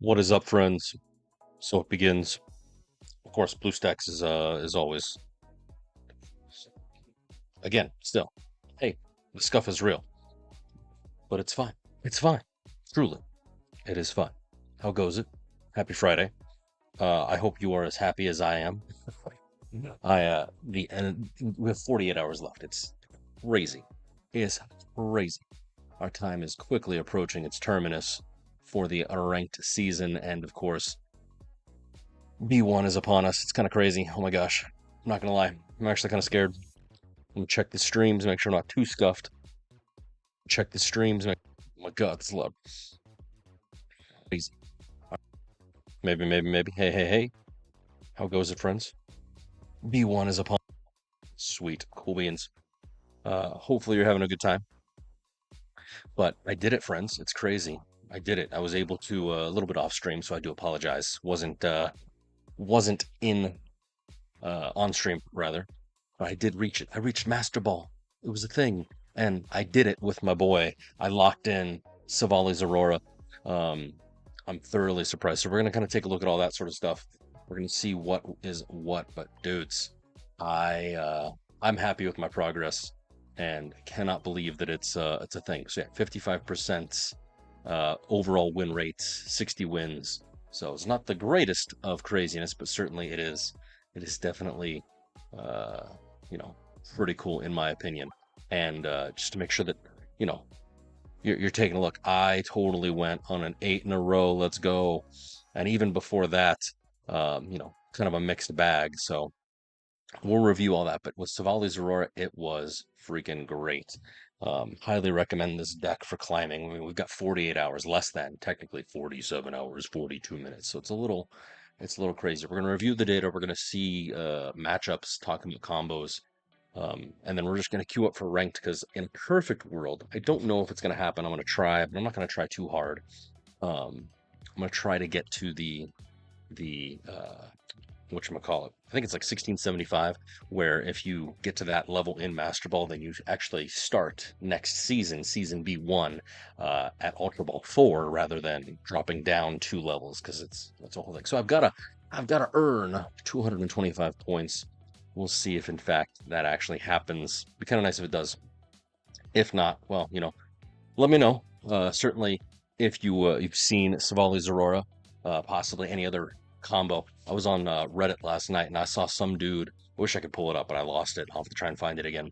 What is up, friends? So it begins. Of course, BlueStacks is always again still. Hey, the scuff is real, but it's fine. It's fine. Truly, it is fine. How goes it? Happy Friday. I hope you are as happy as I am. We have 48 hours left. It's crazy. It's crazy. Our time is quickly approaching its terminus for the unranked season, and of course, B1 is upon us. It's kind of crazy. Oh my gosh. I'm not gonna lie. I'm actually kind of scared. I'm gonna check the streams, make sure I'm not too scuffed. Check the streams. Oh my god, it's loud. Crazy. Maybe. Hey. How goes it, friends? B1 is upon. Sweet. Cool beans. Hopefully you're having a good time. But I did it, friends. It's crazy. I did it. I was able to a little bit off stream, so I do apologize. Wasn't in on stream rather. But I did reach it. I reached Master Ball. It was a thing. And I did it with my boy. I locked in Silvally Zeraora. I'm thoroughly surprised. So we're gonna kind of take a look at all that sort of stuff. We're gonna see what is what. But dudes, I'm happy with my progress and cannot believe that it's a thing. So yeah, 55% overall win rates, 60 wins. So it's not the greatest of craziness, but certainly it is. It is definitely, you know, pretty cool in my opinion. And just to make sure that you know you're taking a look, I totally went on an 8 in a row. Let's go. And even before that, kind of a mixed bag. So we'll review all that. But with Silvally Zeraora, it was freaking great. Highly recommend this deck for climbing. I mean, we've got 48 hours, less than technically 47 hours, 42 minutes. So it's a little crazy. We're going to review the data. We're going to see matchups, talking about combos. And then we're just going to queue up for ranked because in a perfect world, I don't know if it's going to happen. I'm going to try, but I'm not going to try too hard. I'm going to try to get to the whatchamacallit. I think it's like 1675, where if you get to that level in Master Ball, then you actually start next season, Season B1, at Ultra Ball 4 rather than dropping down 2 levels because that's a whole thing. So I've got to earn 225 points. We'll see if in fact that actually happens. Be kind of nice if it does. If not, well, let me know. Certainly, if you've seen Silvally Zeraora, possibly any other combo. I was on Reddit last night and I saw some dude. I wish I could pull it up, but I lost it. I'll have to try and find it again.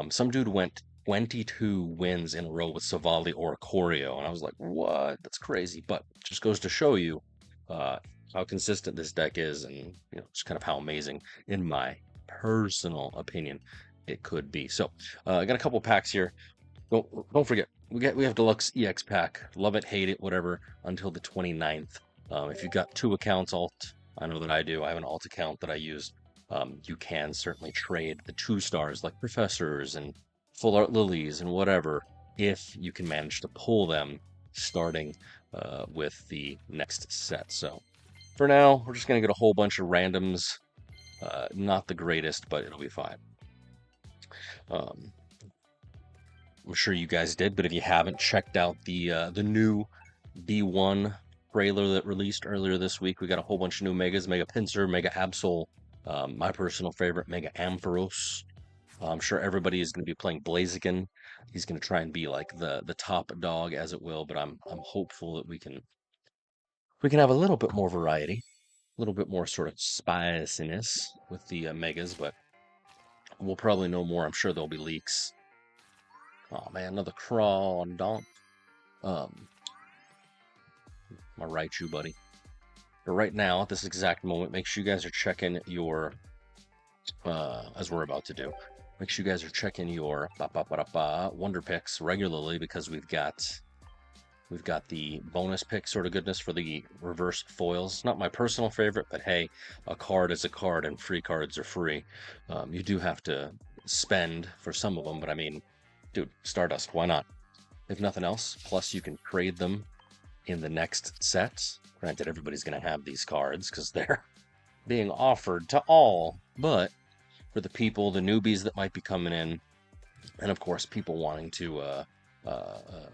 Some dude went 22 wins in a row with Silvally or Choreo, and I was like, "What? That's crazy!" But it just goes to show you how consistent this deck is, and just kind of how amazing, in my personal opinion, it could be. So I got a couple packs here. Don't forget, we have Deluxe EX pack. Love it, hate it, whatever, until the 29th. If you've got 2 accounts alt, I know that I do. I have an alt account that I use. You can certainly trade the 2 stars like Professors and Full Art Lilies and whatever, if you can manage to pull them starting with the next set. So for now, we're just going to get a whole bunch of randoms. Not the greatest, but it'll be fine. I'm sure you guys did, but if you haven't checked out the new B1 trailer that released earlier this week, we got a whole bunch of new megas: Mega Pinsir, Mega Absol, my personal favorite, Mega Ampharos. I'm sure everybody is going to be playing Blaziken. He's going to try and be like the top dog, as it will, but I'm hopeful that we can have a little bit more variety, a little bit more sort of spiciness with the megas, but we'll probably know more. I'm sure there'll be leaks. Oh man, another crawl on Donk. My Raichu, buddy. But right now, at this exact moment, make sure you guys are checking your, as we're about to do, make sure you guys are checking your Wonder Picks regularly, because we've got the bonus pick sort of goodness for the reverse foils. Not my personal favorite, but hey, a card is a card and free cards are free. You do have to spend for some of them, but I mean, dude, Stardust, why not? If nothing else, plus you can trade them in the next set. Granted, everybody's going to have these cards because they're being offered to all, but for the people, the newbies that might be coming in, and of course, people wanting to,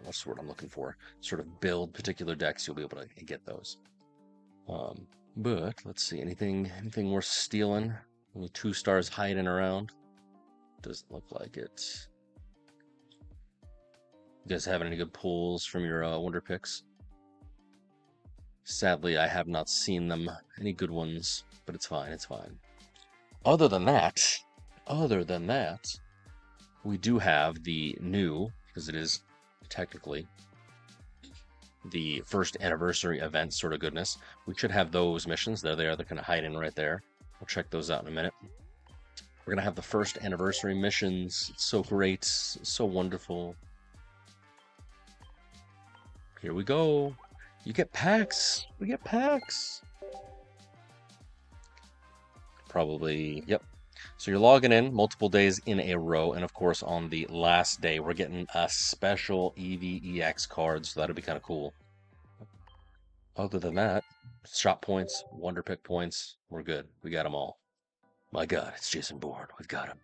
what's the word I'm looking for? Sort of build particular decks, you'll be able to get those. But let's see, anything worth stealing? Any 2-stars hiding around? Doesn't look like it. You guys having any good pulls from your Wonder Picks? Sadly, I have not seen them. Any good ones, but it's fine, it's fine. Other than that, we do have the new, because it is technically the first anniversary event sort of goodness. We should have those missions. There they are. They're kind of hiding right there. We'll check those out in a minute. We're going to have the first anniversary missions. It's so great. So wonderful. Here we go. You get packs. We get packs. Probably, yep. So you're logging in multiple days in a row, and of course on the last day we're getting a special EVEX card, so that'll be kind of cool. Other than that, shop points, Wonder Pick points, we're good. We got them all. My God, it's Jason Bourne. We've got him.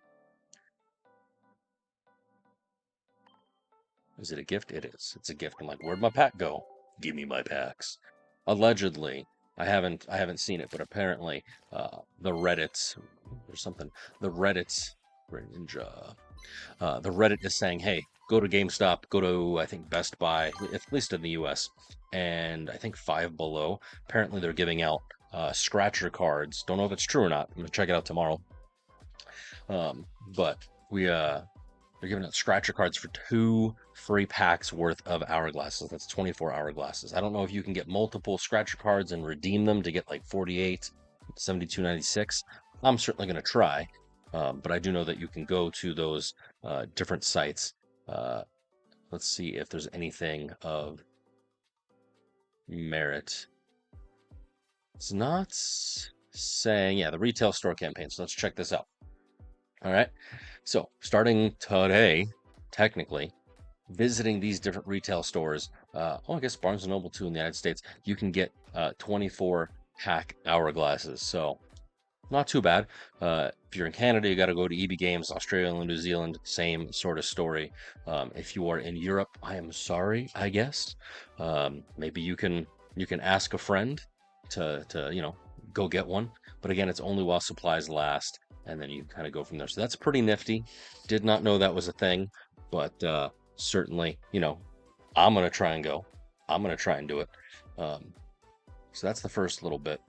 Is it a gift? It is. It's a gift. I'm like, where'd my pack go? Give me my packs. Allegedly, I haven't seen it, but apparently the Reddits or something. The Reddits, Ninja. The Reddit is saying, hey, go to GameStop, go to I think Best Buy, at least in the U.S., and I think Five Below. Apparently, they're giving out scratcher cards. Don't know if it's true or not. I'm gonna check it out tomorrow. But they're giving out scratcher cards for 2 free packs worth of hourglasses. That's 24 hourglasses. I don't know if you can get multiple scratcher cards and redeem them to get like 48, 72.96. I'm certainly going to try, but I do know that you can go to those different sites. Let's see if there's anything of merit. It's not saying, yeah, the retail store campaign. So let's check this out. All right. So starting today, technically, visiting these different retail stores, I guess Barnes & Noble too in the United States, you can get 24 pack hourglasses. So not too bad. If you're in Canada, you got to go to EB Games. Australia and New Zealand, same sort of story. If you are in Europe, I am sorry, I guess. Maybe you can ask a friend to go get one. But again, it's only while supplies last, and then you kind of go from there. So that's pretty nifty. Did not know that was a thing, but certainly, I'm gonna try and go. I'm gonna try and do it. So that's the first little bit.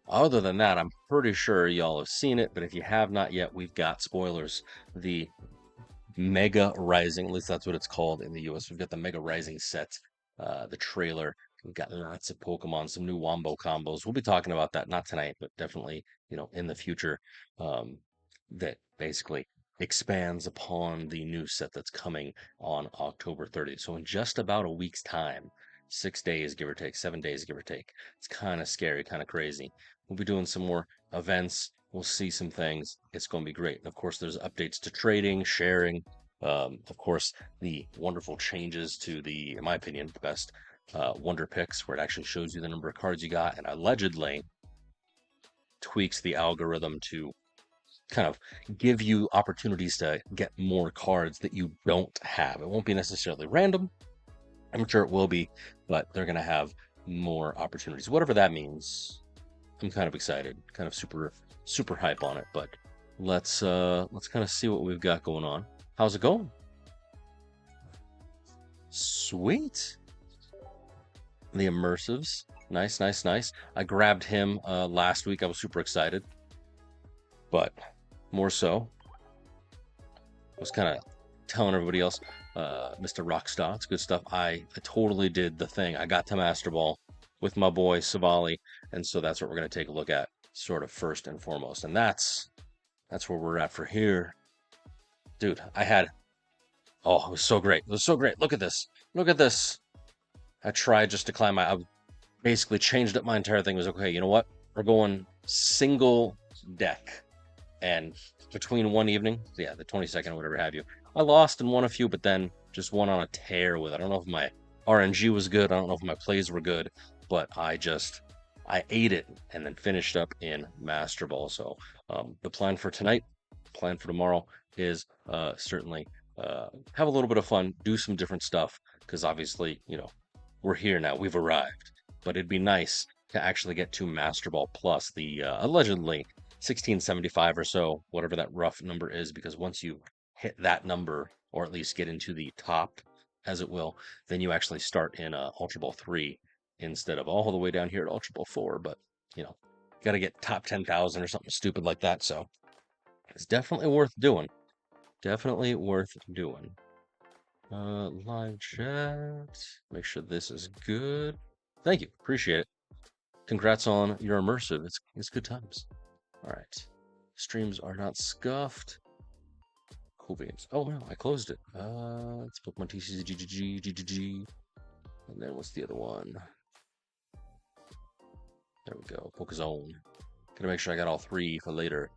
Other than that, I'm pretty sure y'all have seen it, but if you have not yet, we've got spoilers. The Mega Rising, at least that's what it's called in the US. We've got the Mega Rising set, the trailer. We've got lots of Pokemon, some new Wombo combos. We'll be talking about that, not tonight, but definitely, in the future, that basically expands upon the new set that's coming on October 30th. So in just about a week's time, 6 days, give or take, 7 days, give or take. It's kind of scary, kind of crazy. We'll be doing some more events. We'll see some things. It's going to be great. And of course, there's updates to trading, sharing. Of course, the wonderful changes to the, in my opinion, the best Wonder Picks, where it actually shows you the number of cards you got, and allegedly tweaks the algorithm to kind of give you opportunities to get more cards that you don't have. It won't be necessarily random. I'm sure it will be, but they're going to have more opportunities. Whatever that means, I'm kind of excited, kind of super hype on it. But let's kind of see what we've got going on. How's it going? Sweet. The immersives, nice. I grabbed him last week. I was super excited, but more so, I was kind of telling everybody else, Mr. Rockstar, it's good stuff. I totally did the thing. I got to Master Ball with my boy Silvally, and so that's what we're going to take a look at, sort of first and foremost, and that's where we're at for here, dude. It was so great. It was so great. Look at this. I tried just to climb I basically changed up my entire thing. It was okay, you know what? We're going single deck. And between one evening, yeah, the 22nd or whatever have you, I lost and won a few, but then just won on a tear with it. I don't know if my RNG was good. I don't know if my plays were good, but I just I ate it and then finished up in Master Ball. So the plan for tonight, plan for tomorrow is certainly have a little bit of fun, do some different stuff, because obviously, we're here now, we've arrived. But it'd be nice to actually get to Master Ball Plus, the allegedly 1675 or so, whatever that rough number is, because once you hit that number, or at least get into the top, as it will, then you actually start in Ultra Ball 3 instead of all the way down here at Ultra Ball 4. But, you know, got to get top 10,000 or something stupid like that. So it's definitely worth doing. Definitely worth doing. Live chat. Make sure this is good. Thank you. Appreciate it. Congrats on your immersive. It's good times. All right. Streams are not scuffed. Cool beans. Oh no, I closed it. Let's put my TCG, GGG. And then what's the other one? There we go. Pokezone. Gotta make sure I got all three for later.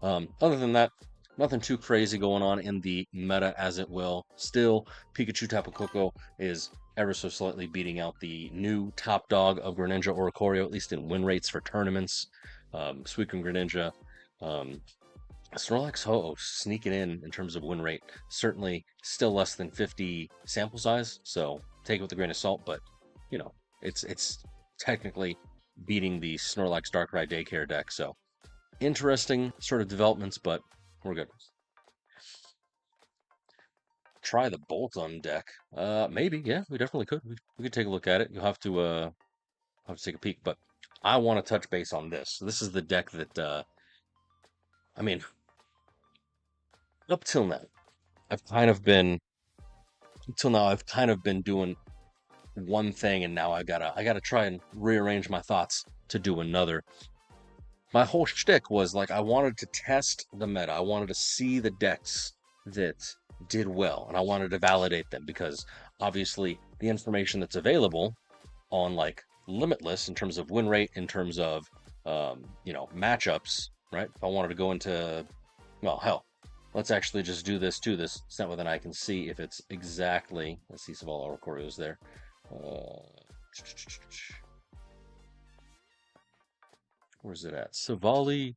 Other than that, nothing too crazy going on in the meta, as it will. Still, Pikachu Tapu Koko is ever so slightly beating out the new top dog of Greninja Oricorio, at least in win rates for tournaments. Suicune Greninja. Snorlax Ho-Oh sneaking in terms of win rate. Certainly still less than 50 sample size, so take it with a grain of salt, but, it's technically beating the Snorlax Darkrai Daycare deck, so interesting sort of developments, but we're good. Try the Bolt-on deck. Maybe, yeah, we definitely could. We could take a look at it. You'll have to take a peek, but I want to touch base on this. This is the deck that, I mean, up till now, I've kind of been doing one thing, and now I gotta try and rearrange my thoughts to do another. My whole shtick was like I wanted to test the meta. I wanted to see the decks that did well, and I wanted to validate them because obviously the information that's available on like Limitless in terms of win rate, in terms of matchups, right? If I wanted to go into, well, hell, let's actually just do this to this extent, then I can see if it's exactly. Let's see some all Oricorios there. Where's it at? Silvally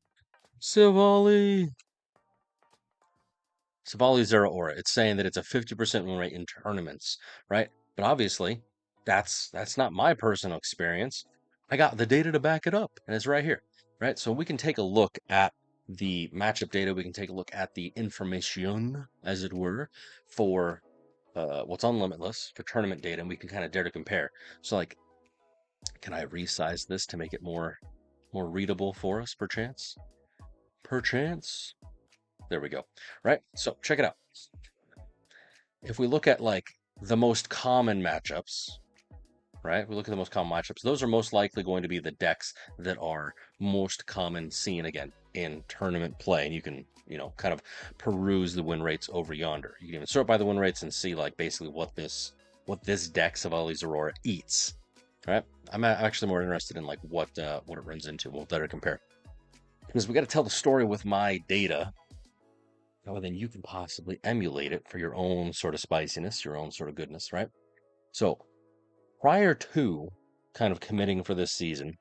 Zeraora. It's saying that it's a 50% win rate in tournaments, right? But obviously, that's not my personal experience. I got the data to back it up, and it's right here, right? So we can take a look at the matchup data. We can take a look at the information, as it were, for what's on Limitless for tournament data, and we can kind of dare to compare. So, like, can I resize this to make it more readable for us, perchance? Perchance? There we go. Right? So, check it out. If we look at, like, the most common matchups, right? We look at the most common matchups. Those are most likely going to be the decks that are most common seen, again, in tournament play. And you can, kind of peruse the win rates over yonder. You can even sort by the win rates and see, like, basically what this deck Silvally Zeraora eats, right? I'm actually more interested in, like, what it runs into. We'll better compare. Because we got to tell the story with my data. Well, then you can possibly emulate it for your own sort of spiciness, your own sort of goodness, right? So, prior to kind of committing for this season,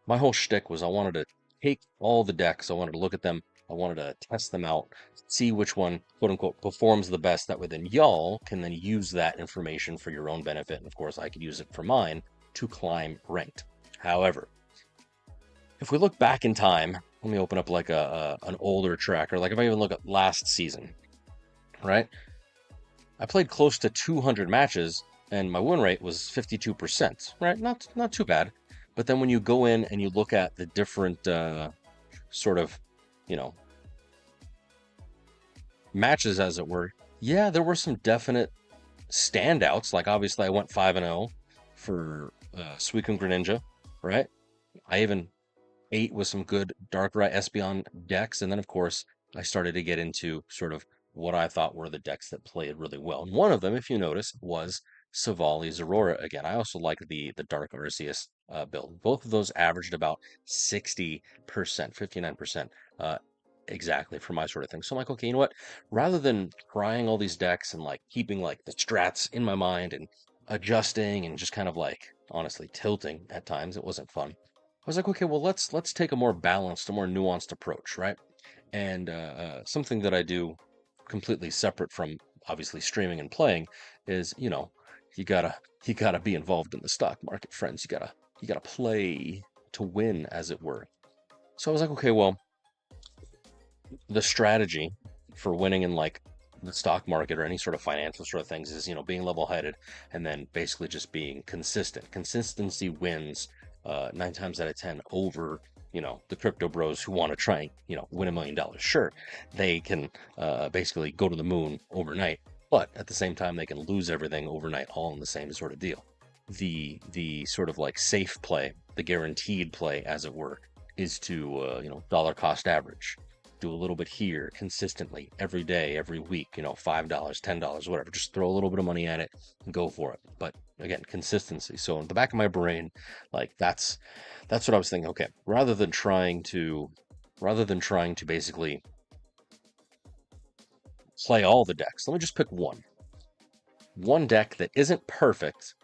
my whole shtick was I wanted to take all the decks, I wanted to look at them, I wanted to test them out, see which one, quote unquote, performs the best. That way, then y'all can then use that information for your own benefit. And of course, I could use it for mine to climb ranked. However, if we look back in time, let me open up like an older tracker. Like if I even look at last season, right? I played close to 200 matches and my win rate was 52%, right? Not too bad. But then when you go in and you look at the different sort of, matches, as it were, yeah, there were some definite standouts. Like obviously I went 5-0 for Suicune Greninja, right? I even ate with some good Darkrai Espeon decks, and then of course I started to get into sort of what I thought were the decks that played really well. And one of them, if you notice, was Silvally Zeraora again. I also like the Dark Arceus build. Both of those averaged about 60%, 59%, exactly for my sort of thing. So I'm like, okay, you know what? Rather than trying all these decks and like keeping like the strats in my mind and adjusting and just kind of like honestly tilting at times. It wasn't fun. I was like, okay, well, let's take a more balanced, a more nuanced approach, right? And something that I do completely separate from obviously streaming and playing is, you gotta you gotta be involved in the stock market, friends. You gotta play to win, as it were. So I was like, okay, well, the strategy for winning in like the stock market or any sort of financial sort of things is, being level-headed and then basically just being consistent. Consistency wins 9 times out of 10 over, the crypto bros who want to try and, win $1 million. Sure, they can basically go to the moon overnight, but at the same time, they can lose everything overnight, all in the same sort of deal. The sort of like safe play, the guaranteed play, as it were, is to, dollar cost average. Do a little bit here consistently every day, every week, $5, $10, whatever. Just throw a little bit of money at it and go for it. But again, consistency. So in the back of my brain, like that's what I was thinking. Okay, rather than trying to basically play all the decks, let me just pick one deck that isn't perfect,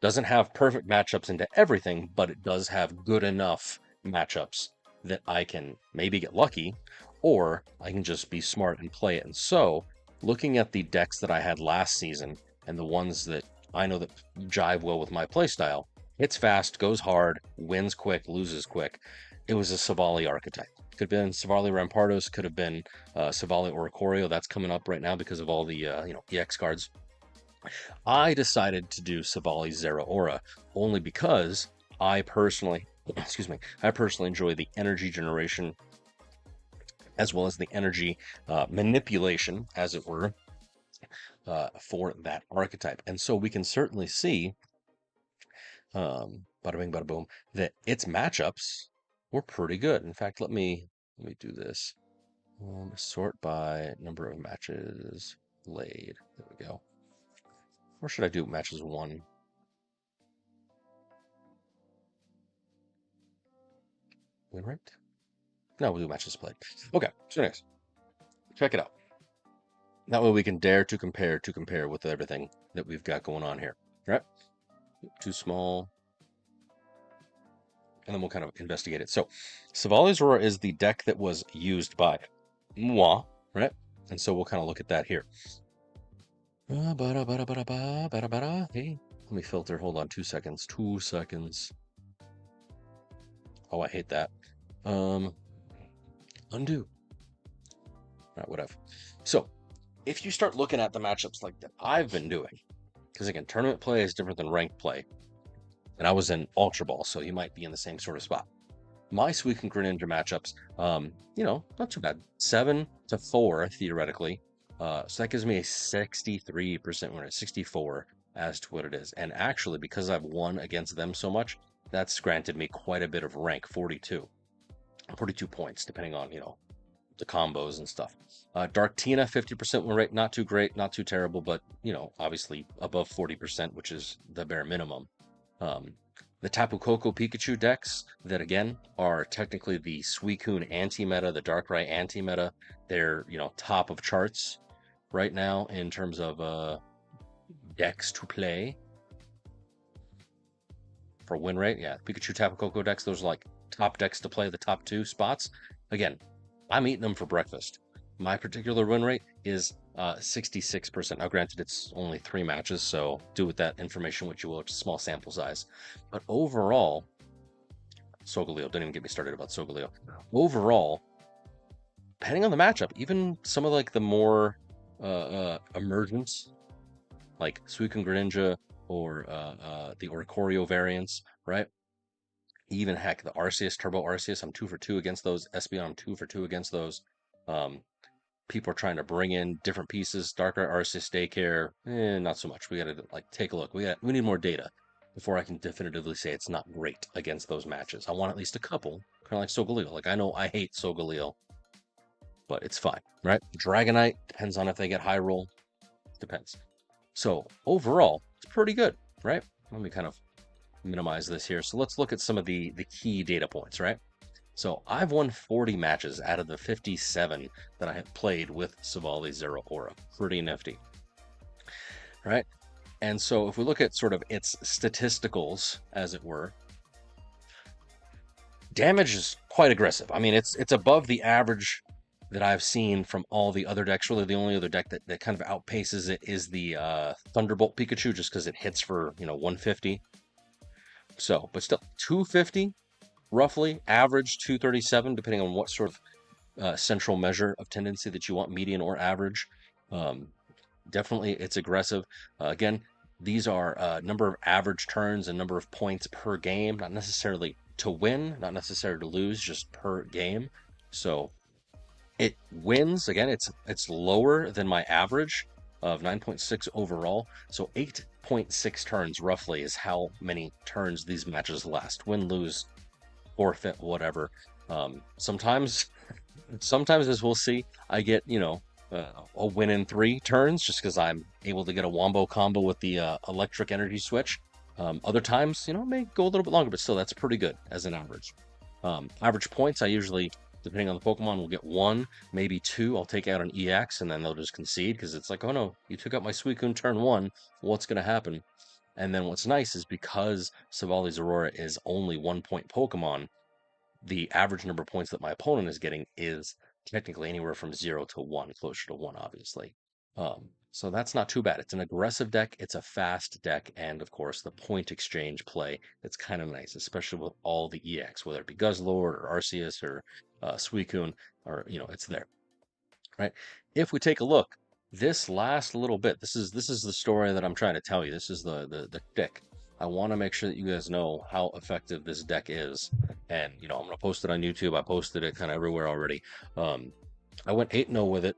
doesn't have perfect matchups into everything, but it does have good enough matchups that I can maybe get lucky, or I can just be smart and play it. And so, looking at the decks that I had last season and the ones that I know that jive well with my playstyle, hits fast, goes hard, wins quick, loses quick. It was a Silvally archetype. Could have been Silvally Rampardos, could have been Silvally Oricorio. That's coming up right now because of all the EX cards. I decided to do Silvally Zeraora only because I personally enjoy the energy generation as well as the energy manipulation, as it were, for that archetype. And so we can certainly see, bada bing, bada boom, that its matchups were pretty good. In fact, let me do this. Sort by number of matches played. There we go. Or should I do matches won? Win rate? No, we'll do matches played. Okay, so next, check it out. That way we can dare to compare with everything that we've got going on here. Right? Too small. And then we'll kind of investigate it. So, Silvally Zeraora is the deck that was used by moi, right? And so we'll kind of look at that here. Hey, let me filter. Hold on 2 seconds. 2 seconds. Oh, I hate that. Undo. All right, whatever. So, if you start looking at the matchups like that I've been doing, because again, tournament play is different than ranked play, and I was in Ultra Ball, so you might be in the same sort of spot. My Suicune Greninja matchups, not too bad. 7-4 theoretically. So that gives me a 63% win rate, 64 as to what it is. And actually, because I've won against them so much, that's granted me quite a bit of rank, 42 points, depending on, the combos and stuff. Dark Tina, 50% win rate, not too great, not too terrible, but, obviously above 40%, which is the bare minimum. The Tapu Koko Pikachu decks that, again, are technically the Suicune anti-meta, the Darkrai anti-meta. They're, top of charts right now in terms of decks to play for win rate. Yeah, Pikachu Tapu Koko decks, those are like top decks to play, the top 2 spots. Again, I'm eating them for breakfast. My particular win rate is 66%. Now, granted, it's only 3 matches, so do with that information what you will. It's a small sample size. But overall, Solgaleo, don't even get me started about Solgaleo. Overall, depending on the matchup, even some of like the more emergents, like Suicune Greninja or the Oricorio variants, right? Even heck, the Arceus, Turbo Arceus, I'm 2 for 2 against those. Espeon, I'm 2 for 2 against those. People are trying to bring in different pieces. Darkrai, Arceus, Daycare, not so much. We gotta like take a look. We need more data before I can definitively say it's not great against those matches. I want at least a couple, kind of like Solgaleo. Like, I know I hate Solgaleo, but it's fine, right? Dragonite, depends on if they get high roll. Depends. So overall, it's pretty good, right? Let me kind of minimize this here. So let's look at some of the key data points, right? So I've won 40 matches out of the 57 that I have played with Silvally Zeraora. Pretty nifty, right? And so if we look at sort of its statisticals, as it were, damage is quite aggressive. I mean, it's above the average that I've seen from all the other decks. Really, the only other deck that kind of outpaces it is the Thunderbolt Pikachu, just because it hits for 150. So, but still 250 roughly, average 237, depending on what sort of central measure of tendency that you want, median or average. Definitely, it's aggressive. Again, these are number of average turns and number of points per game, not necessarily to win, not necessarily to lose, just per game. So it wins. Again, it's lower than my average of 9.6 overall. So 8.6 turns roughly is how many turns these matches last. Win, lose, forfeit, whatever. Sometimes, as we'll see, I get a win in 3 turns just because I'm able to get a wombo combo with the electric energy switch. Other times, it may go a little bit longer, but still, that's pretty good as an average. Average points, I usually, depending on the Pokemon, will get 1, maybe 2. I'll take out an EX, and then they'll just concede because it's like, oh no, you took out my Suicune turn 1. What's going to happen? And then what's nice is because Silvally Zeraora is only 1-point Pokemon, the average number of points that my opponent is getting is technically anywhere from 0 to 1, closer to 1, obviously. So that's not too bad. It's an aggressive deck, it's a fast deck, and of course the point exchange play that's kind of nice, especially with all the EX, whether it be Guzzlord or Arceus or Suicune, or it's there. Right? If we take a look, this last little bit, this is the story that I'm trying to tell you. This is the deck. I want to make sure that you guys know how effective this deck is. And, I'm going to post it on YouTube. I posted it kind of everywhere already. I went 8-0 with it,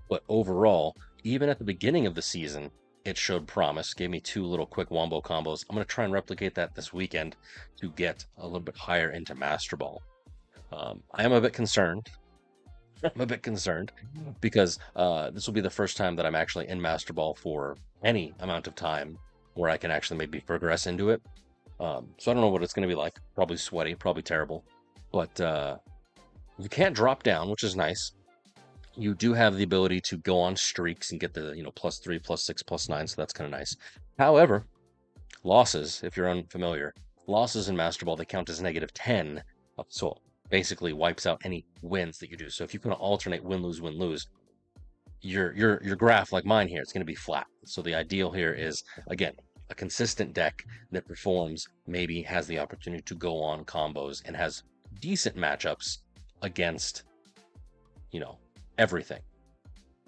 but overall, even at the beginning of the season, it showed promise, gave me 2 little quick wombo combos. I'm going to try and replicate that this weekend to get a little bit higher into Master Ball. I am a bit concerned. I'm a bit concerned because this will be the first time that I'm actually in Master Ball for any amount of time where I can actually maybe progress into it. So I don't know what it's going to be like. Probably sweaty, probably terrible. But you can't drop down, which is nice. You do have the ability to go on streaks and get the +3, +6, +9, so that's kind of nice. However, losses, if you're unfamiliar, losses in Master Ball, they count as -10. So basically wipes out any wins that you do. So if you can alternate win, lose, your graph, like mine here, it's going to be flat. So the ideal here is, again, a consistent deck that performs, maybe has the opportunity to go on combos and has decent matchups against, everything.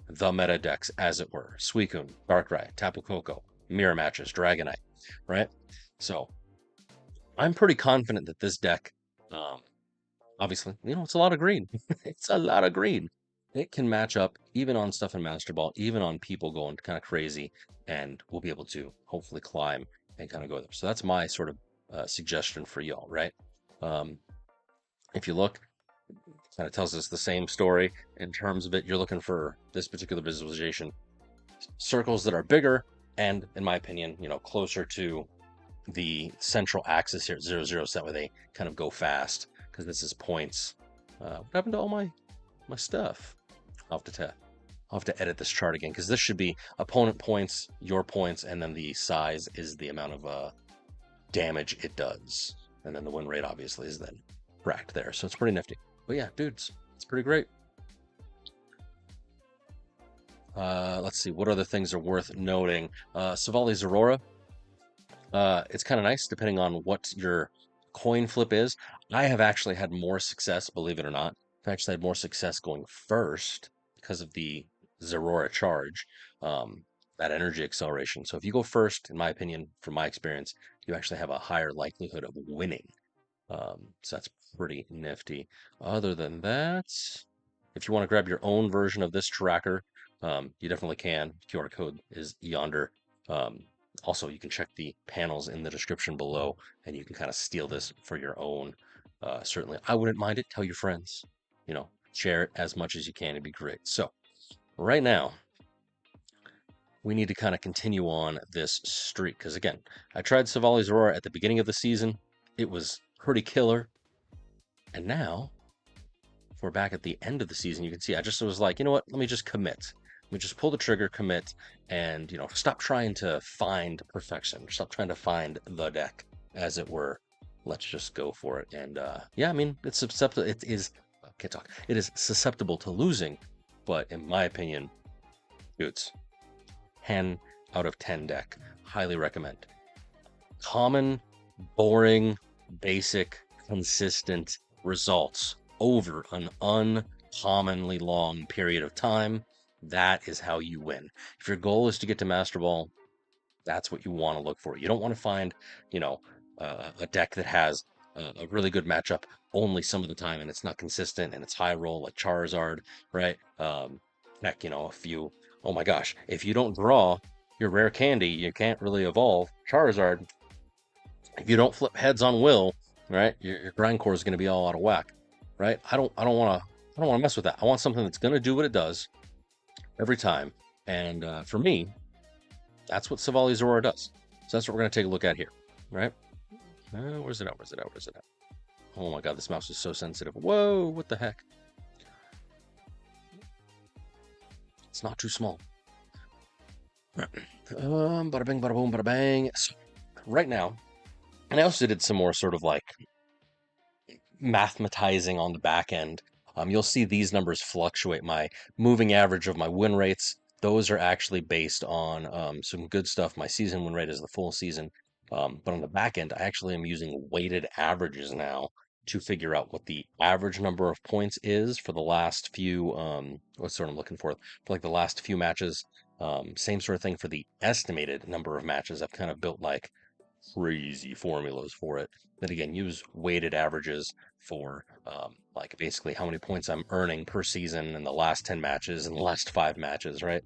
The meta decks, as it were. Suicune, Darkrai, Tapu Koko, mirror matches, Dragonite, right? So I'm pretty confident that this deck, obviously, it's a lot of green. It's a lot of green. It can match up even on stuff in Master Ball, even on people going kind of crazy, and we'll be able to hopefully climb and kind of go there. So that's my sort of suggestion for y'all, right? If you look, kind of tells us the same story in terms of it. You're looking for this particular visualization, circles that are bigger and, in my opinion, closer to the central axis here at 0, 0, so that way they kind of go fast, because this is points. What happened to all my stuff? I'll have to edit this chart again, because this should be opponent points, your points, and then the size is the amount of damage it does. And then the win rate, obviously, is then racked there. So it's pretty nifty. But yeah, dudes, it's pretty great. Let's see, what other things are worth noting? Silvally Zeraora. It's kind of nice, depending on what your coin flip is. I have actually had more success, believe it or not. I've actually had more success going first because of the Zeraora charge, that energy acceleration. So if you go first, in my opinion, from my experience, you actually have a higher likelihood of winning. So that's pretty nifty. Other than that, if you want to grab your own version of this tracker, you definitely can. QR code is yonder. Also, you can check the panels in the description below, and you can kind of steal this for your own. Certainly, I wouldn't mind it. Tell your friends. Share it as much as you can. It'd be great. So, right now, we need to kind of continue on this streak. Because, again, I tried Silvally Zeraora at the beginning of the season. It was pretty killer. And now, we're back at the end of the season. You can see I just was like, you know what? Let me just commit. We just pull the trigger, commit, and stop trying to find perfection. Stop trying to find the deck, as it were. Let's just go for it. And yeah, I mean, it's susceptible. It is. I can't talk. It is susceptible to losing, but in my opinion, dudes, 10 out of 10 deck. Highly recommend. Common, boring, basic, consistent results over an uncommonly long period of time. That is how you win. If your goal is to get to Master Ball, that's what you want to look for. You don't want to find, a deck that has a really good matchup only some of the time and it's not consistent and it's high roll like Charizard, right? Heck, oh my gosh, if you don't draw your rare candy, you can't really evolve Charizard. If you don't flip heads on will, right, your grindcore is going to be all out of whack, right? I don't want to mess with that. I want something that's going to do what it does every time. And for me, that's what Silvally Zeraora does. So that's what we're going to take a look at here, right? Where's it at? Where's it at? Where's it at? Oh my God, this mouse is so sensitive. Whoa, what the heck? It's not too small. Bada bing, bada boom, bada bang. So right now, and I also did some more sort of like mathematizing on the back end. You'll see these numbers fluctuate. My moving average of my win rates, those are actually based on some good stuff. My season win rate is the full season. But on the back end, I actually am using weighted averages now to figure out what the average number of points is for the last few, what's what I'm looking for like the last few matches. Same sort of thing for the estimated number of matches. I've kind of built like crazy formulas for it that again use weighted averages for like basically how many points I'm earning per season in the last 10 matches and the last 5 matches, right?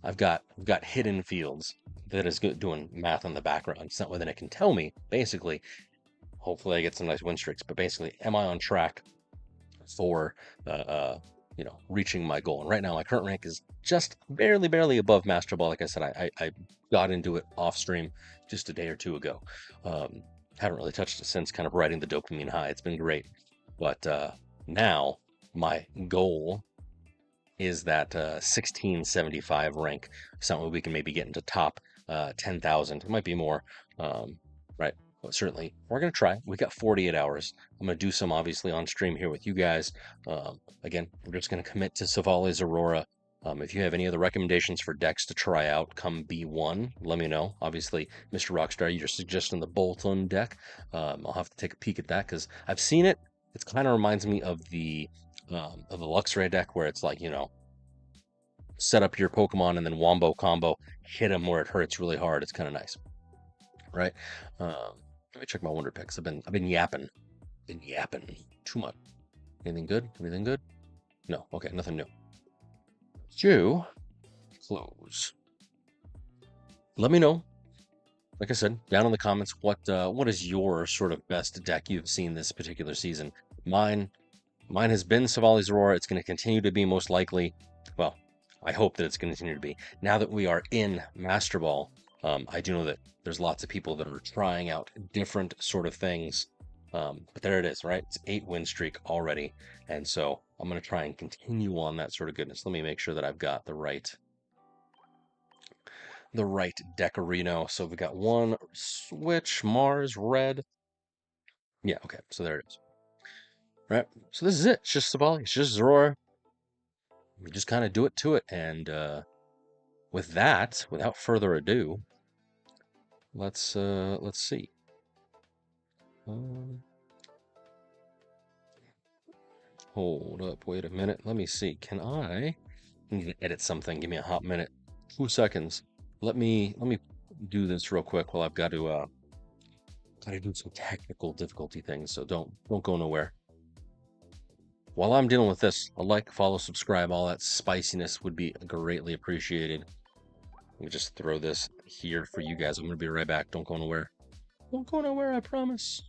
I've got hidden fields that is doing math in the background. Something that it can tell me basically. Hopefully I get some nice win streaks, but basically, am I on track for reaching my goal? And right now, my current rank is just barely above Master Ball. Like I said, I got into it off stream just a day or two ago. Haven't really touched it since kind of riding the dopamine high. It's been great. But now my goal is that 1675 rank, something we can maybe get into top 10,000. It might be more, right? But certainly, we're going to try. We got 48 hours. I'm going to do some obviously on stream here with you guys. Again, we're just going to commit to Silvally Zeraora. If you have any other recommendations for decks to try out come B1, let me know. Obviously, Mr. Rockstar, you're suggesting the Bolton deck. I'll have to take a peek at that because I've seen it. It kind of reminds me of the Luxray deck where it's like, set up your Pokemon and then wombo combo, hit them where it hurts really hard. It's kind of nice, right? Let me check my wonder picks. I've been yapping too much. Anything good? Anything good? No. Okay, nothing new. Jew, close. Let me know. Like I said, down in the comments, what is your sort of best deck you've seen this particular season? Mine has been Silvally Zeraora. It's going to continue to be most likely. Well, I hope that it's going to continue to be. Now that we are in Master Ball, I do know that there's lots of people that are trying out different sort of things. But there it is, right? It's 8 win streak already. And so I'm going to try and continue on that sort of goodness. Let me make sure that I've got the right Decorino. So we've got one switch, Mars, red. Yeah, okay. So there it is. Right. So this is it. It's just Silvally. It's just Zeraora. We just kind of do it to it. And with that, without further ado, let's see. Hold up, wait a minute. Let me see. Can I need to edit something? Give me a hot minute. 2 seconds. Let me do this real quick while I've got to do some technical difficulty things. So don't go nowhere. While I'm dealing with this, a like, follow, subscribe, all that spiciness would be greatly appreciated. Let me just throw this here for you guys. I'm going to be right back. Don't go nowhere. Don't go nowhere, I promise.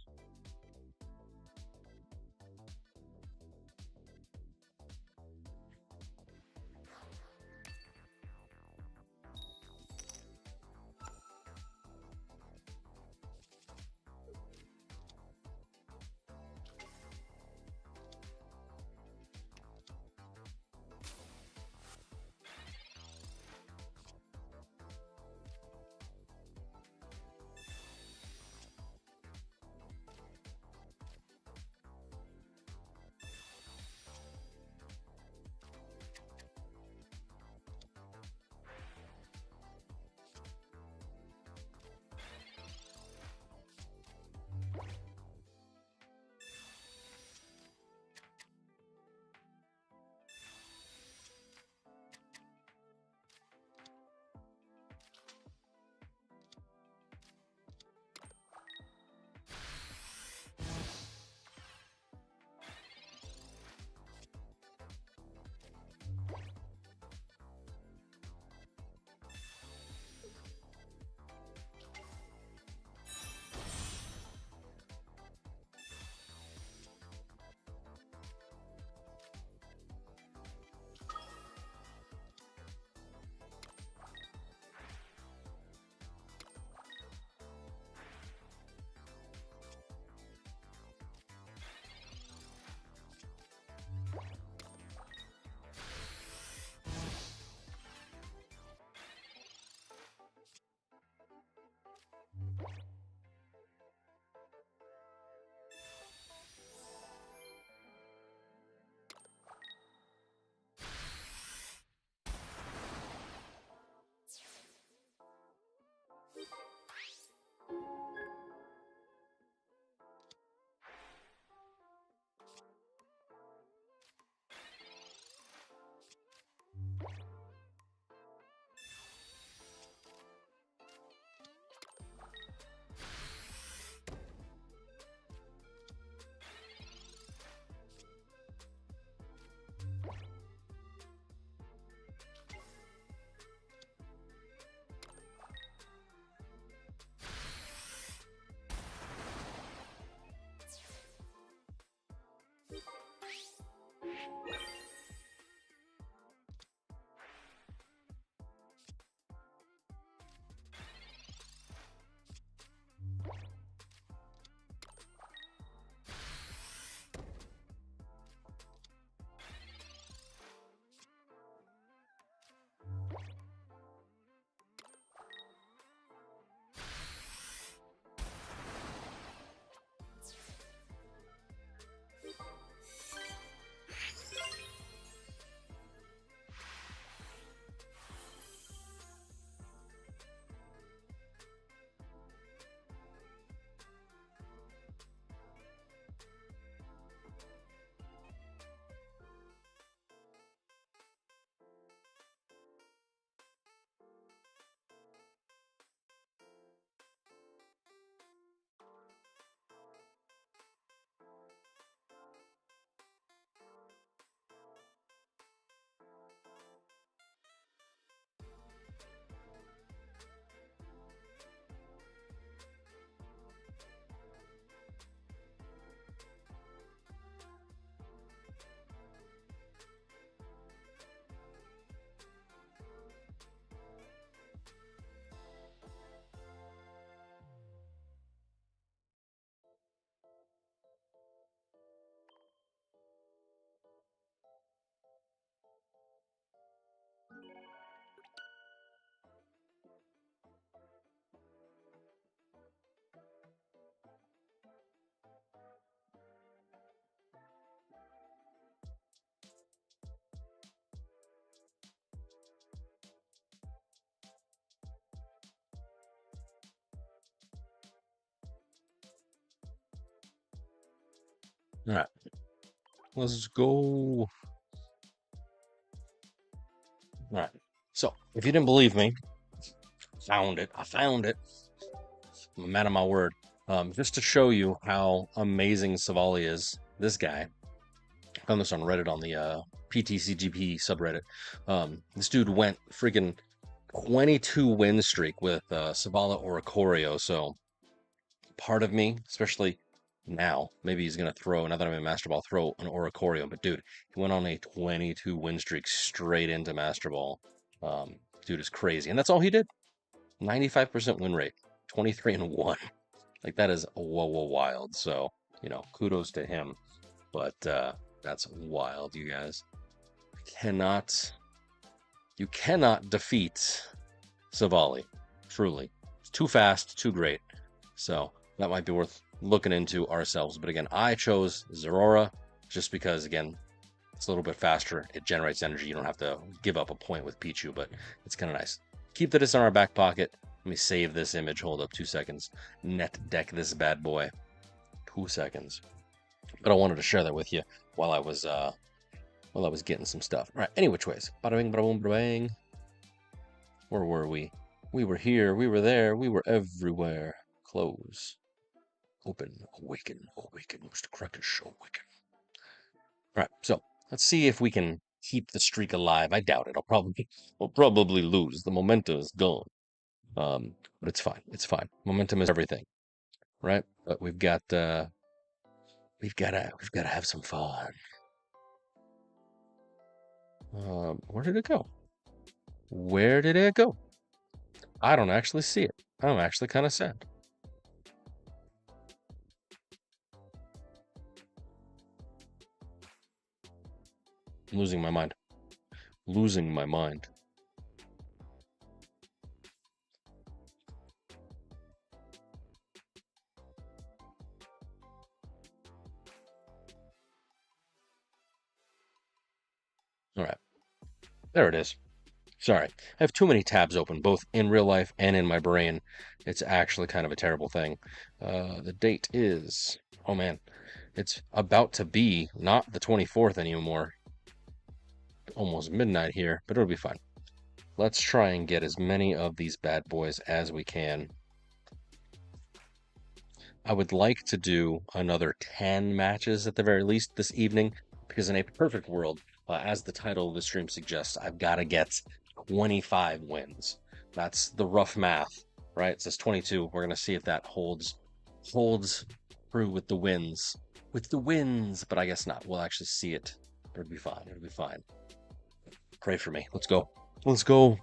All right, let's go. All right. So, if you didn't believe me, found it. I found it. I'm a man of my word. Just to show you how amazing Silvally is, this guy. I found this on Reddit on the PTCGP subreddit. This dude went freaking 22 win streak with Savala Oricorio. So part of me, especially now, maybe he's gonna throw, now that I'm in Master Ball, throw an Oricorio. But dude, he went on a 22 win streak straight into Master Ball. Dude is crazy, and that's all he did. 95% win rate, 23-1. Like that is whoa wild. So kudos to him. But that's wild, you guys. You cannot defeat Silvally. Truly, it's too fast, too great. So that might be worth looking into ourselves. But again, I chose Zeraora just because, again, it's a little bit faster. It generates energy. You don't have to give up a point with Pichu, but it's kind of nice. Keep this in our back pocket. Let me save this image. Hold up 2 seconds. Net deck this bad boy. 2 seconds. But I wanted to share that with you while I was getting some stuff. All right. Any which ways. Bada bing, bada boom, bada bang. Where were we? We were here. We were there. We were everywhere. Close. Open. Awaken. Awaken. Mr. Krakish. Awaken. All right. So let's see if we can keep the streak alive. I doubt it. I'll probably lose. The momentum is gone. But it's fine. It's fine. Momentum is everything, right? But we've got to have some fun. Where did it go? Where did it go? I don't actually see it. I'm actually kind of sad. I'm losing my mind. Losing my mind. All right. There it is. Sorry. I have too many tabs open, both in real life and in my brain. It's actually kind of a terrible thing. The date is, oh man, it's about to be not the 24th anymore. Almost midnight here, but it'll be fine. Let's try and get as many of these bad boys as we can. I would like to do another 10 matches at the very least this evening, because in a perfect world, as the title of the stream suggests, I've got to get 25 wins. That's the rough math, right? It says 22. We're going to see if that holds true with the wins. But I guess not. We'll actually see it. It'll be fine. It'll be fine. Pray for me. Let's go. Let's go.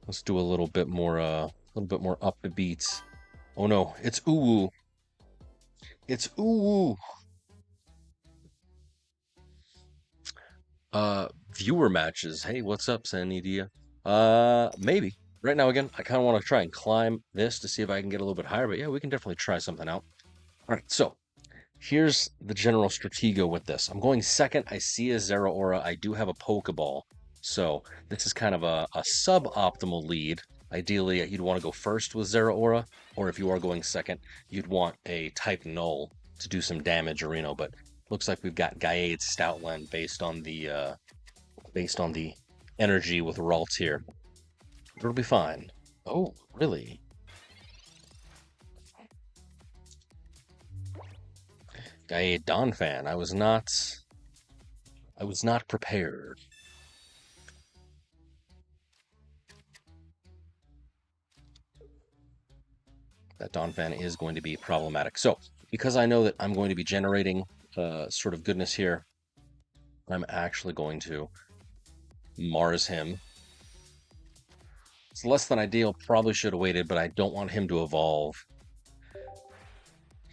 Let's do a little bit more up the beats. Oh no, it's ooh. It's ooh. Viewer matches. Hey, what's up, Sanidia? Maybe. Right now, again, I kind of want to try and climb this to see if I can get a little bit higher, but yeah, we can definitely try something out. All right, so here's the general stratego with this. I'm going second. I see a Zeraora. I do have a Pokeball. So this is kind of a suboptimal lead. Ideally, you'd want to go first with Zeraora, or if you are going second, you'd want a type null to do some damage, Reno. But looks like we've got Gaiade's Stoutland based on the energy with Ralts here. It'll be fine. Oh, really? Gaiade Donphan. I was not prepared. That Donphan is going to be problematic. So, because I know that I'm going to be generating sort of goodness here, I'm actually going to Mars him. It's less than ideal. Probably should have waited, but I don't want him to evolve.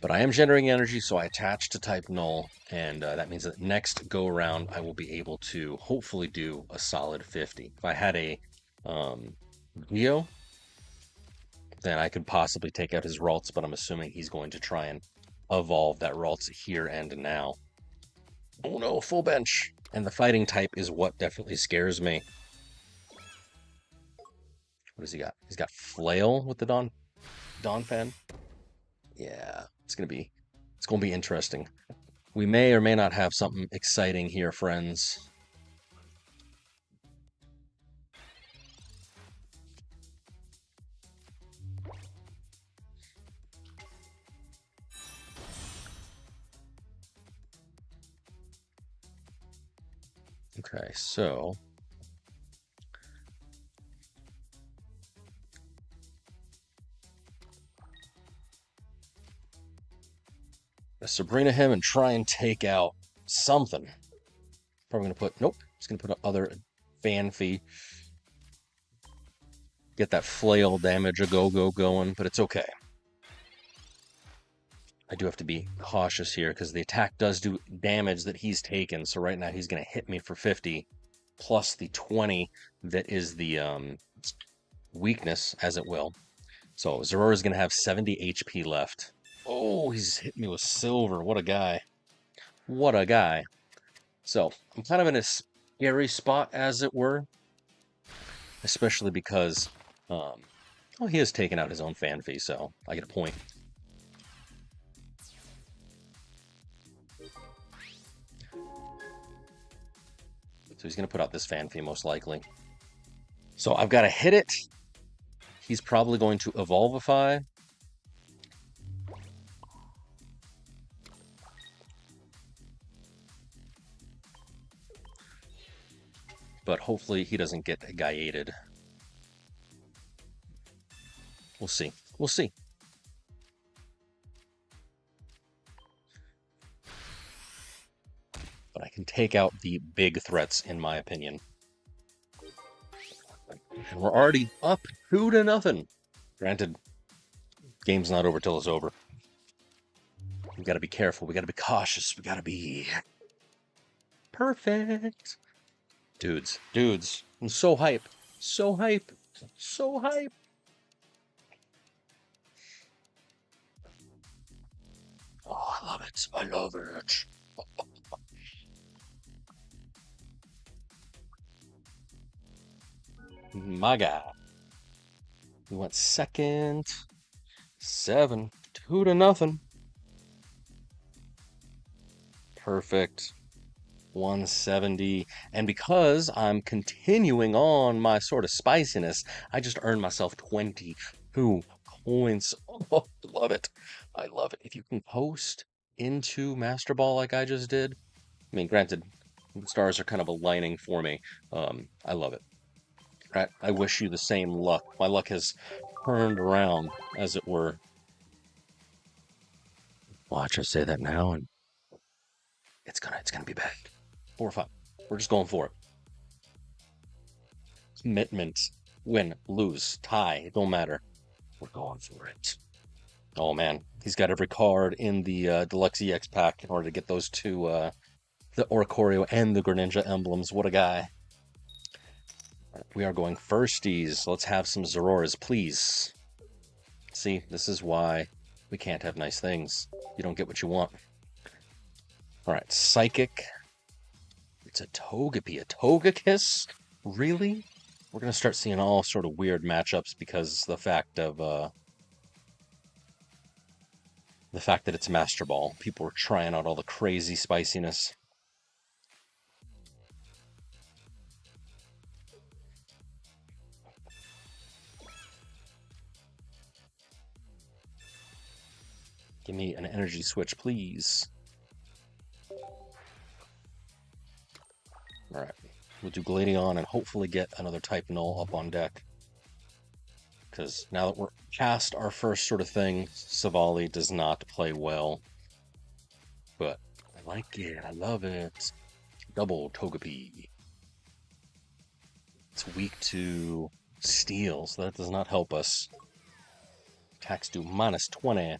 But I am generating energy, so I attach to type null, and that means that next go around I will be able to hopefully do a solid 50. If I had a Geo, then I could possibly take out his Ralts, but I'm assuming he's going to try and evolve that Ralts here and now. Oh no, full bench! And the fighting type is what definitely scares me. What does he got? He's got Flail with the Donphan. Yeah. It's gonna be interesting. We may or may not have something exciting here, friends. Okay, so Sabrina him and try and take out something. Probably gonna put nope. It's gonna put other fan fee. Get that flail damage a go going, but it's okay. I do have to be cautious here because the attack does do damage that he's taken. So right now he's gonna hit me for 50 plus the 20 that is the weakness, as it will. So Zeraora is gonna have 70 HP left. Oh, he's hit me with silver. What a guy. What a guy. So I'm kind of in a scary spot, as it were, especially because, well, he has taken out his own fan fee, so I get a point. So he's going to put out this fan fee, most likely. So I've got to hit it. He's probably going to evolvify. But hopefully he doesn't get gaiated. We'll see. We'll see. But I can take out the big threats, in my opinion. And we're already up 2-0. Granted, game's not over till it's over. We gotta be careful. We gotta be cautious. We gotta be perfect. Dudes, I'm so hype. So hype. So hype. Oh, I love it. I love it. My guy. We went second. 7. 2-0. Perfect. 170. And because I'm continuing on my sort of spiciness, I just earned myself 22 points. Oh, I love it. I love it. If you can post into Master Ball like I just did, I mean, granted, the stars are kind of aligning for me. I love it. I wish you the same luck. My luck has turned around, as it were. Watch us say that now, and it's gonna be bad. 4 or 5. We're just going for it. Commitment. Win, lose, tie. It don't matter. We're going for it. Oh man, he's got every card in the Deluxe EX pack in order to get those two, the Oricorio and the Greninja emblems. What a guy. We are going firsties. Let's have some Zeraoras, please. See, this is why we can't have nice things. You don't get what you want. Alright, Psychic. It's a Togepi. A Togekiss? Really? We're going to start seeing all sort of weird matchups because the fact that it's Master Ball. People are trying out all the crazy spiciness. Give me an energy switch, please. Alright, we'll do Gladion and hopefully get another type null up on deck. Because now that we're past our first sort of thing, Silvally does not play well. But I like it, I love it. Double Togepi. It's weak to Steel, so that does not help us. Attacks do -20.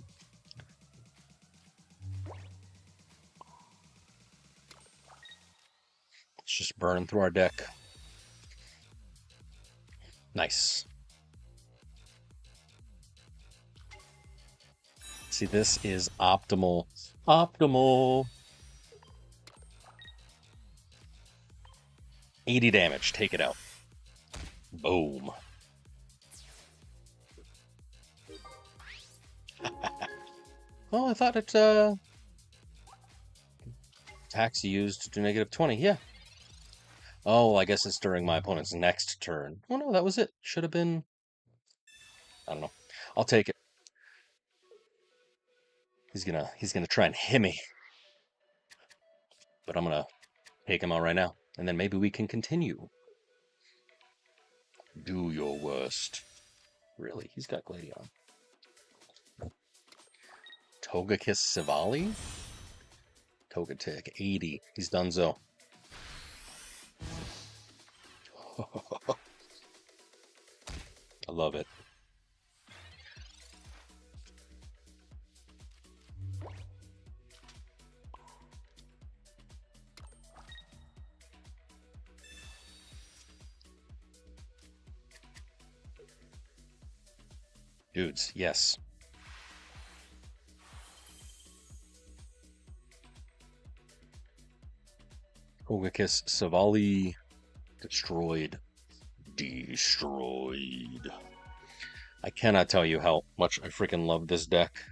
It's just burning through our deck. Nice. See, this is optimal. Optimal. 80 damage. Take it out. Boom. Oh, I thought it, attacks used to do -20. Yeah. Oh, I guess it's during my opponent's next turn. Oh, no, that was it. Should have been... I don't know. I'll take it. He's gonna try and hit me. But I'm gonna take him out right now. And then maybe we can continue. Do your worst. Really? He's got Gladion. Togekiss Silvally? Togetic, 80. He's donezo. I love it. Dudes, yes. Togekiss Silvally destroyed. Destroyed. I cannot tell you how much I freaking love this deck.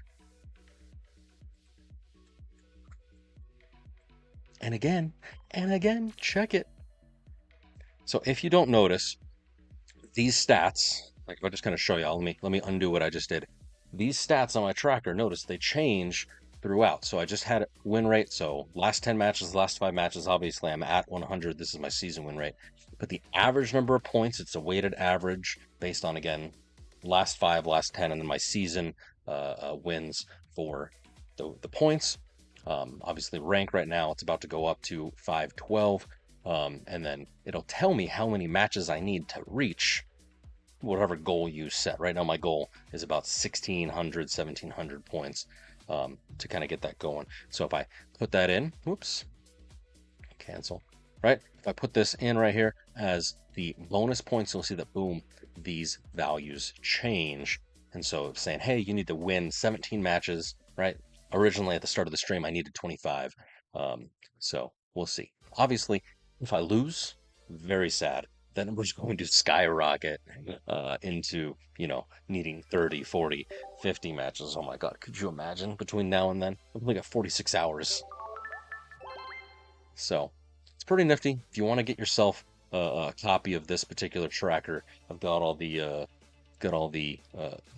And again, check it. So if you don't notice, these stats, like if I just kind of show y'all, let me undo what I just did. These stats on my tracker, notice they change throughout. So I just had win rate. So last 10 matches, last 5 matches, obviously I'm at 100. This is my season win rate. But the average number of points, it's a weighted average based on, again, last 5, last 10, and then my season wins for the points. Obviously rank right now, it's about to go up to 512. And then it'll tell me how many matches I need to reach whatever goal you set. Right now my goal is about 1600, 1700 points to kind of get that going. So if I put that in, whoops, cancel, right? If I put this in right here as the bonus points, you'll see that, boom, these values change. And so saying, hey, you need to win 17 matches, right? Originally at the start of the stream, I needed 25. So we'll see. Obviously, if I lose, very sad. That number's going to skyrocket into, you know, needing 30, 40, 50 matches. Oh my God, could you imagine between now and then? I've only got 46 hours. So it's pretty nifty. If you want to get yourself a copy of this particular tracker, I've got all the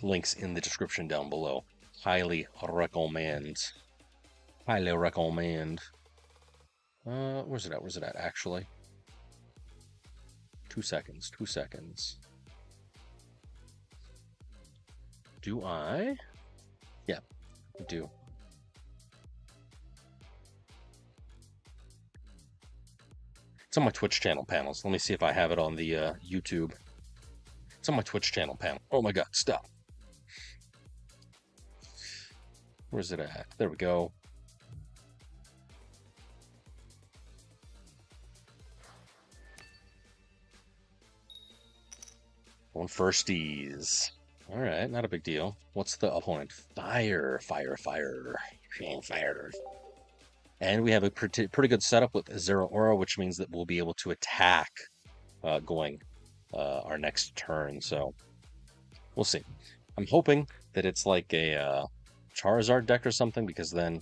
links in the description down below. Highly recommend. Highly recommend. Where's it at? Where's it at, actually? 2 seconds. 2 seconds. Do I? Yeah, I do. It's on my Twitch channel panels. Let me see if I have it on the YouTube. It's on my Twitch channel panel. Oh my God, stop. Where's it at? There we go. Going firsties. All right, not a big deal. What's the opponent? Fire. And we have a pretty good setup with Zeraora, which means that we'll be able to attack going our next turn. So we'll see. I'm hoping that it's like a Charizard deck or something, because then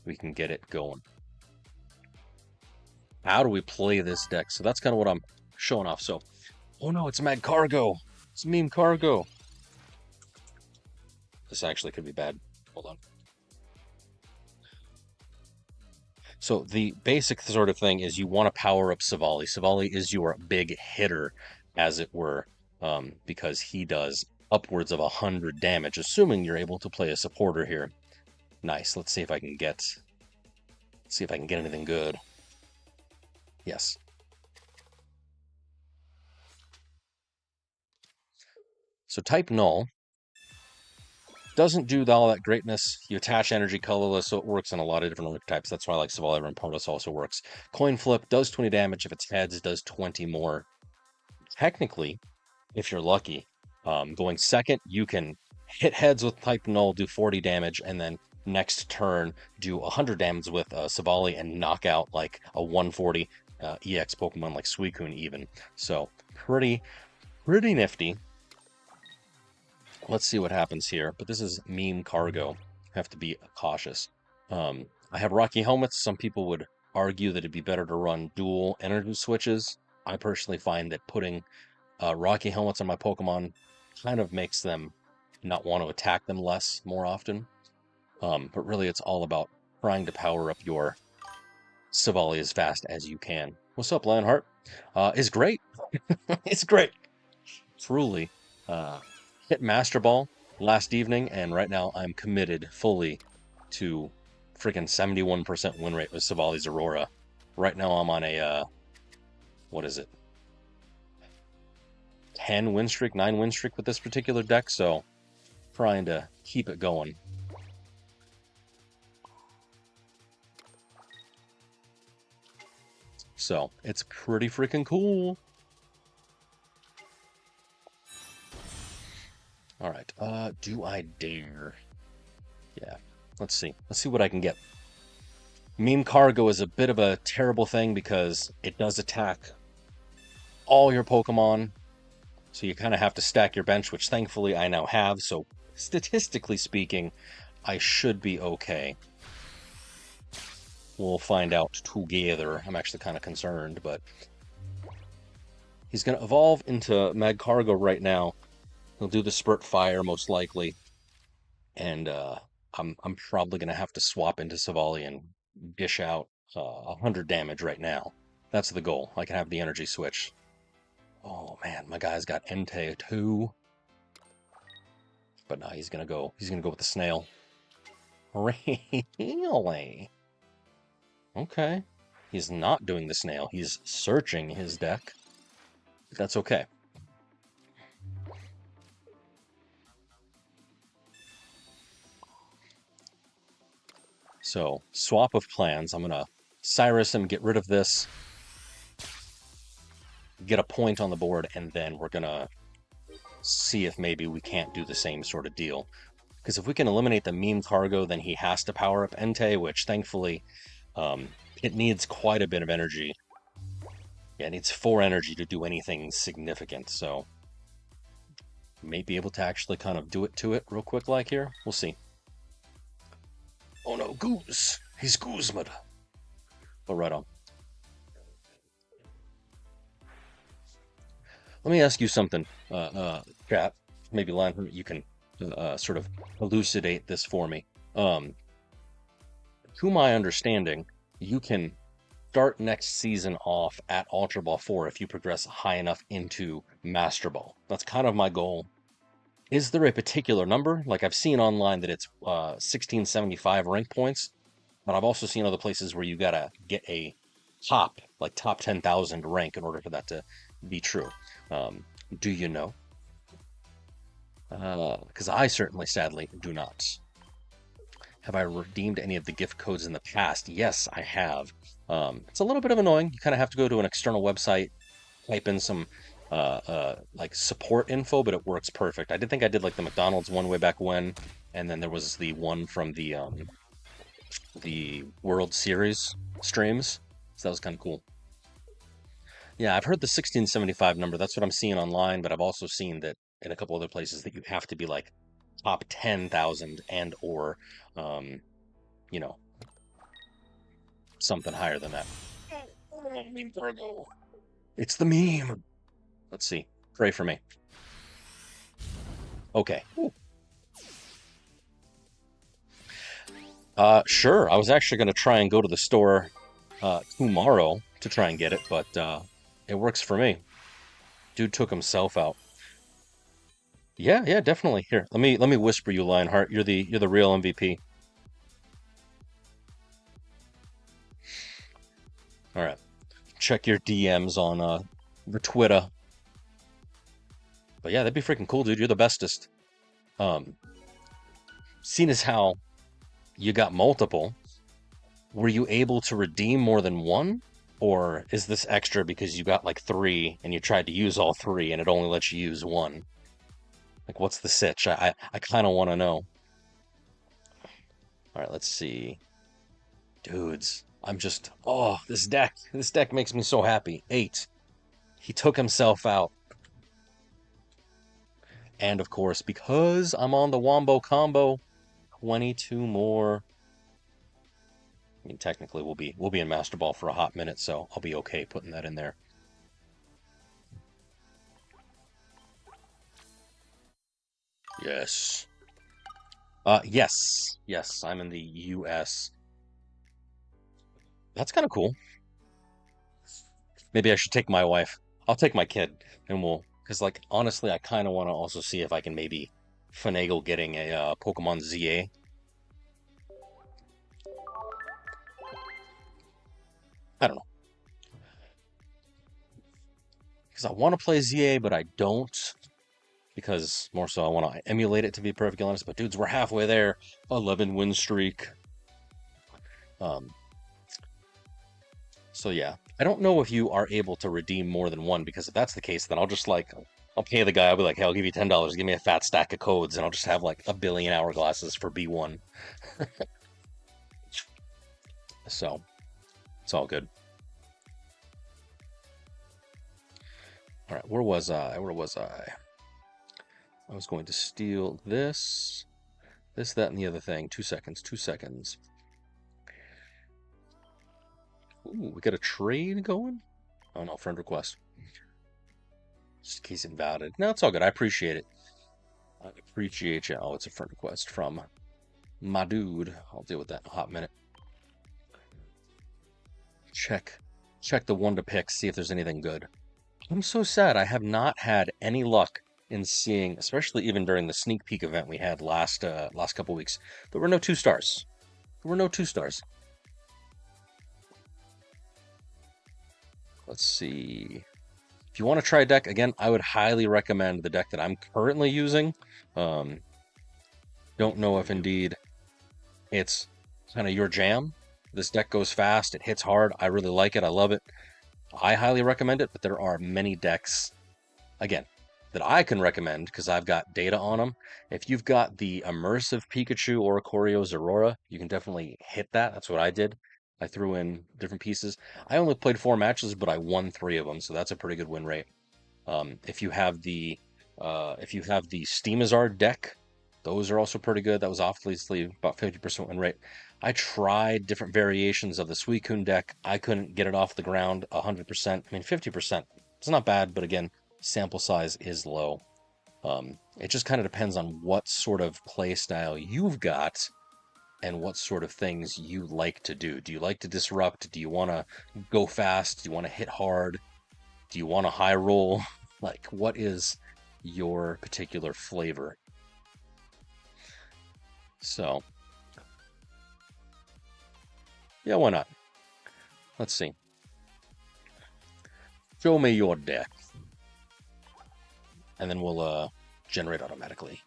we can get it going. How do we play this deck? So that's kind of what I'm showing off. So, oh no, it's Mad Cargo. It's Meme Cargo. This actually could be bad. Hold on. So the basic sort of thing is you want to power up Silvally. Silvally is your big hitter, as it were, because he does upwards of 100 damage, assuming you're able to play a supporter here. Nice. Let's see if I can get anything good. Yes. So type null doesn't do all that greatness. You attach energy colorless, so it works in a lot of different types. That's why I like Silvally Rampardos also works. Coin flip does 20 damage. If it's heads, it does 20 more. Technically, if you're lucky, going second, you can hit heads with type null, do 40 damage, and then next turn do 100 damage with Silvally and knock out like a 140 EX Pokemon like Suicune even. So pretty nifty. Let's see what happens here. But this is Meme Cargo. have to be cautious. I have Rocky helmets. Some people would argue that it'd be better to run dual energy switches. I personally find that putting Rocky helmets on my Pokemon kind of makes them not want to attack them less more often. But really, it's all about trying to power up your Silvally as fast as you can. What's up, Lionheart? It's great. It's great. Truly. Hit Master Ball last evening, and right now I'm committed fully to freaking 71% win rate with Silvally Zeraora. Right now I'm on a, what is it? 10 win streak, 9 win streak with this particular deck, so trying to keep it going. So, it's pretty freaking cool. Alright, do I dare? Yeah, let's see. Let's see what I can get. Meme Cargo is a bit of a terrible thing because it does attack all your Pokemon. So you kind of have to stack your bench, which thankfully I now have. So statistically speaking, I should be okay. We'll find out together. I'm actually kind of concerned, but he's going to evolve into Magcargo right now. He'll do the Spurt Fire most likely, and I'm probably going to have to swap into Silvally and dish out 100 damage right now. That's the goal. I can have the energy switch. Oh man, my guy's got Entei too. But no, he's gonna go with the snail. Really? Okay. He's not doing the snail. He's searching his deck. That's okay. So, swap of plans. I'm gonna Cyrus him, get rid of this, get a point on the board, and then we're gonna see if maybe we can't do the same sort of deal. Because if we can eliminate the meme cargo, then he has to power up Entei, which thankfully it needs quite a bit of energy. Yeah, it needs 4 energy to do anything significant, so may be able to actually kind of do it to it real quick like here. We'll see. Oh no, Goose! He's Guzmad! But right on. Let me ask you something, chat. Maybe Lan, you can sort of elucidate this for me. To my understanding, you can start next season off at Ultra Ball 4 if you progress high enough into Master Ball. That's kind of my goal. Is there a particular number? Like I've seen online that it's 1675 rank points, but I've also seen other places where you gotta get a top 10,000 rank in order for that to be true. Do you know? Because I certainly, sadly, do not. Have I redeemed any of the gift codes in the past? Yes, I have. It's a little bit of annoying. You kind of have to go to an external website, type in some like support info, but it works perfect. I did think I did like the McDonald's one way back when, and then there was the one from the World Series streams. So that was kind of cool. Yeah, I've heard the 1675 number. That's what I'm seeing online, but I've also seen that in a couple other places that you have to be like top 10,000 and or you know, something higher than that. It's the meme. Let's see. Pray for me. Okay. Sure. I was actually going to try and go to the store tomorrow to try and get it, but it works for me. Dude took himself out. Yeah, definitely. Here, let me whisper you, Lionheart. You're the real MVP. All right. Check your DMs on the Twitter. But yeah, that'd be freaking cool, dude. You're the bestest. Seeing as how you got multiple, were you able to redeem more than one? Or is this extra because you got like 3 and you tried to use all 3 and it only lets you use 1? Like, what's the sitch? I kind of want to know. All right, let's see. Dudes, I'm just... Oh, this deck makes me so happy. 8. He took himself out. And, of course, because I'm on the Wombo combo, 22 more. I mean, technically, we'll be in Master Ball for a hot minute, so I'll be okay putting that in there. Yes. Yes. Yes, I'm in the US. That's kind of cool. Maybe I should take my wife. I'll take my kid, and because like honestly, I kind of want to also see if I can maybe finagle getting a Pokemon ZA. I don't know, because I want to play ZA, but I don't. Because more so, I want to emulate it to be perfectly honest. But dudes, we're halfway there. 11 win streak. Um, so yeah, I don't know if you are able to redeem more than one, because if that's the case, then I'll just like I'll pay the guy. I'll be like, hey, I'll give you $10. Give me a fat stack of codes, and I'll just have like a billion hourglasses for B1. So it's all good. All right, where was I? Where was I? I was going to steal this, that, and the other thing. 2 seconds. 2 seconds. Ooh, we got a trade going? Oh no, friend request. Just in case invalid. No, it's all good. I appreciate it. I appreciate you. Oh, it's a friend request from my dude. I'll deal with that in a hot minute. Check the one to pick, see if there's anything good. I'm so sad. I have not had any luck in seeing, especially even during the sneak peek event we had last couple weeks. There were no 2 stars. There were no 2 stars. Let's see. If you want to try a deck, again, I would highly recommend the deck that I'm currently using. Don't know if indeed it's kind of your jam. This deck goes fast, it hits hard. I really like it. I love it. I highly recommend it, but there are many decks, again, that I can recommend because I've got data on them. If you've got the immersive Pikachu or Oricorio Zeraora, you can definitely hit that. That's what I did. I threw in different pieces. I only played 4 matches, but I won 3 of them, so that's a pretty good win rate. If you have the Steamazard deck, those are also pretty good. That was obviously about 50% win rate. I tried different variations of the Suicune deck. I couldn't get it off the ground 100%. I mean, 50%. It's not bad, but again, sample size is low. It just kind of depends on what sort of play style you've got and what sort of things you like to do. Do you like to disrupt? Do you want to go fast? Do you want to hit hard? Do you want a high roll? Like, what is your particular flavor? So, yeah, why not? Let's see. Show me your deck. And then we'll generate automatically.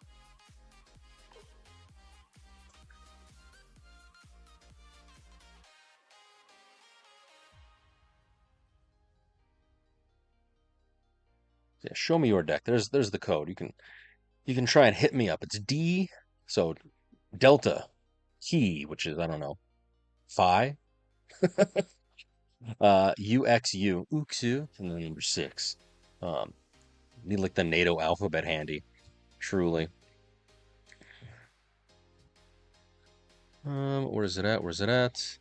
Yeah, show me your deck. There's the code. You can try and hit me up. It's D, so Delta Key, which is I don't know, Phi, UXU, UXU, and then number 6. Um, Need like the NATO alphabet handy, truly. Where is it at? Where's it at?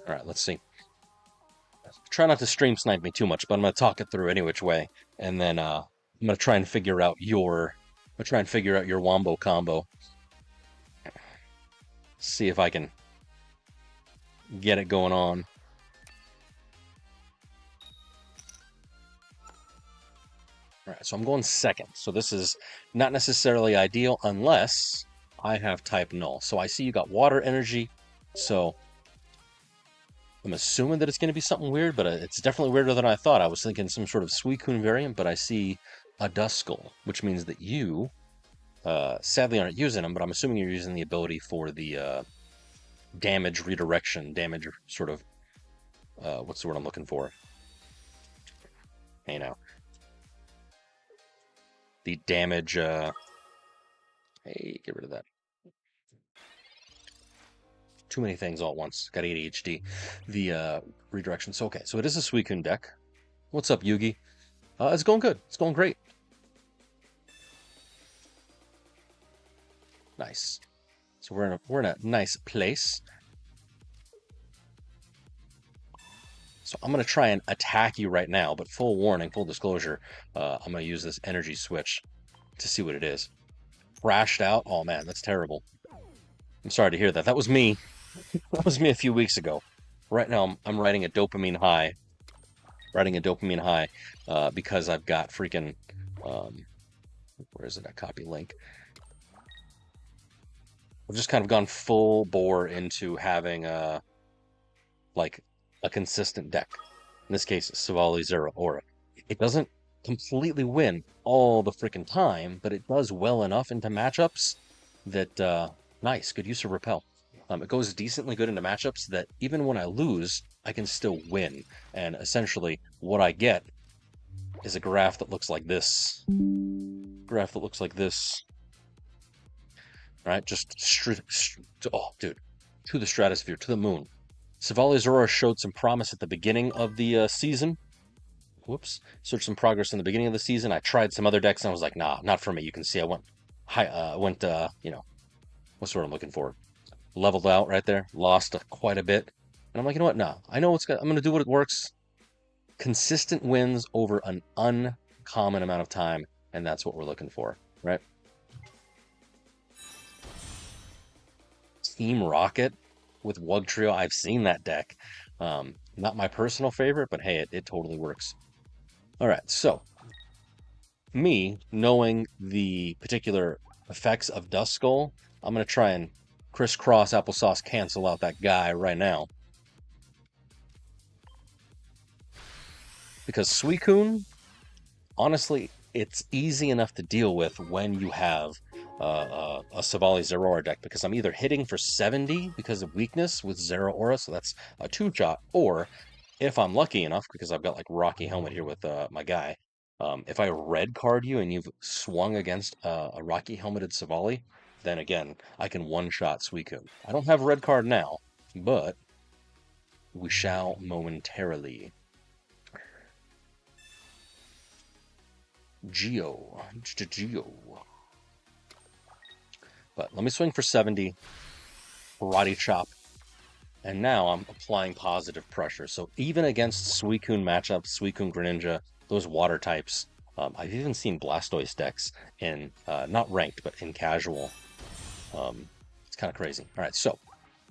All right, let's see. Try not to stream snipe me too much, but I'm gonna talk it through any which way, and then I'm gonna try and figure out your wombo combo. See if I can get it going on. All right, so I'm going second. So this is not necessarily ideal unless I have type null. So I see you got water energy, so I'm assuming that it's going to be something weird, but it's definitely weirder than I thought. I was thinking some sort of Suicune variant, but I see a Duskull, which means that you sadly aren't using them, but I'm assuming you're using the ability for the damage redirection, damage sort of, what's the word I'm looking for? Hey, now. The damage, hey, get rid of that. too many things all at once. Got ADHD. The redirection. So okay, so it is a Suicune deck. What's up, Yugi? It's going good. It's going great. Nice. So we're in a nice place. So I'm gonna try and attack you right now, but full warning, full disclosure, I'm gonna use this energy switch to see what it is. Crashed out. Oh man, that's terrible. I'm sorry to hear that. That was me. That was me a few weeks ago. Right now, I'm riding a dopamine high. Riding a dopamine high because I've got freaking. Where is it? I copy link. I've just kind of gone full bore into having like a consistent deck. In this case, Silvally Zeraora. It doesn't completely win all the freaking time, but it does well enough into matchups that nice, good use of repel. It goes decently good into matchups that even when I lose, I can still win. And essentially, what I get is a graph that looks like this. Graph that looks like this. All right, just oh, dude, to the stratosphere, to the moon. Silvally Zeraora showed some promise at the beginning of the season. Whoops, showed some progress in the beginning of the season. I tried some other decks and I was like, nah, not for me. You can see I went high, you know, what's what I'm looking for? Leveled out right there, lost quite a bit. And I'm like, you know what? No, I know I'm going to do what it works. Consistent wins over an uncommon amount of time, and that's what we're looking for, right? Team Rocket with Wug Trio. I've seen that deck. Not my personal favorite, but hey, it totally works. All right, so me knowing the particular effects of Duskull, I'm going to try and crisscross applesauce cancel out that guy right now. Because Suicune, honestly, it's easy enough to deal with when you have a Silvally Zeraora deck, because I'm either hitting for 70 because of weakness with Zeraora, so that's a 2-shot, or if I'm lucky enough, because I've got like Rocky Helmet here with my guy, if I red card you and you've swung against a Rocky Helmeted Silvally, then again, I can one-shot Suicune. I don't have a red card now, but we shall momentarily. Geo. But let me swing for 70. Karate chop. And now I'm applying positive pressure. So even against Suicune matchups, Suicune Greninja, those water types, I've even seen Blastoise decks in, not ranked, but in casual. It's kind of crazy. All right, so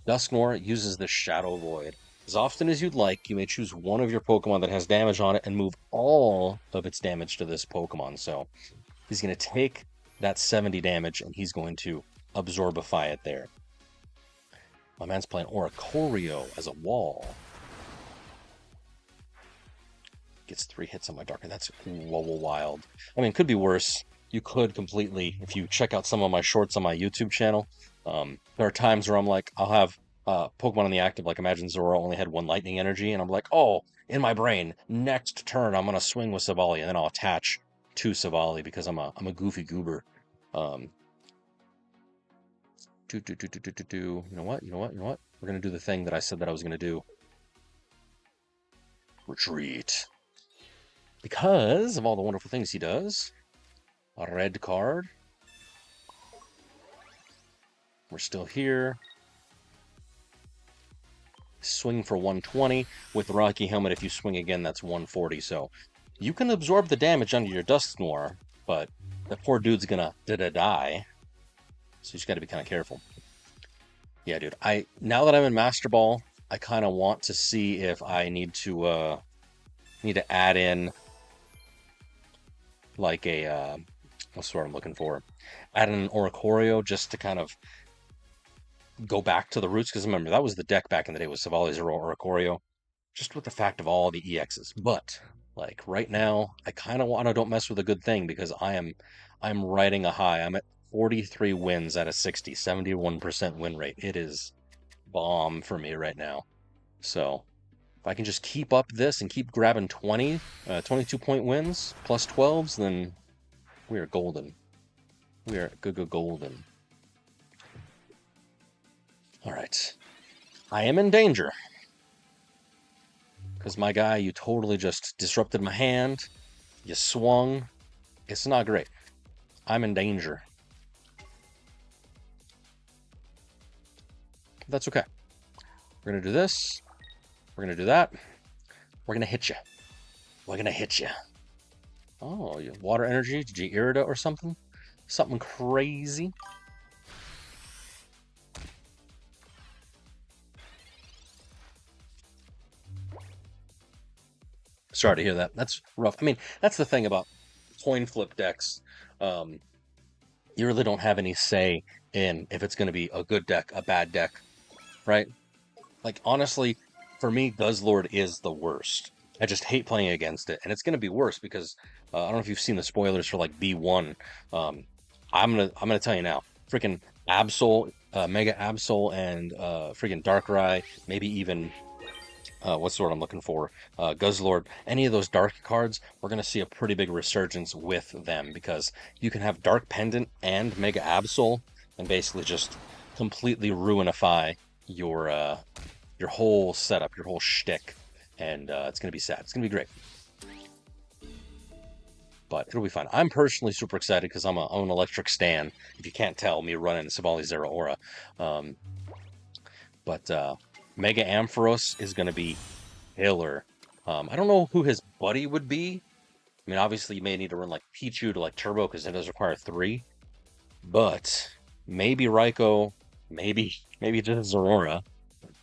Dusknoir uses the Shadow Void. As often as you'd like, you may choose one of your Pokemon that has damage on it and move all of its damage to this Pokemon. So he's going to take that 70 damage and he's going to Absorbify it there. My man's playing Oricorio as a wall. Gets 3 hits on my Darker. That's wild. I mean, it could be worse. You could completely, if you check out some of my shorts on my YouTube channel, there are times where I'm like, I'll have Pokemon in the active, like imagine Zora only had 1 lightning energy, and I'm like, oh, in my brain, next turn I'm gonna swing with Silvally, and then I'll attach to Silvally because I'm a goofy goober. You know what? We're gonna do the thing that I said that I was gonna do. Retreat. Because of all the wonderful things he does. A red card. We're still here. Swing for 120. With Rocky Helmet, if you swing again, that's 140. So you can absorb the damage under your Dusknoir, but the poor dude's gonna die. So you just gotta be kind of careful. Yeah, dude. Now that I'm in Master Ball, I kind of want to see if I need to add in like a what's the word I'm looking for? Add in an Oricorio just to kind of go back to the roots, because remember that was the deck back in the day with Silvally Zeraora, Oricorio, just with the fact of all the EXs. But like right now, I kind of want to don't mess with a good thing because I'm riding a high. I'm at 43 wins out of 60, 71% win rate. It is bomb for me right now. So if I can just keep up this and keep grabbing 22-point wins plus 12s, then we are golden. We are good golden. All right. I am in danger. Because my guy, you totally just disrupted my hand. You swung. It's not great. I'm in danger. That's okay. We're going to do this. We're going to do that. We're going to hit you. We're going to hit you. Oh, you water energy? Did you Irida or something? Something crazy? Sorry to hear that. That's rough. I mean, that's the thing about coin flip decks. You really don't have any say in if it's going to be a good deck, a bad deck, right? Like, honestly, for me, Guzzlord is the worst. I just hate playing against it, and it's going to be worse because I don't know if you've seen the spoilers for like B1. I'm gonna tell you now, freaking Absol, Mega Absol, and freaking Darkrai, maybe even what's the word I'm looking for? Guzzlord. Any of those dark cards, we're gonna see a pretty big resurgence with them because you can have Dark Pendant and Mega Absol, and basically just completely ruinify your whole setup, your whole shtick, and it's gonna be sad. It's gonna be great, but it'll be fun. I'm personally super excited because I'm an electric stan. If you can't tell, me running Silvally Zeraora. Um, but Mega Ampharos is gonna be killer. I don't know who his buddy would be. I mean, obviously you may need to run like Pichu to like Turbo because it does require 3. But maybe Raikou, maybe just Zeraora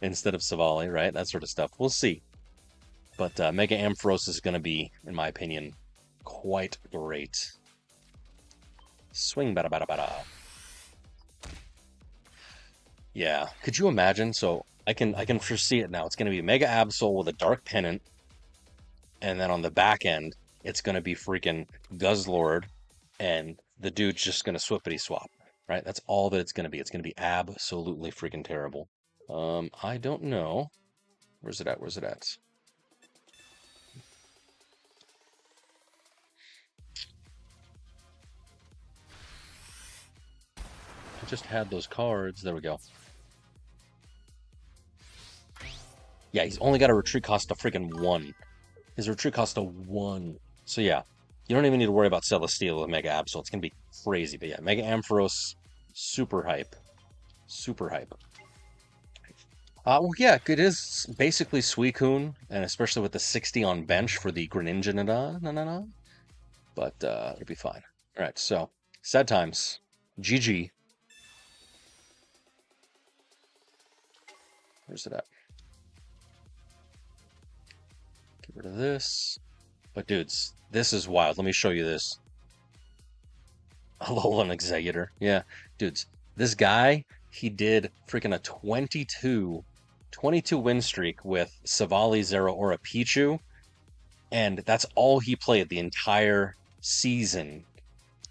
instead of Silvally, right? That sort of stuff. We'll see. But Mega Ampharos is going to be, in my opinion, quite great. Swing bada bada bada. Yeah, could you imagine? So I can foresee it now. It's going to be Mega Absol with a Dark Pennant, and then on the back end, it's going to be freaking Guzzlord, and the dude's just going to swippity swap, right? That's all that it's going to be. It's going to be absolutely freaking terrible. I don't know. Where's it at? Where's it at? I just had those cards. There we go. Yeah, he's only got a retreat cost of freaking 1. His retreat cost of 1. So yeah, you don't even need to worry about Celesteela with Mega Absol. It's going to be crazy. But yeah, Mega Ampharos, super hype. Super hype. Well, yeah, it is basically Suicune, and especially with the 60 on bench for the Greninja, but it'll be fine. All right, so sad times. GG. Where's it at? Get rid of this. But dudes, this is wild. Let me show you this. Alolan Executor. Yeah, dudes, this guy, he did freaking a 22 win streak with Silvally Zeraora Pichu, and that's all he played the entire season.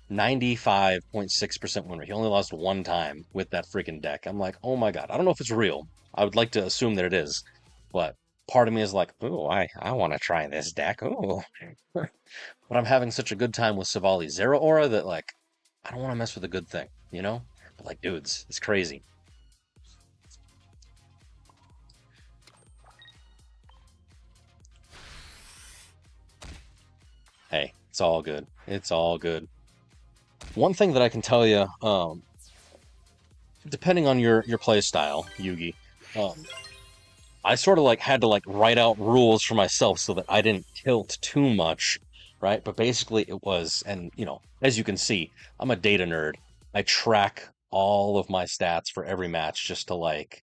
95.6% win rate. He only lost 1 time with that freaking deck. I'm like, oh my god. I don't know if it's real. I would like to assume that it is, but part of me is like, oh, I want to try this deck. Oh, but I'm having such a good time with Silvally Zeraora that like, I don't want to mess with a good thing, you know? But like, dudes, it's crazy. Hey, it's all good. It's all good. One thing that I can tell you, depending on your play style, Yugi, I sort of like had to like write out rules for myself so that I didn't tilt too much, right? But basically it was, and you know, as you can see, I'm a data nerd. I track all of my stats for every match just to like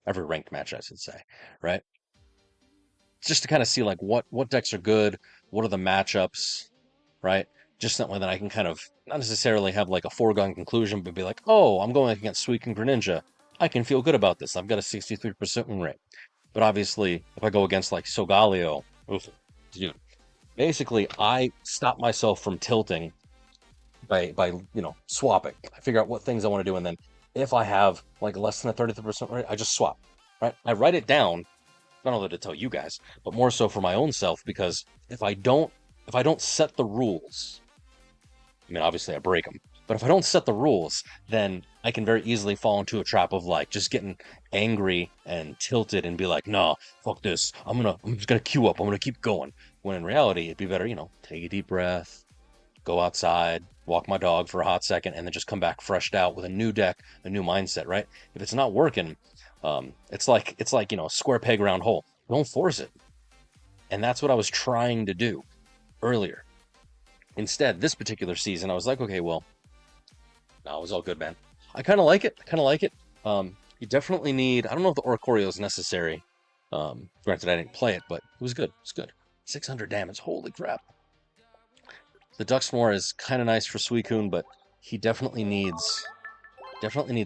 every ranked match, I should say, right? Just to kind of see like what decks are good, what are the matchups, right? Just something that I can kind of not necessarily have like a foregone conclusion, but be like, oh, I'm going against Suicune Greninja. I can feel good about this. I've got a 63% win rate. But obviously, if I go against like Solgaleo, oof, dude, basically I stop myself from tilting by you know swapping. I figure out what things I want to do, and then if I have like less than a 33% rate, I just swap. Right? I write it down, not only to tell you guys, but more so for my own self, because if I don't set the rules, I mean obviously I break them. But if I don't set the rules, then I can very easily fall into a trap of like just getting angry and tilted and be like, "No, fuck this. I'm just gonna queue up. I'm gonna keep going." When in reality, it'd be better, take a deep breath, go outside, walk my dog for a hot second, and then just come back freshed out with a new deck, a new mindset, right? If it's not working, it's like square peg round hole. Don't force it. And that's what I was trying to do earlier. Instead, this particular season, I was like, okay, well, no, it was all good, man. I kind of like it. I kind of like it. You definitely need. I don't know if the Oricorio is necessary. Granted, I didn't play it, but it was good. It's good. 600 damage. Holy crap. The Duxmore is kind of nice for Suicune, but he definitely needs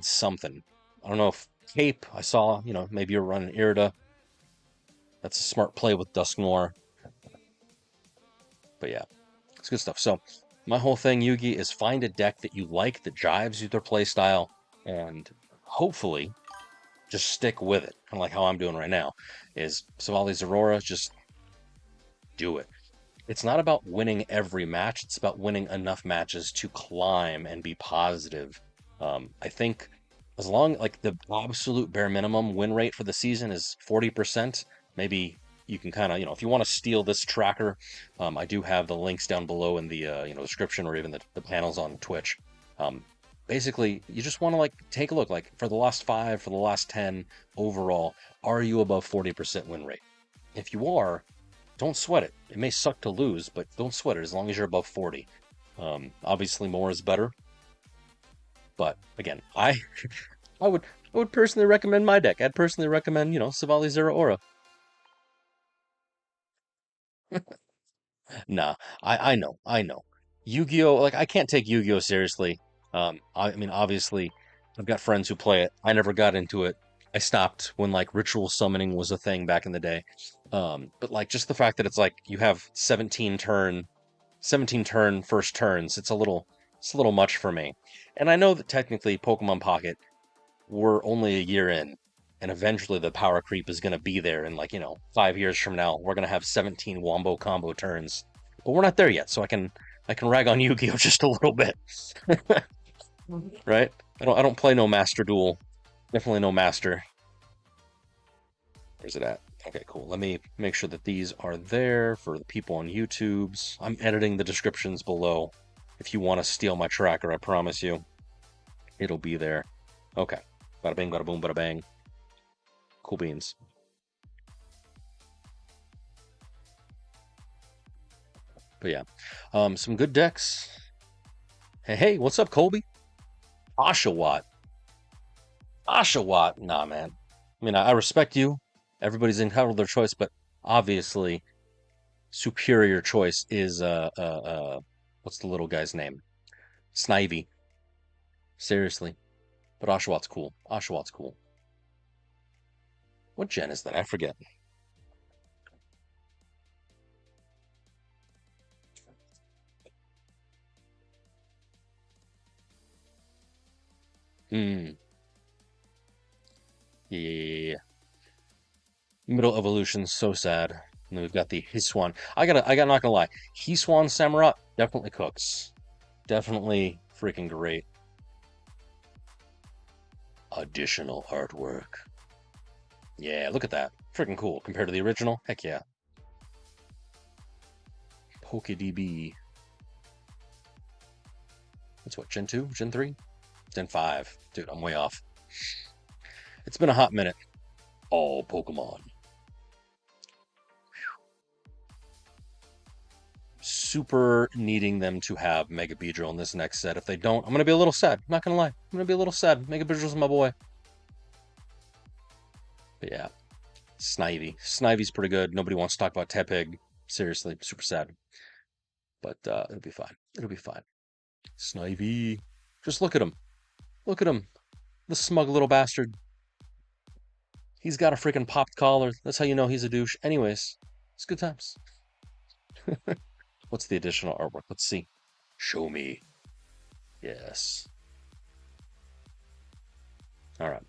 something. I don't know if Cape. I saw. Maybe you're running Irida. That's a smart play with Dusknoir. But yeah, it's good stuff. So my whole thing, Yugi, is find a deck that you like that jives with their playstyle, and hopefully just stick with it. Kind of like how I'm doing right now. Is Silvally Zeraora, just do it. It's not about winning every match. It's about winning enough matches to climb and be positive. I think as long like the absolute bare minimum win rate for the season is 40%, maybe you can kind of, if you want to steal this tracker, I do have the links down below in the description, or even the panels on Twitch. Basically, you just want to like take a look, like for the last 5, for the last 10 overall, are you above 40% win rate? If you are, don't sweat it. It may suck to lose, but don't sweat it as long as you're above 40. Obviously, more is better. But again, I would personally recommend my deck. I'd personally recommend, Silvally Zeraora. Nah, I know. Yu-Gi-Oh! Like I can't take Yu-Gi-Oh! Seriously. I mean, obviously, I've got friends who play it. I never got into it. I stopped when like ritual summoning was a thing back in the day. But like just the fact that it's like you have 17 turn first turns, it's a little much for me. And I know that technically Pokemon Pocket, we're only a year in, and eventually the power creep is going to be there. And like 5 years from now, we're going to have 17 wombo combo turns, but we're not there yet. So I can rag on Yu-Gi-Oh just a little bit, right? I don't play no Master Duel. Definitely no Master. Where's it at? Okay, cool. Let me make sure that these are there for the people on YouTube's. I'm editing the descriptions below. If you want to steal my tracker, I promise you, it'll be there. Okay. Bada bing, bada boom, bada bang. Cool beans. But yeah, some good decks. Hey, what's up, Colby? Oshawott. Oshawott. Nah, man. I mean, I respect you. Everybody's entitled to their choice, but obviously, superior choice is what's the little guy's name? Snivy. Seriously. But Oshawott's cool. Oshawott's cool. What gen is that? I forget. Hmm. Yeah. Middle evolution, so sad. And then we've got the Hiswan. I got not gonna lie. Hiswan Samurott definitely cooks. Definitely freaking great. Additional artwork. Yeah, look at that. Freaking cool compared to the original. Heck yeah. PokeDB. That's what, Gen 2? Gen 3? Gen 5. Dude, I'm way off. It's been a hot minute. All Pokemon. Super needing them to have Mega Beedrill in this next set. If they don't, I'm going to be a little sad. I'm not going to lie. I'm going to be a little sad. Mega Beedrill's my boy. But yeah, Snivy. Snivy's pretty good. Nobody wants to talk about Tepig. Seriously, super sad. But it'll be fine. It'll be fine. Snivy. Just look at him. Look at him. The smug little bastard. He's got a freaking popped collar. That's how you know he's a douche. Anyways, it's good times. What's the additional artwork? Let's see. Show me. Yes. All right.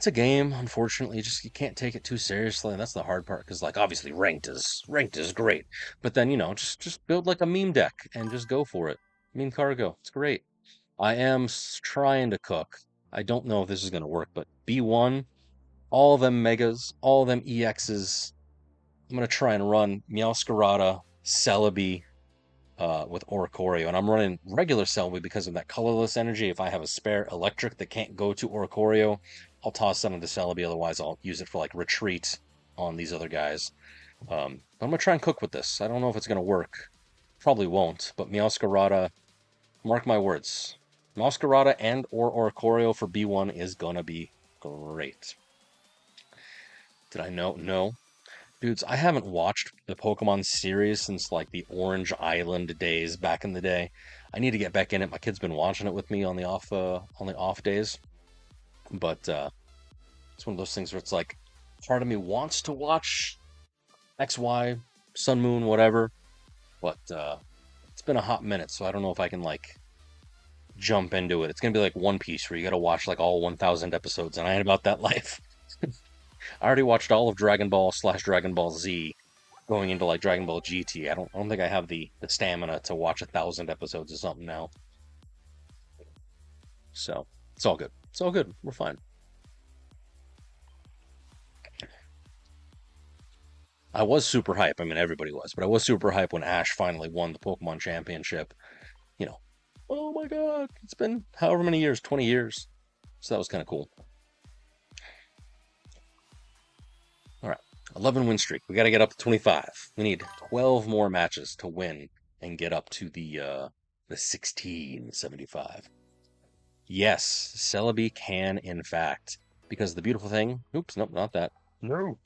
It's a game, unfortunately. You can't take it too seriously, and that's the hard part. Because like obviously ranked is great, but then just build like a meme deck and just go for it. Meme cargo, it's great. I am trying to cook. I don't know if this is gonna work, but B1, all them megas, all them EXs. I'm gonna try and run Meowscarada, Celebi, with Oricorio, and I'm running regular Celebi because of that colorless energy. If I have a spare electric that can't go to Oricorio, I'll toss that into Celebi. Otherwise, I'll use it for like retreat on these other guys. But I'm gonna try and cook with this. I don't know if it's gonna work. Probably won't. But Meowscarada, mark my words, Meowscarada and or Oricorio for B1 is gonna be great. Did I know? No. Dudes, I haven't watched the Pokemon series since like the Orange Island days back in the day. I need to get back in it. My kid's been watching it with me on the off days. But it's one of those things where it's like part of me wants to watch XY, Sun Moon, whatever. But it's been a hot minute, so I don't know if I can like jump into it. It's gonna be like One Piece where you gotta watch like all 1,000 episodes, and I ain't about that life. I already watched all of Dragon Ball / Dragon Ball Z going into like Dragon Ball GT. I don't think I have the stamina to watch 1,000 episodes or something now. So it's all good. It's all good. We're fine. I was super hype. I mean, everybody was, but I was super hype when Ash finally won the Pokemon Championship. You know, oh my God, it's been however many years, 20 years. So that was kind of cool. All right, 11 win streak. We got to get up to 25. We need 12 more matches to win and get up to the 1675. Yes, Celebi can in fact, because the beautiful thing. Oops, nope, not that. No.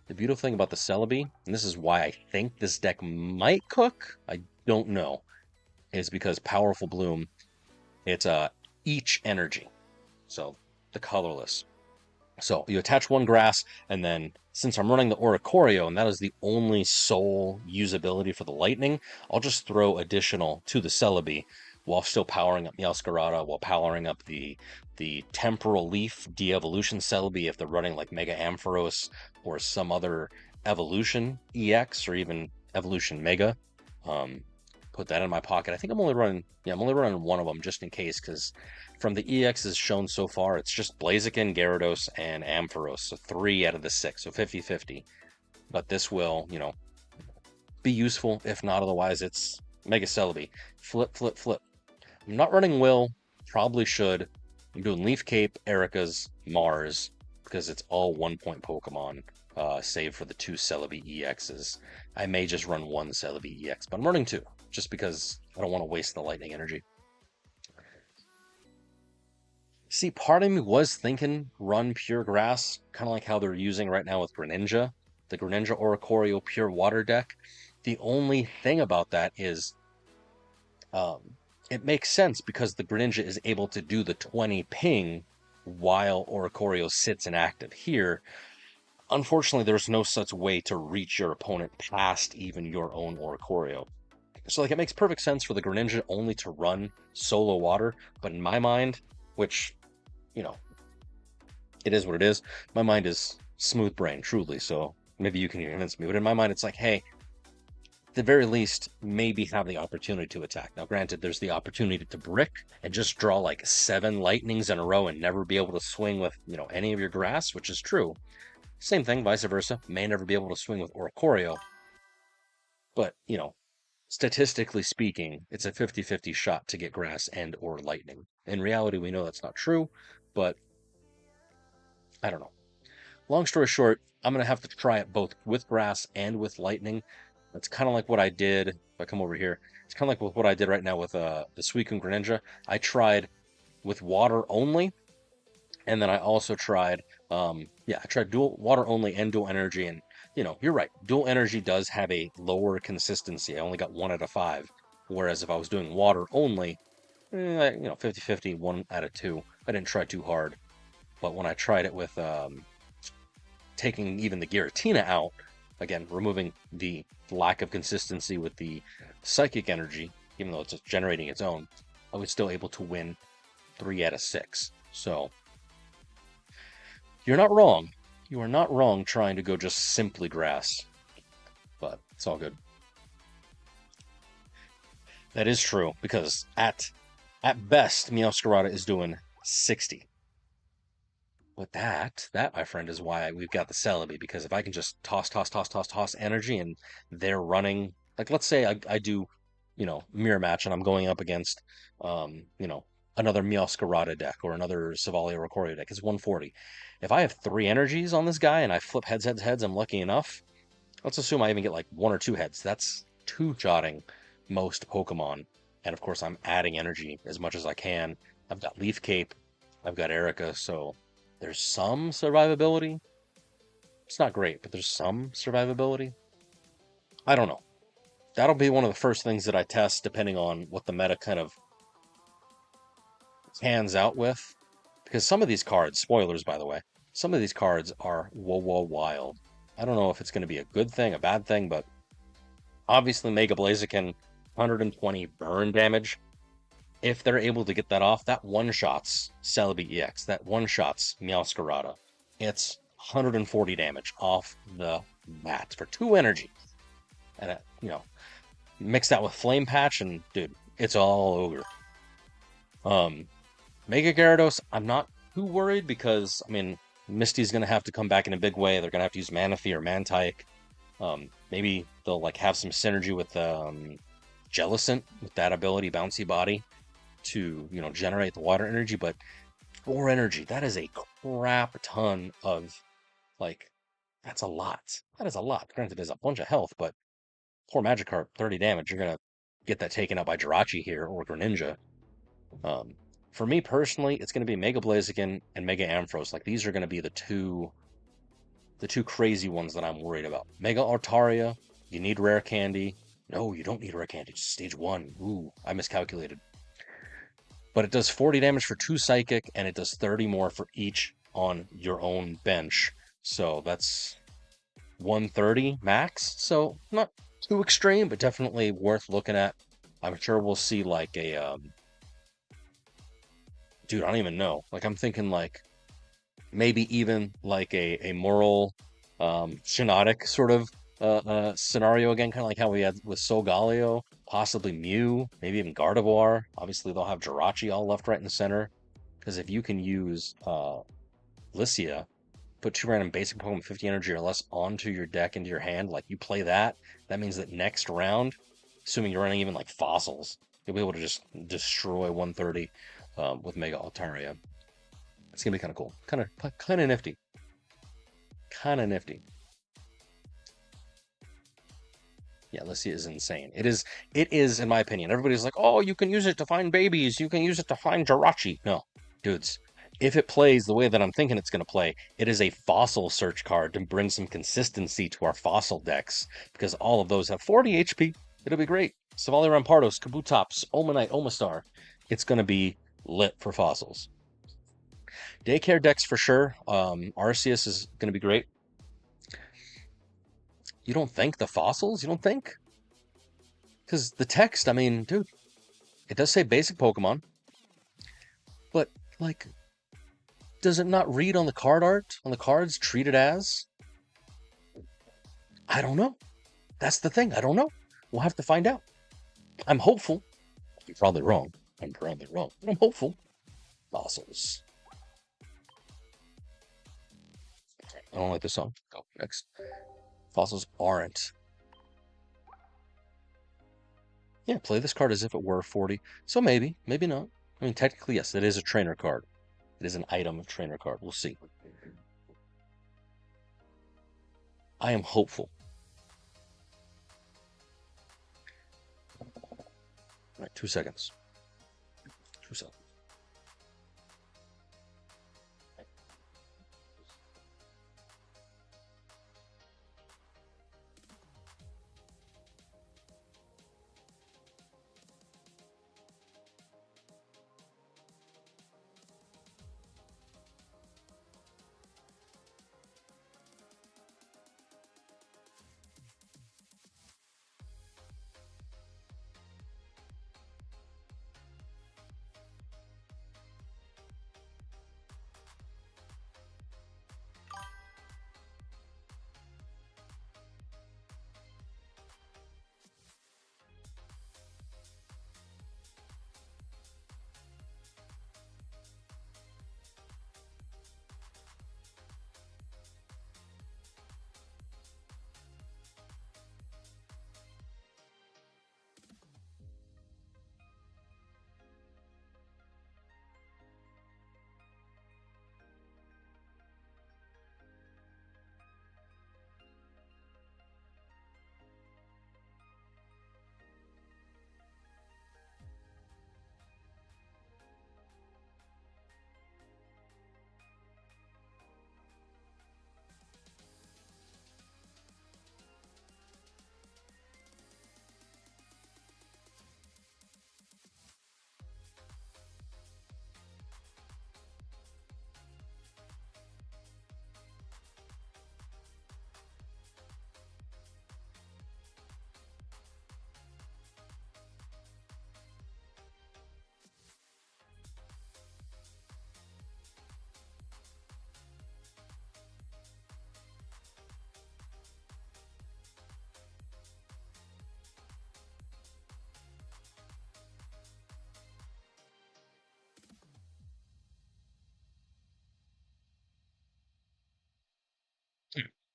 The beautiful thing about the Celebi, and this is why I think this deck might cook. I don't know, is because Powerful Bloom. It's each energy, so the colorless. So you attach one grass, and then since I'm running the Oricorio, and that is the only sole usability for the lightning, I'll just throw additional to the Celebi while still powering up Meowscarada, while powering up the Temporal Leaf de-evolution Celebi if they're running like Mega Ampharos or some other evolution EX or even evolution Mega. Put that in my pocket. I think I'm only running one of them just in case, because from the EXs shown so far, it's just Blaziken, Gyarados, and Ampharos. So 3 out of the 6, so 50-50. But this will, be useful. If not, otherwise it's Mega Celebi. Flip, flip, flip. I'm not running Will. Probably should. I'm doing Leaf Cape, Erika's, Mars, because it's all 1-point Pokemon, save for the 2 Celebi EXs. I may just run 1 Celebi EX, but I'm running 2, just because I don't want to waste the lightning energy. See, part of me was thinking run Pure Grass, kind of like how they're using right now with Greninja, the Greninja Oricorio Pure Water deck. The only thing about that is it makes sense because the Greninja is able to do the 20 ping while Oricorio sits inactive. Here, unfortunately, there's no such way to reach your opponent past even your own Oricorio. So like it makes perfect sense for the Greninja only to run solo water, but in my mind, which, it is what it is, my mind is smooth brain, truly, so maybe you can convince me, but in my mind it's like, hey, at the very least, maybe have the opportunity to attack. Now granted, there's the opportunity to brick and just draw like 7 lightnings in a row and never be able to swing with, any of your grass, which is true. Same thing, vice versa, may never be able to swing with Oricorio, but, statistically speaking, it's a 50-50 shot to get grass and or lightning. In reality, we know that's not true, but I don't know. Long story short, I'm going to have to try it both with grass and with lightning. That's kind of like what I did. If I come over here, it's kind of like what I did right now with the Suicune Greninja. I tried with water only, and then I also tried, I tried dual water only and dual energy, and you're right. Dual energy does have a lower consistency. I only got 1 out of 5. Whereas if I was doing water only, 50-50, 1 out of 2. I didn't try too hard. But when I tried it with taking even the Giratina out, again, removing the lack of consistency with the psychic energy, even though it's generating its own, I was still able to win 3 out of 6. So You're not wrong. You are not wrong trying to go just simply grass, but it's all good. That is true because at best, Meowscarada is doing 60. But that, my friend, is why we've got the Celebi, because if I can just toss energy and they're running, like let's say I do, mirror match and I'm going up against, um, you know, another Meowscarada deck or another Silvally Zeraora deck, it's 140. If I have three energies on this guy and I flip heads, I'm lucky enough. Let's assume I even get like one or two heads. That's two-shotting most Pokemon. And of course, I'm adding energy as much as I can. I've got Leaf Cape, I've got Erica, so there's some survivability. It's not great, but there's some survivability. I don't know. That'll be one of the first things that I test, depending on what the meta kind of hands out with. Because some of these cards, spoilers by the way, some of these cards are whoa wild. I don't know if it's going to be a good thing, a bad thing, but obviously Mega Blaziken, 120 burn damage. If they're able to get that off, that one-shots Celebi EX, that one-shots Meowscarada. It's 140 damage off the bat for two energy. And, mix that with Flame Patch, and, dude, it's all over. Mega Gyarados, I'm not too worried because, Misty's going to have to come back in a big way. They're going to have to use Manaphy or Mantike. Maybe they'll, have some synergy with Jellicent, with that ability, Bouncy Body, to generate the water energy. But 4 energy, that is a crap ton of that's a lot. That is a lot. Granted, there's a bunch of health, but poor Magikarp, 30 damage, you're gonna get that taken out by Jirachi here or Greninja. For me personally, it's gonna be Mega Blaziken and Mega Ampharos. These are gonna be the two crazy ones that I'm worried about. Mega Altaria, you need rare candy. No, you don't need rare candy, just stage 1. Ooh, I miscalculated. But it does 40 damage for 2 Psychic, and it does 30 more for each on your own bench. So that's 130 max. So not too extreme, but definitely worth looking at. I'm sure we'll see dude, I don't even know. I'm thinking maybe even a moral Shiinotic sort of scenario again, kind of like how we had with Solgaleo, possibly Mew, maybe even Gardevoir. Obviously, they'll have Jirachi all left, right, and center. Because if you can use Lycia, put 2 random basic Pokemon 50 energy or less onto your deck, into your hand, you play that, that means that next round, assuming you're running even fossils, you'll be able to just destroy 130 with Mega Altaria. It's gonna be kind of cool, kind of nifty, kind of nifty. Yeah, Lycia is insane. It is, in my opinion. Everybody's like, oh, you can use it to find babies. You can use it to find Jirachi. No, dudes. If it plays the way that I'm thinking it's going to play, it is a fossil search card to bring some consistency to our fossil decks, because all of those have 40 HP. It'll be great. Silvally Rampardos, Kabutops, Omanite, Omastar. It's going to be lit for fossils. Daycare decks for sure. Arceus is going to be great. You don't think the fossils? You don't think? Because the text, dude, it does say basic Pokemon. But, does it not read on the card art? On the cards, treated as? I don't know. That's the thing. I don't know. We'll have to find out. I'm hopeful. I'm probably wrong. But I'm hopeful. Fossils. I don't like this song. Go next. Fossils aren't. Yeah, play this card as if it were 40. So maybe, maybe not. Technically, yes, it is a trainer card. It is an item of trainer card. We'll see. I am hopeful. All right, 2 seconds. 2 seconds.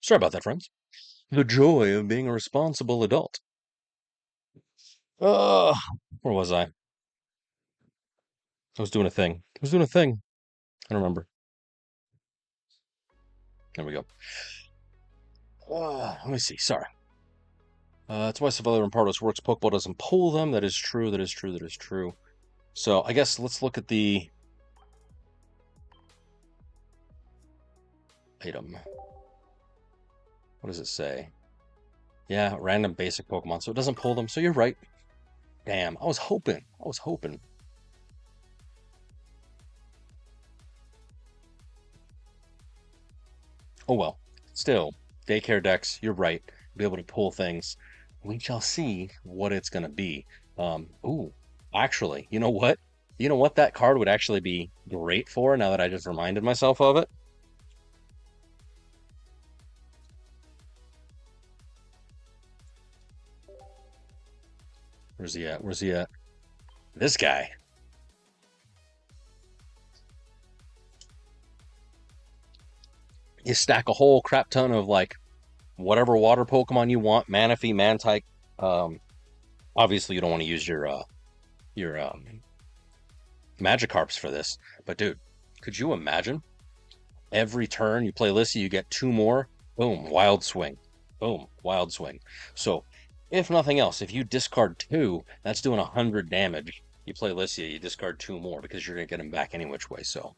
Sorry about that, friends. The joy of being a responsible adult. Uh, where was I? I was doing a thing. I was doing a thing. I don't remember. There we go. Let me see. Sorry. That's why Silvally Zeraora works. Pokeball doesn't pull them. That is true. That is true. That is true. So I guess let's look at the item. What does it say? Yeah, random basic Pokemon. So it doesn't pull them. So you're right. Damn. I was hoping. I was hoping. Oh well. Still, daycare decks. You're right. Be able to pull things. We shall see what it's gonna be. Ooh. Actually, you know what? You know what that card would actually be great for now that I just reminded myself of it? Where's he at? Where's he at? This guy. You stack a whole crap ton of like whatever water Pokemon you want, Manaphy, Mantike. Um, Obviously you don't want to use your Magikarps for this, but dude, could you imagine? Every turn you play Lissy, you get two more. Boom, Wild Swing. Boom, Wild Swing. So, if nothing else, if you discard two, that's doing 100 damage. You play Lissy, you discard two more because you're gonna get him back any which way. So,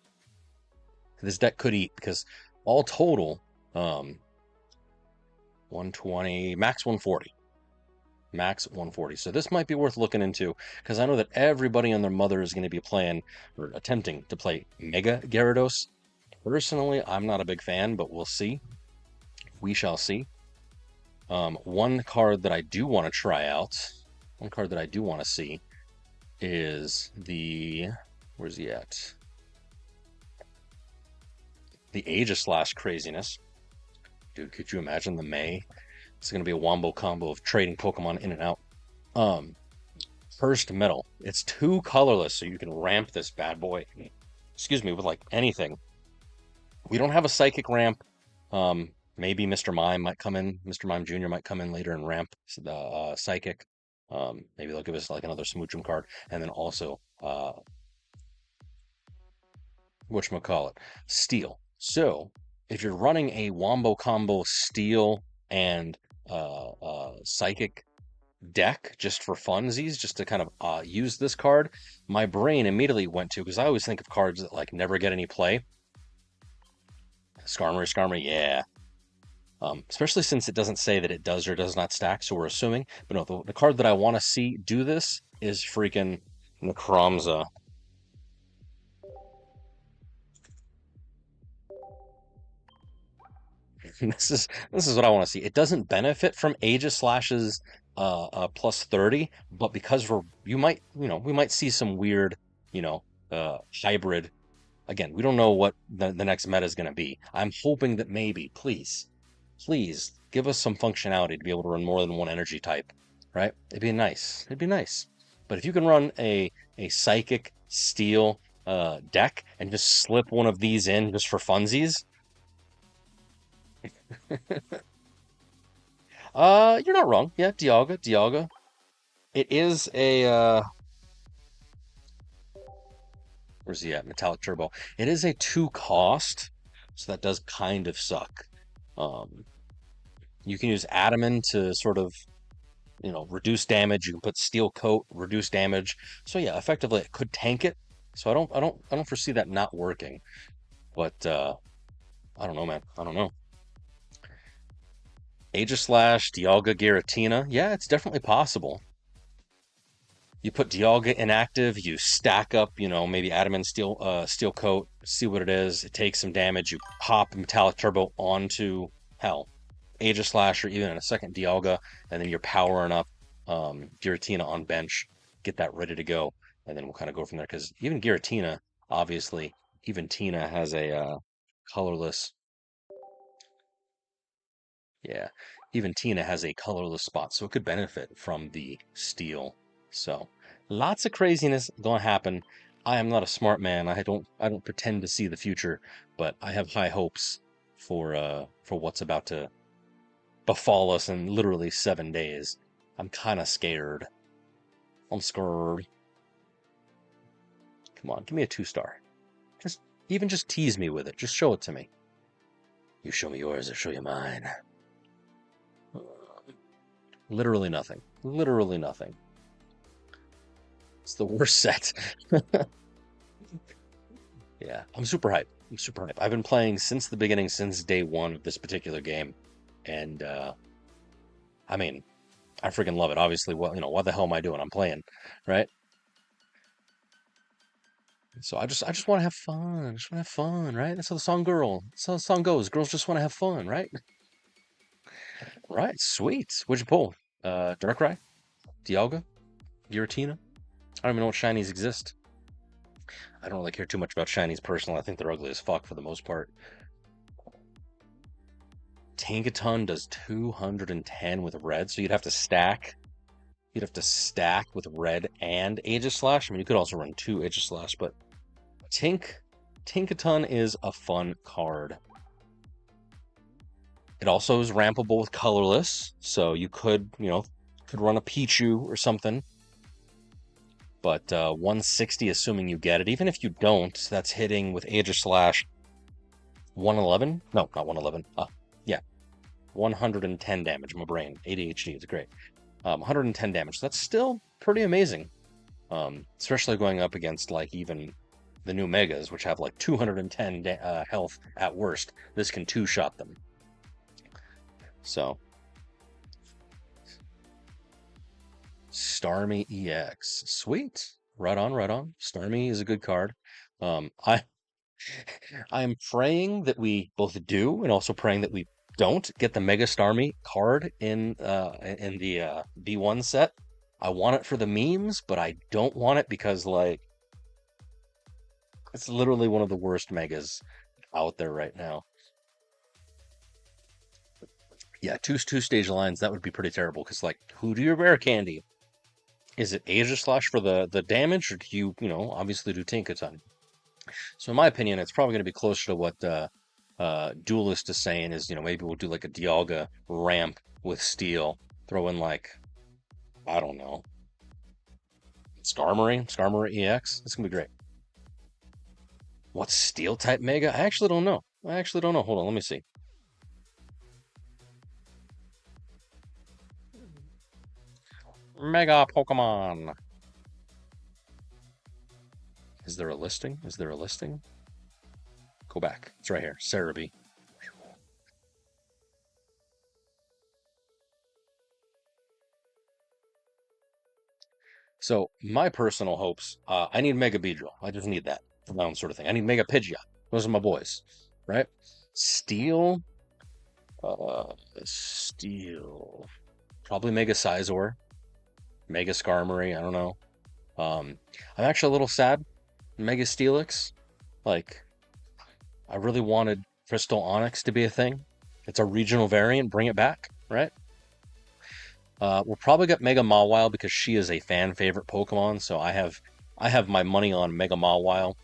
this deck could eat because all total, 120, max 140. Max 140. So this might be worth looking into because I know that everybody and their mother is going to be playing or attempting to play Mega Gyarados. Personally, I'm not a big fan, but we'll see. We shall see. One card that I do want to try out, one card that I do want to see is the, where's he at? The Aegislash craziness. Dude, could you imagine the May? It's going to be a wombo combo of trading Pokemon in and out. First Metal. It's two colorless, so you can ramp this bad boy. Excuse me, with like anything. We don't have a psychic ramp. Maybe Mr. Mime might come in. Mr. Mime Jr. might come in later and ramp the psychic. Maybe they'll give us like another Smoochum card, and then also whatchamacallit, Steel. So if you're running a wombo combo Steel and psychic deck just for funsies, just to kind of use this card, my brain immediately went to, because I always think of cards that like never get any play. Skarmory, yeah. Especially since it doesn't say that it does or does not stack, so we're assuming. But no, the card that I want to see do this is freaking Necromza. This is what I want to see. It doesn't benefit from Aegislash's plus 30, but because we might see some weird, hybrid. Again, we don't know what the next meta is going to be. I'm hoping that maybe, please give us some functionality to be able to run more than one energy type, right? It'd be nice. It'd be nice. But if you can run a psychic steel deck and just slip one of these in just for funsies, you're not wrong. Yeah, Dialga. It is a where's he at? Metallic Turbo. It is a 2 cost, so that does kind of suck. Um, you can use Adamant to sort of, reduce damage. You can put Steel Coat, reduce damage. So yeah, effectively it could tank it. So I don't foresee that not working. But I don't know, man. I don't know. Aegislash, Dialga, Giratina. Yeah, it's definitely possible. You put Dialga inactive, you stack up, maybe Adamant Steel Coat, see what it is. It takes some damage. You pop Metallic Turbo onto Aegislash or even a second Dialga, and then you're powering up Giratina on bench. Get that ready to go, and then we'll kind of go from there. Because even Giratina, obviously, even Tina has a colorless. Yeah, even Tina has a colorless spot, so it could benefit from the steel. So, lots of craziness going to happen. I am not a smart man. I don't pretend to see the future, but I have high hopes for what's about to befall us in literally 7 days. I'm kind of scared. I'm scared. Come on, give me a 2-star. Just tease me with it. Just show it to me. You show me yours, I show you mine. Literally nothing. Literally nothing. It's the worst set. Yeah, I'm super hyped. I'm super hyped. I've been playing since the beginning, since day one of this particular game, and I mean, I freaking love it. Obviously, what the hell am I doing? I'm playing, right? So I just want to have fun. I just want to have fun, right? That's how the song goes. Girls just want to have fun, right? Right. Sweet. What'd you pull? Darkrai, Dialga, Giratina. I don't even know what shinies exist. I don't really care too much about shinies personally. I think they're ugly as fuck for the most part. Tankaton does 210 with red, so you'd have to stack. You'd have to stack with red and Aegislash. I mean, you could also run 2 Aegislash, but Tinkaton is a fun card. It also is rampable with colorless, so you could run a Pichu or something. But 160, assuming you get it. Even if you don't, that's hitting with Aegislash 111. No, not 111. Yeah, 110 damage. My brain, ADHD, it's great. 110 damage. That's still pretty amazing. Especially going up against like even the new Megas, which have like 210 health at worst. This can 2-shot them. So, Starmie EX, sweet. Right on, right on. Starmie is a good card. I am praying that we both do, and also praying that we don't get the Mega Starmie card in the B1 set. I want it for the memes, but I don't want it because like it's literally one of the worst Megas out there right now. Yeah, two-stage lines, that would be pretty terrible, because like, who do you rare candy? Is it Aegislash for the damage, or do you obviously do Tinkaton? So in my opinion, it's probably going to be closer to what Duelist is saying, is maybe we'll do like a Dialga ramp with Steel, throw in like, I don't know, Skarmory EX. It's going to be great. What's Steel type Mega? I actually don't know. Hold on, let me see. Mega Pokemon. Is there a listing? Go back. It's right here. Cerebi. So my personal hopes, I need Mega Beedrill. I just need that for my own sort of thing. I need Mega Pidgeot. Those are my boys, right? Steel. Steel. Probably Mega Scizor. Mega Skarmory. I don't know. I'm actually a little sad. Mega Steelix. Like, I really wanted Crystal Onyx to be a thing. It's a regional variant. Bring it back, right? We'll probably get Mega Mawile because she is a fan favorite Pokemon. So I have my money on Mega Mawile.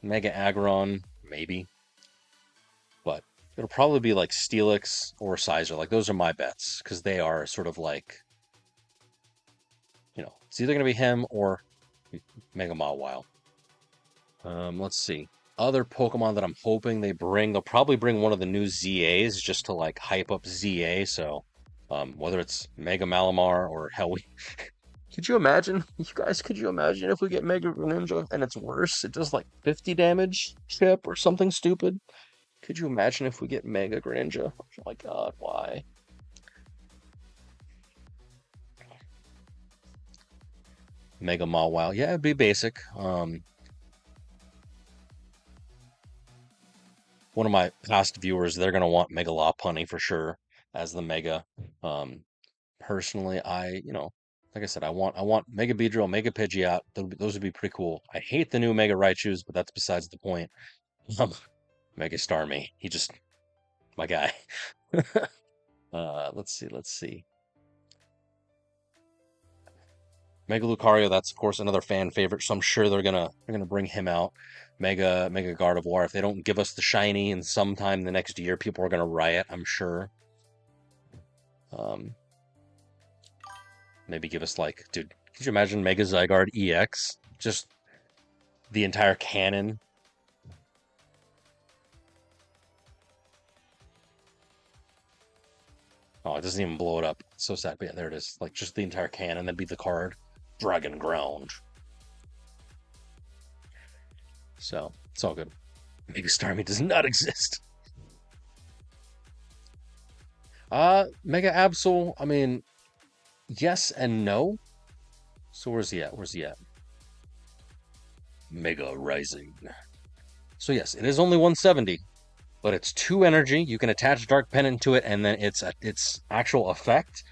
Mega Aggron, maybe. But it'll probably be like Steelix or Scizor. Like, those are my bets, because they are sort of like, it's either going to be him or Mega Mawile. Let's see. Other Pokemon that I'm hoping they bring, they'll probably bring one of the new ZAs just to like hype up ZA. So whether it's Mega Malamar or hell, could you imagine, you guys? Could you imagine if we get Mega Greninja and it's worse? It does like 50 damage chip or something stupid. Could you imagine if we get Mega Greninja? Oh my god, why? Mega Mawile. Yeah, it'd be basic. One of my past viewers, they're gonna want Mega Lopunny for sure as the Mega. Personally, like I said, I want Mega Beedrill, Mega Pidgeot. Those would be pretty cool. I hate the new Mega Raichus, but that's besides the point. Mega Starmie, he just my guy. Let's see. Mega Lucario, that's of course another fan favorite, so I'm sure they're gonna bring him out. Mega Gardevoir. If they don't give us the shiny in sometime the next year, people are gonna riot, I'm sure. Um, Maybe give us like, dude, could you imagine Mega Zygarde EX? Just the entire cannon. Oh, it doesn't even blow it up. It's so sad. But yeah, there it is. Like just the entire cannon. That'd be the card. Dragon Ground. So it's all good. Mega Starmie does not exist. Mega Absol, I mean, yes and no. So where's he at? Where's he at? Mega Rising. So yes, it is only 170, but it's 2 energy. You can attach Dark Pennant to it, and then its actual effect.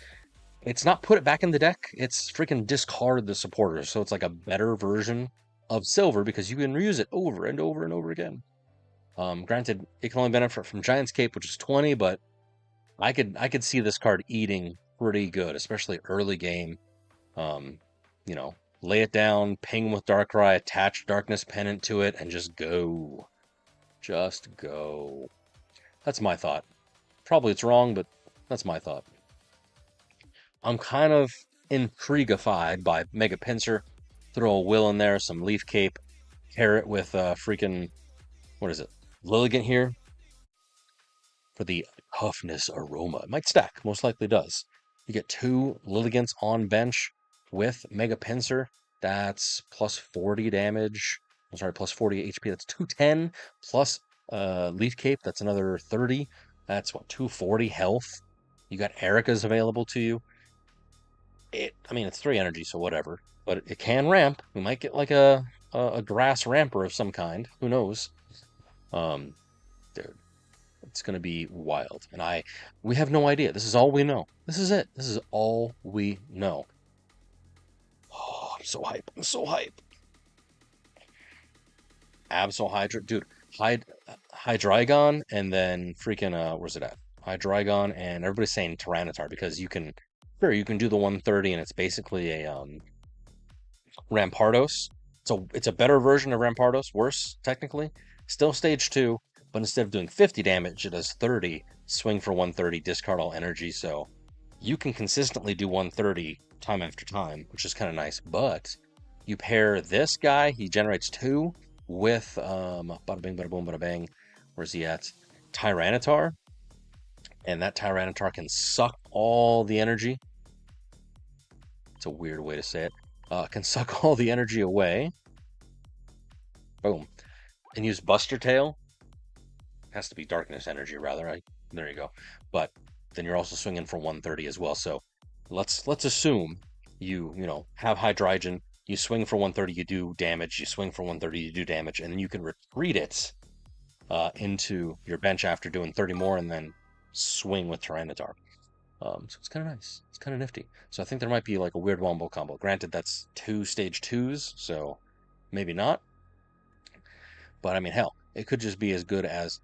It's not put it back in the deck. It's freaking discard the supporters. So it's like a better version of Silver because you can reuse it over and over and over again. Granted, it can only benefit from Giant's Cape, which is 20, but I could see this card eating pretty good, especially early game. Um, you know, lay it down, ping with Darkrai, attach Darkness Pennant to it, and just go. Just go. That's my thought. Probably it's wrong, but that's my thought. I'm kind of intriguified by Mega Pinsir. Throw a Will in there, some Leaf Cape, pair it with freaking, what is it? Lilligant here for the toughness aroma. It might stack, most likely does. You get 2 Lilligants on bench with Mega Pinsir. That's plus 40 damage. I'm sorry, plus 40 HP. That's 210 plus Leaf Cape. That's another 30. That's what, 240 health. You got Erica's available to you. I mean, it's 3 energy, so whatever. But it can ramp. We might get like a grass ramper of some kind. Who knows? Dude, it's gonna be wild. And we have no idea. This is all we know. This is it. This is all we know. Oh, I'm so hype. I'm so hype. Absol Hydra, dude. Hydreigon, and then freaking where's it at? Hydreigon, and everybody's saying Tyranitar because you can do the 130, and it's basically a Rampardos. So it's a better version of Rampardos, worse technically. Still stage 2, but instead of doing 50 damage, it does 30. Swing for 130, discard all energy. So you can consistently do 130 time after time, which is kind of nice. But you pair this guy, he generates 2 with bada bing, bada boom, bada bang. Where's he at? Tyranitar, and that Tyranitar can suck all the energy. It's a weird way to say it. Can suck all the energy away. Boom. And use Buster Tail. Has to be Darkness Energy, rather. There you go. But then you're also swinging for 130 as well. So let's assume you have Hydreigon. You swing for 130, you do damage. You swing for 130, you do damage. And then you can retreat it into your bench after doing 30 more and then swing with Tyranitar. So it's kind of nice. It's kind of nifty. So I think there might be like a weird wombo combo. Granted, that's 2 stage 2s, so maybe not. But I mean, hell, it could just be as good as,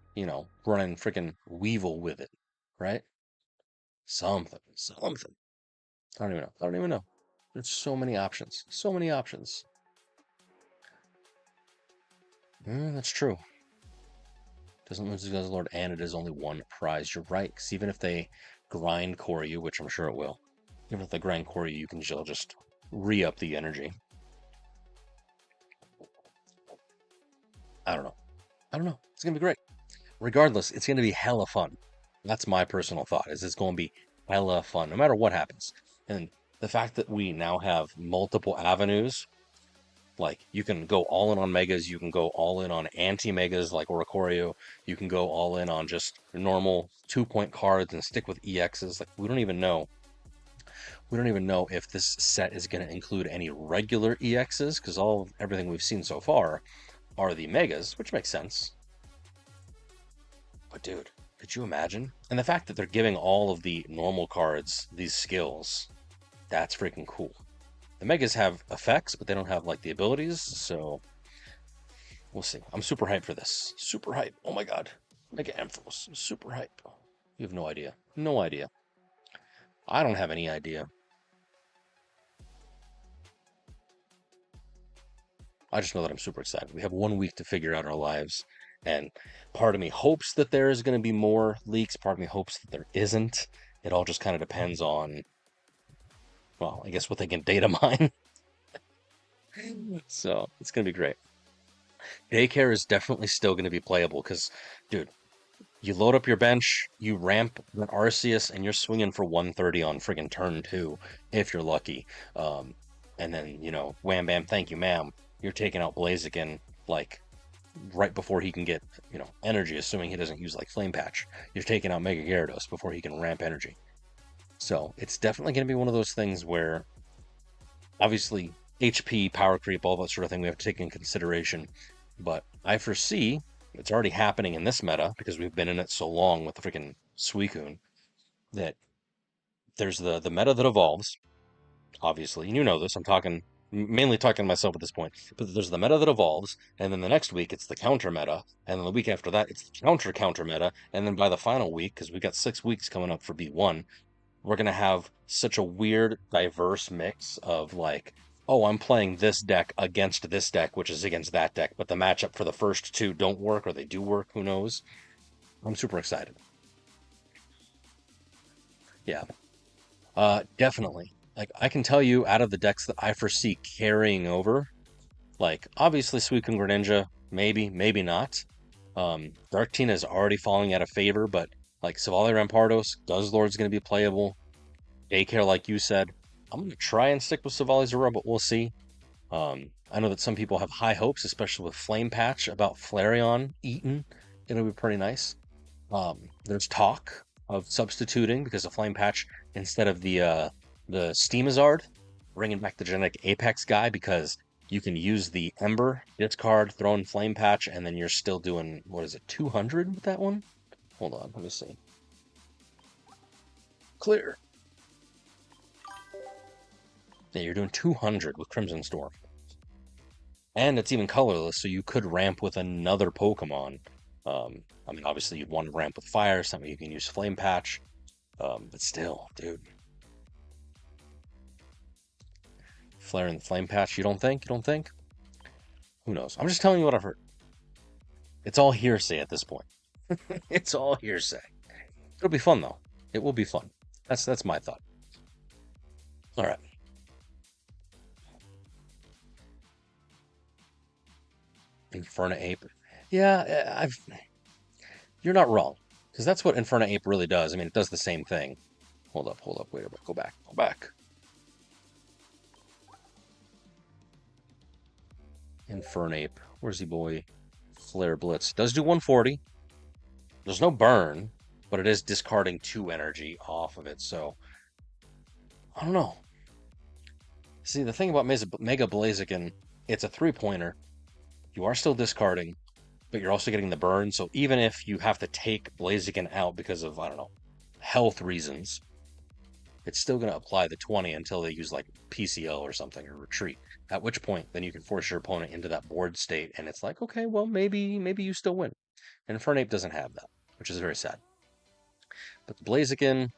running freaking Weevil with it, right? Something. I don't even know. I don't even know. There's so many options. So many options. That's true. Doesn't lose the Lord, and it is only 1 prize. You're right, because even if they grind core you, which I'm sure it will, even if they grind core you, you can still just re-up the energy. I don't know. It's gonna be great. Regardless, it's gonna be hella fun. That's my personal thought. Is it's gonna be hella fun, no matter what happens. And the fact that we now have multiple avenues, like you can go all in on megas, you can go all in on anti-megas like Oricorio, you can go all in on just normal 2-point cards and stick with EXs. Like we don't even know if this set is going to include any regular EXs, because everything we've seen so far are the megas, which makes sense. But dude, could you imagine? And the fact that they're giving all of the normal cards these skills, that's freaking cool. The megas have effects, but they don't have like the abilities, so we'll see. I'm super hyped for this. Super hype. Oh my god. Mega Ampharos. Super hype. You have no idea. No idea. I don't have any idea. I just know that I'm super excited. We have 1 week to figure out our lives, and part of me hopes that there is going to be more leaks. Part of me hopes that there isn't. It all just kind of depends on, well, I guess what they can data mine. So it's going to be great. Daycare is definitely still going to be playable because, dude, you load up your bench, you ramp an Arceus, and you're swinging for 130 on friggin' turn 2, if you're lucky. Um, and then, wham bam, thank you, ma'am. You're taking out Blaziken, like, right before he can get, energy, assuming he doesn't use, like, Flame Patch. You're taking out Mega Gyarados before he can ramp energy. So, it's definitely going to be one of those things where, obviously, HP, power creep, all that sort of thing we have to take in consideration. But I foresee it's already happening in this meta because we've been in it so long with the freaking Suicune that there's the meta that evolves, obviously. And you know this. I'm mainly talking to myself at this point. But there's the meta that evolves, and then the next week it's the counter meta, and then the week after that it's the counter meta, and then by the final week, because we've got 6 weeks coming up for B1, we're going to have such a weird, diverse mix of like, oh, I'm playing this deck against this deck, which is against that deck, but the matchup for the first two don't work, or they do work, who knows? I'm super excited. Yeah, definitely. Like, I can tell you out of the decks that I foresee carrying over, like, obviously Suicune Greninja, maybe, maybe not. Dark Tina is already falling out of favor, but like Silvally Rampardos, Guzzlord's going to be playable. Daycare, like you said, I'm going to try and stick with Silvally Zeraora, but we'll see. I know that some people have high hopes, especially with Flame Patch, about Flareon Eaton. It'll be pretty nice. There's talk of substituting because of Flame Patch instead of the Steamizard, bringing back the genetic Apex guy because you can use the Ember, discard, throw in Flame Patch, and then you're still doing, what is it, 200 with that one? Hold on, let me see. Clear. Yeah, you're doing 200 with Crimson Storm. And it's even colorless, so you could ramp with another Pokemon. I mean, obviously you'd want to ramp with fire, something you can use Flame Patch. But still, dude. Flare and Flame Patch, you don't think? You don't think? Who knows? I'm just telling you what I've heard. It's all hearsay at this point. It's all hearsay. It'll be fun, though. It will be fun. That's my thought. All right. Inferno Ape. Yeah, you're not wrong. Because that's what Inferno Ape really does. I mean, it does the same thing. Hold up, wait a minute. Go back. Infernape. Where's he, boy? Flare Blitz. Does do 140. There's no burn, but it is discarding 2 energy off of it, so I don't know. See, the thing about Mega Blaziken, it's a 3-pointer. You are still discarding, but you're also getting the burn, so even if you have to take Blaziken out because of, I don't know, health reasons, it's still going to apply the 20 until they use like PCL or something, or retreat. At which point, then you can force your opponent into that board state, and it's like, okay, well, maybe you still win. And Infernape doesn't have that, which is very sad. But the Blaziken,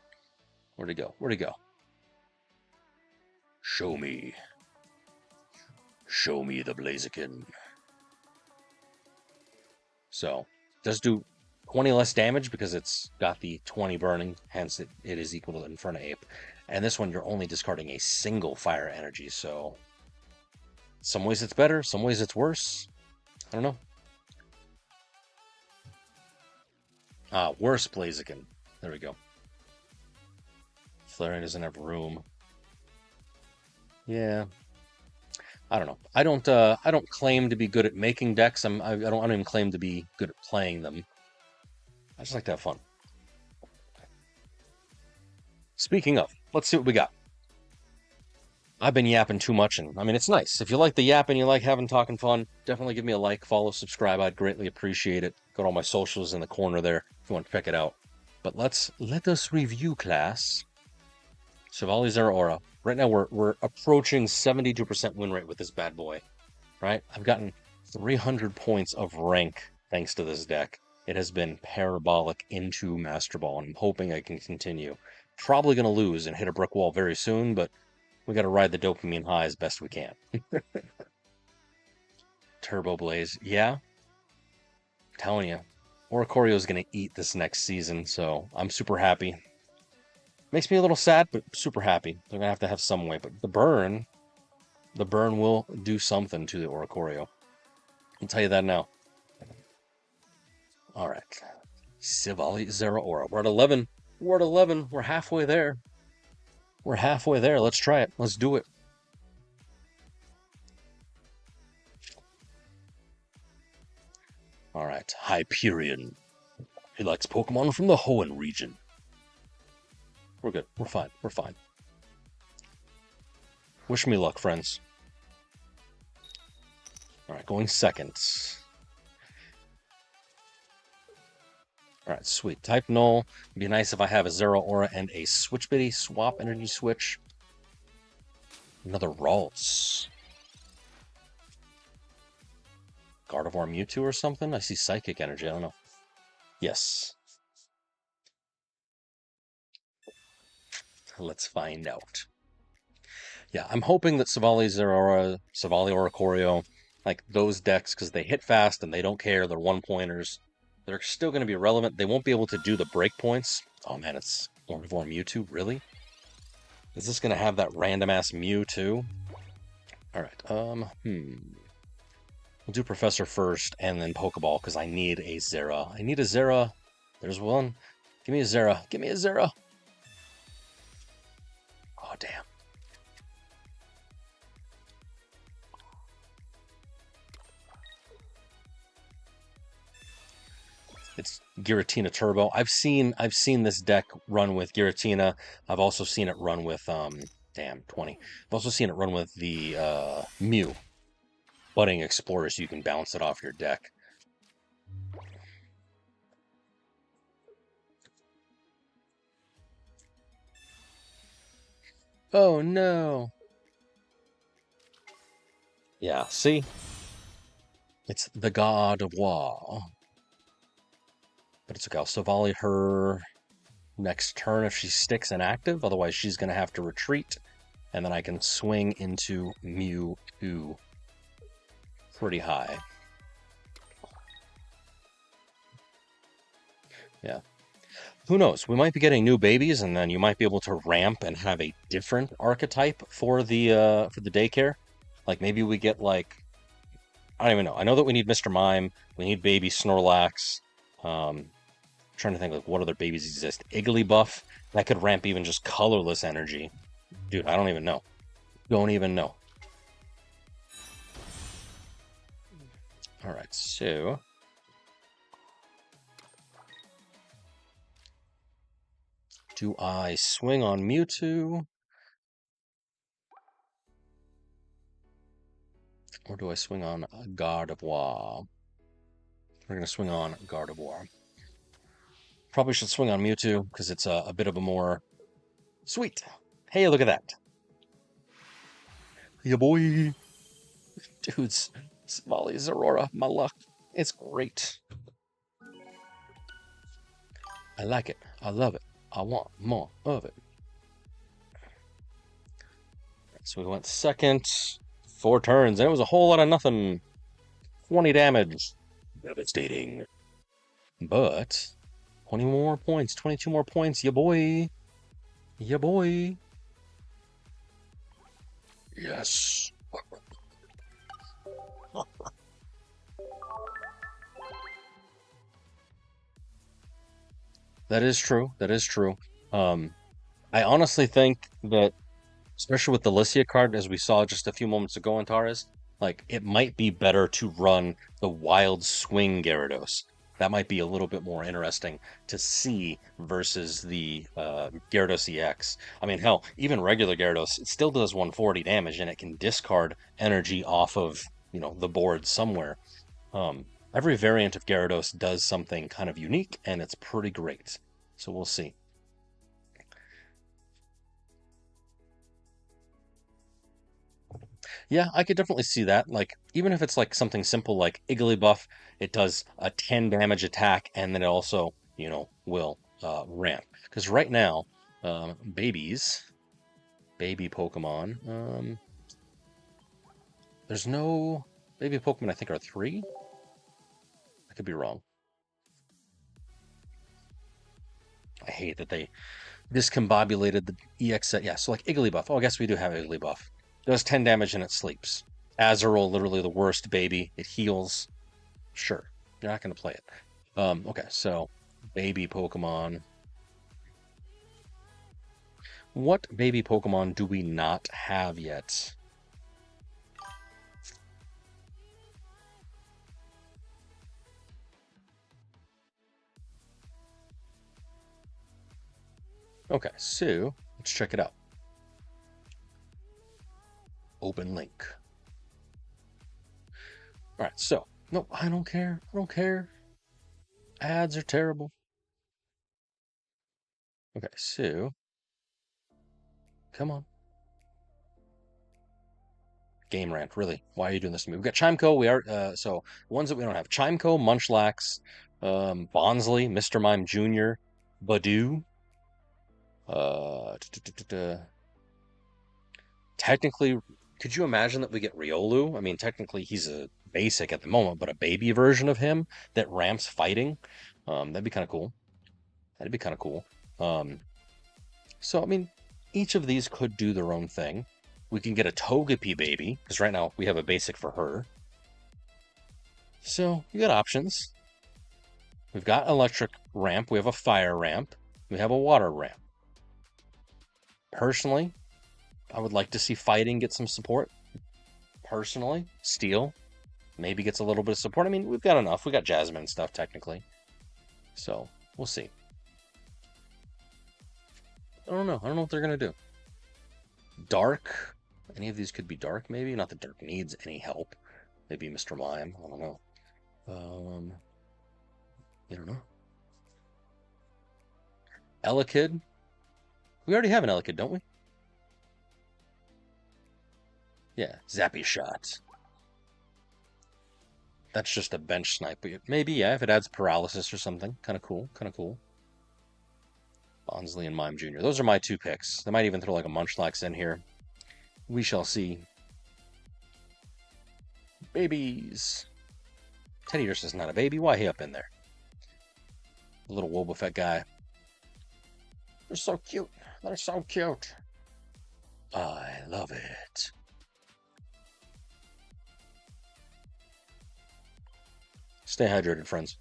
where'd he go? Show me. Show me the Blaziken. So, it does do 20 less damage because it's got the 20 burning, hence it is equal to Inferno Ape. And this one, you're only discarding a single fire energy, so some ways it's better, some ways it's worse. I don't know. Worse Blaziken. There we go. Flareon doesn't have room. Yeah. I don't know. I don't claim to be good at making decks. I don't even claim to be good at playing them. I just like to have fun. Speaking of, let's see what we got. I've been yapping too much, and I mean, it's nice. If you like the yap and you like having talking fun, definitely give me a like, follow, subscribe. I'd greatly appreciate it. Got all my socials in the corner there if you want to check it out. But let us review, class. Silvally Zeraora. Right now we're approaching 72% win rate with this bad boy. Right? I've gotten 300 points of rank thanks to this deck. It has been parabolic into Master Ball, and I'm hoping I can continue. Probably going to lose and hit a brick wall very soon, but we got to ride the dopamine high as best we can. Turbo Blaze. Yeah, I'm telling you. Oricorio is going to eat this next season, so I'm super happy. Makes me a little sad, but super happy. They're going to have some way. But the burn will do something to the Oricorio. I'll tell you that now. All right. Silvally Zeraora. We're at 11. We're at 11. We're halfway there. We're halfway there. Let's try it. Let's do it. All right. Hyperion. He likes Pokemon from the Hoenn region. We're good. We're fine. We're fine. Wish me luck, friends. All right, going second. All right, sweet. Type null. It'd be nice if I have a Zeraora and a Switch Biddy. Swap energy switch. Another Ralts. Gardevoir Mewtwo or something? I see Psychic Energy. I don't know. Yes. Let's find out. Yeah, I'm hoping that Silvally Zeraora, Silvally Oricorio, like those decks, because they hit fast and they don't care, they're one-pointers, they're still going to be relevant. They won't be able to do the breakpoints. Oh man, it's Gardevoir Mewtwo? Really? Is this going to have that random-ass Mew too? Alright, We'll do Professor first, and then Pokeball, because I need a Zera. I need a Zera. There's one. Give me a Zera. Give me a Zera. Oh, damn. It's Giratina Turbo. I've seen this deck run with Giratina. I've also seen it run with 20. I've also seen it run with the Mew. Budding Explorer, so you can bounce it off your deck. Oh no. Yeah, see? It's the God of War. But it's okay. I'll still volley her next turn if she sticks inactive. Otherwise, she's going to have to retreat. And then I can swing into Mewtwo pretty high. Yeah. Who knows? We might be getting new babies, and then you might be able to ramp and have a different archetype for the daycare. Like maybe we get like, I don't even know. I know that we need Mr. Mime. We need baby Snorlax. Trying to think like what other babies exist. Igglybuff that could ramp even just colorless energy. Dude, I don't even know. Don't even know. All right, so do I swing on Mewtwo? Or do I swing on Gardevoir? We're going to swing on Gardevoir. Probably should swing on Mewtwo because it's a bit of a more sweet. Hey, look at that. Yeah, boy. Dudes, Silvally Zeraora, my luck. It's great. I like it. I love it. I want more of it. So we went second. 4 turns, and it was a whole lot of nothing. 20 damage. Devastating. But 20 more points, 22 more points. Ya boy. Ya boy. Yes. That is true. That is true. I honestly think that, especially with the Lycia card, as we saw just a few moments ago in Taurus, like it might be better to run the Wild Swing Gyarados. That might be a little bit more interesting to see versus the Gyarados EX. I mean, hell, even regular Gyarados, it still does 140 damage, and it can discard energy off of, the board somewhere. Every variant of Gyarados does something kind of unique, and it's pretty great. So we'll see. Yeah, I could definitely see that. Like, even if it's like something simple like Igglybuff, it does a 10 damage attack, and then it also, will ramp. Because right now, baby Pokemon, there's no Baby Pokemon, I think, are 3. I could be wrong. I hate that they discombobulated the EX set. Yeah, so like Igglybuff. Oh, I guess we do have Igglybuff. Does 10 damage and it sleeps. Azurill, literally the worst baby. It heals. Sure, you're not going to play it. Okay, so baby Pokemon. What baby Pokemon do we not have yet? Okay, so let's check it out. Open link. All right, so no, I don't care. I don't care. Ads are terrible. Okay, so come on. Game rant, really? Why are you doing this to me? We've got Chimeco. We are so ones that we don't have: Chimeco, Munchlax, Bonsley, Mr. Mime Jr., Badoo. Technically, could you imagine that we get Riolu? I mean, technically he's a basic at the moment, but a baby version of him that ramps fighting. That'd be kind of cool. That'd be kind of cool. So I mean, each of these could do their own thing. We can get a Togepi baby, because right now we have a basic for her. So you got options. We've got electric ramp, we have a fire ramp, we have a water ramp. Personally, I would like to see fighting get some support. Personally, steel maybe gets a little bit of support. I mean, we've got enough. We got Jasmine stuff technically. So we'll see. I don't know. I don't know what they're gonna do. Dark. Any of these could be dark, maybe. Not that Dark needs any help. Maybe Mr. Mime. I don't know. I don't know. Elekid. We already have an Elekid, don't we? Yeah, Zappy Shot. That's just a bench snipe, but maybe, yeah, if it adds paralysis or something. Kind of cool, kind of cool. Bonsley and Mime Jr. Those are my 2 picks. They might even throw like a Munchlax in here. We shall see. Babies. Teddiursa is not a baby. Why he up in there? The little Wobbuffet guy. They're so cute. They're so cute. I love it. Stay hydrated, friends.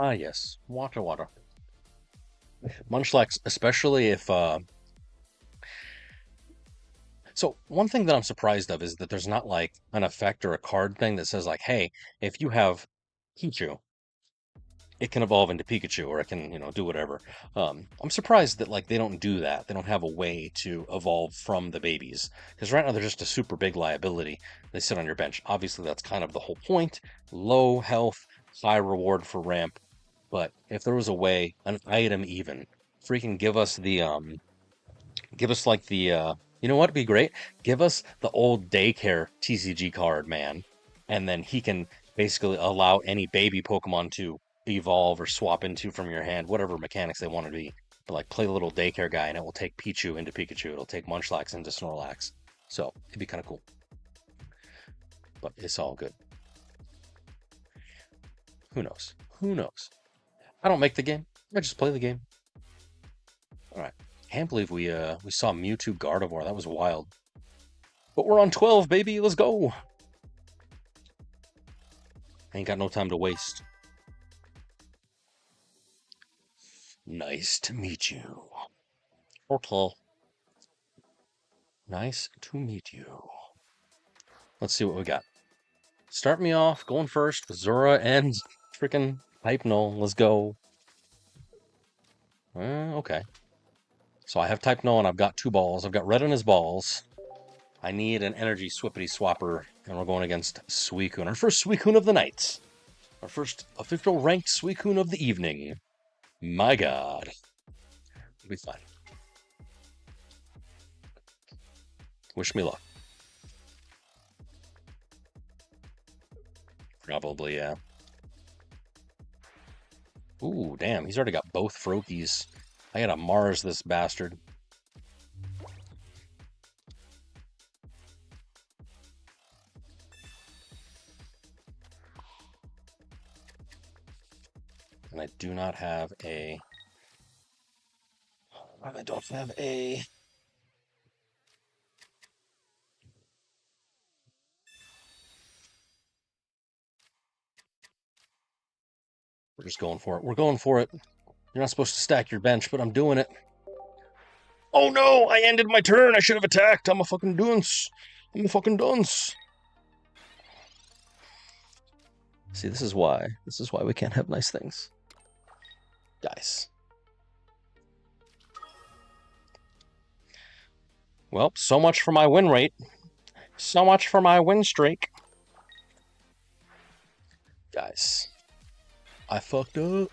Ah, yes. Water, water. Munchlax, especially if so one thing that I'm surprised of is that there's not like an effect or a card thing that says like, hey, if you have Pichu, it can evolve into Pikachu or it can, do whatever. I'm surprised that like they don't do that. They don't have a way to evolve from the babies because right now they're just a super big liability. They sit on your bench. Obviously, that's kind of the whole point. Low health, high reward for ramp. But if there was a way, an item even, freaking give us like you know what'd be great? Give us the old daycare TCG card, man. And then he can basically allow any baby Pokemon to evolve or swap into from your hand, whatever mechanics they want to be. But like play the little daycare guy and it will take Pichu into Pikachu. It'll take Munchlax into Snorlax. So it'd be kind of cool. But it's all good. Who knows? Who knows? I don't make the game. I just play the game. All right. Can't believe we saw Mewtwo Gardevoir. That was wild. But we're on 12, baby. Let's go. Ain't got no time to waste. Nice to meet you. Okay. Nice to meet you. Let's see what we got. Start me off going first with Zora and freaking Hypno. Let's go. Okay. So I have Type Null and I've got 2 balls. I've got red on his balls. I need an energy swippity swapper, and we're going against Suicune. Our first Suicune of the night. Our first official ranked Suicune of the evening. My god. It'll be fine. Wish me luck. Probably, yeah. Ooh, damn, he's already got both Froakies. I gotta Mars this bastard. And I do not have a... I don't have a... We're just going for it. We're going for it. You're not supposed to stack your bench, but I'm doing it. Oh no! I ended my turn! I should have attacked! I'm a fucking dunce! I'm a fucking dunce! See, this is why. This is why we can't have nice things. Guys. Well, so much for my win rate. So much for my win streak. Guys. I fucked up.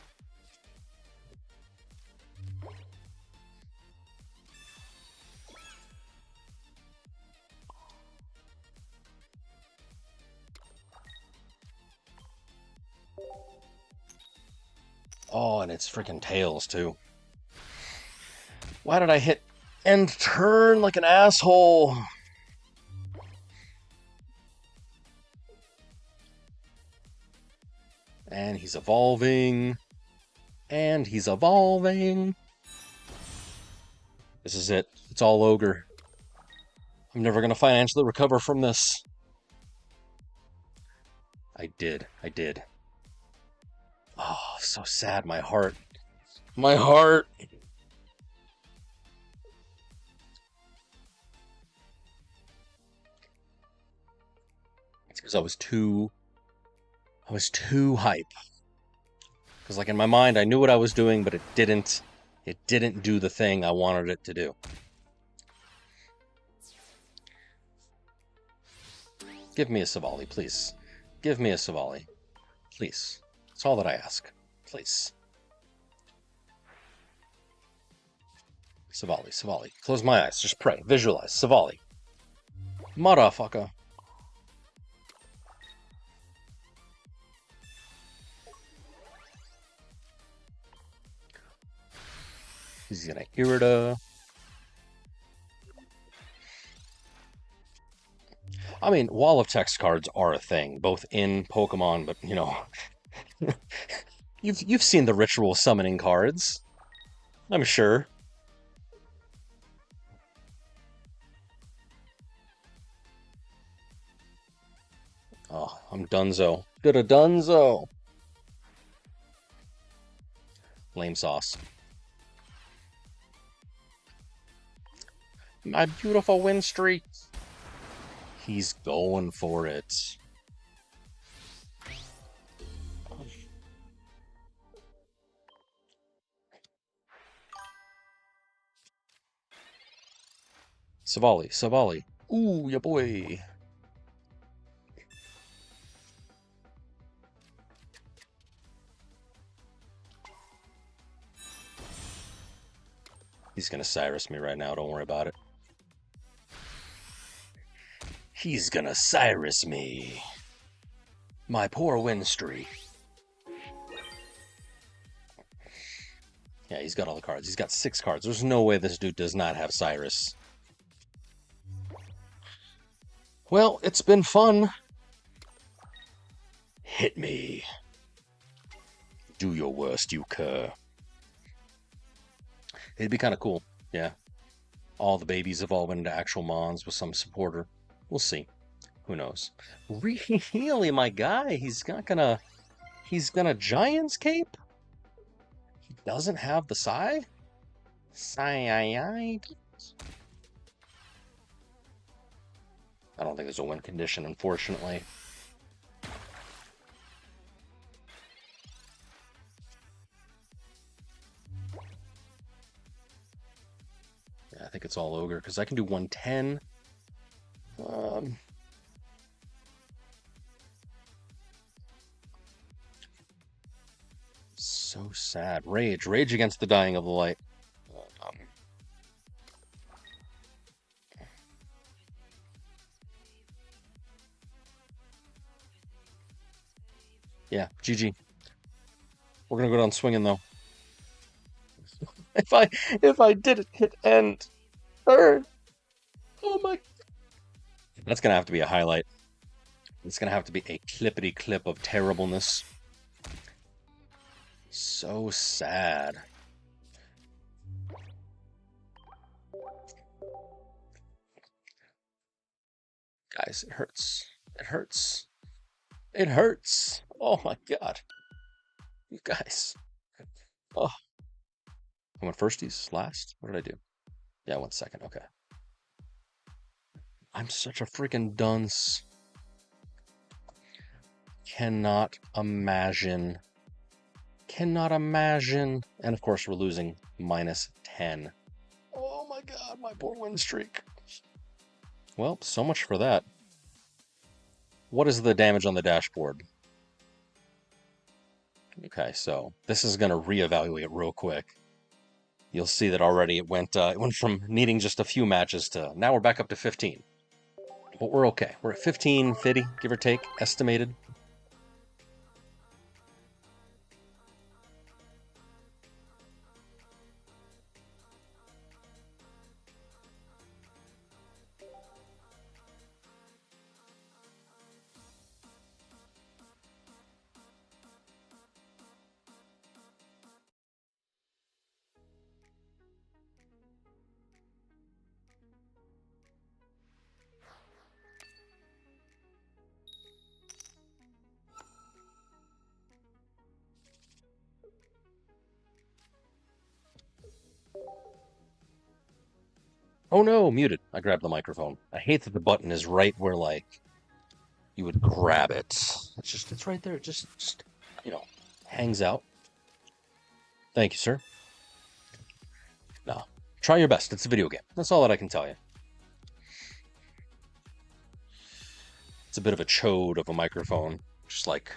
Oh, and it's freaking tails, too. Why did I hit end turn like an asshole? And he's evolving. And he's evolving. This is it. It's all ogre. I'm never going to financially recover from this. I did. I did. Oh, so sad. My heart. My heart. It's because I was too hype. Because like in my mind, I knew what I was doing, but it didn't do the thing I wanted it to do. Give me a Silvally, please. Give me a Silvally. Please. That's all that I ask. Please. Silvally, Silvally. Close my eyes. Just pray. Visualize. Silvally. Motherfucker. He's gonna Irida. I mean, wall of text cards are a thing, both in Pokemon, but you know, you've seen the ritual summoning cards, I'm sure. Oh, I'm donezo. Did a donezo. Lame sauce. My beautiful win streak. He's going for it. Silvally, Silvally. Ooh, ya boy. He's gonna Cyrus me right now, don't worry about it. He's gonna Cyrus me. My poor win streak. Yeah, he's got all the cards. He's got 6 cards. There's no way this dude does not have Cyrus. Well, it's been fun. Hit me. Do your worst, you cur. It'd be kind of cool, yeah. All the babies evolve into actual Mons with some supporter. We'll see. Who knows? Really, my guy? He's gonna Giant's Cape? He doesn't have the Psy? I don't think there's a win condition, unfortunately. Yeah, I think it's all ogre, because I can do 110. So sad. Rage. Rage against the dying of the light. Yeah, GG. We're gonna go down swinging though. If I didn't hit end third, oh my! That's gonna have to be a highlight. It's gonna have to be a clippity clip of terribleness. So sad. Guys, it hurts. It hurts. It hurts. Oh my god. You guys. Oh. I went firsties last? What did I do? Yeah, I went second. Okay. I'm such a freaking dunce. Cannot imagine. Cannot imagine. And of course, we're losing -10. Oh my god, my poor win streak. Well, so much for that. What is the damage on the dashboard? Okay, so this is going to reevaluate real quick. You'll see that already it went from needing just a few matches to now we're back up to 15. But we're okay. We're at 1550, give or take, estimated. Oh no, muted. I grabbed the microphone. I hate that the button is right where, like, you would grab it. It's right there. It just, hangs out. Thank you, sir. No, try your best. It's a video game. That's all that I can tell you. It's a bit of a chode of a microphone. Just like...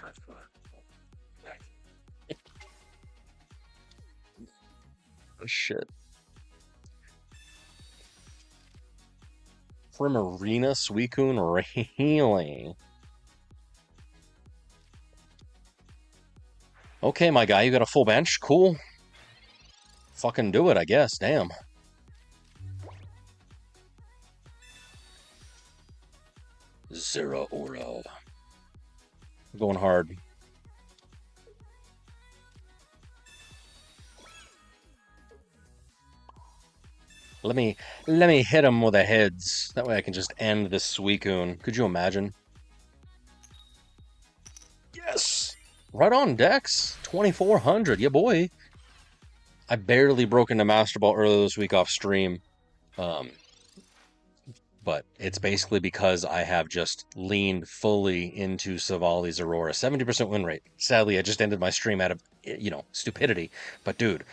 Oh, shit. Primarina Suicune, really? Okay, my guy, you got a full bench? Cool. Fucking do it, I guess. Damn. Zeraora. Going hard. Let me hit him with the heads. That way I can just end this Suicune. Could you imagine? Yes! Right on, Dex. 2400. Yeah, boy. I barely broke into Master Ball earlier this week off stream. But it's basically because I have just leaned fully into Silvally Zeraora. 70% win rate. Sadly, I just ended my stream out of, stupidity. But dude,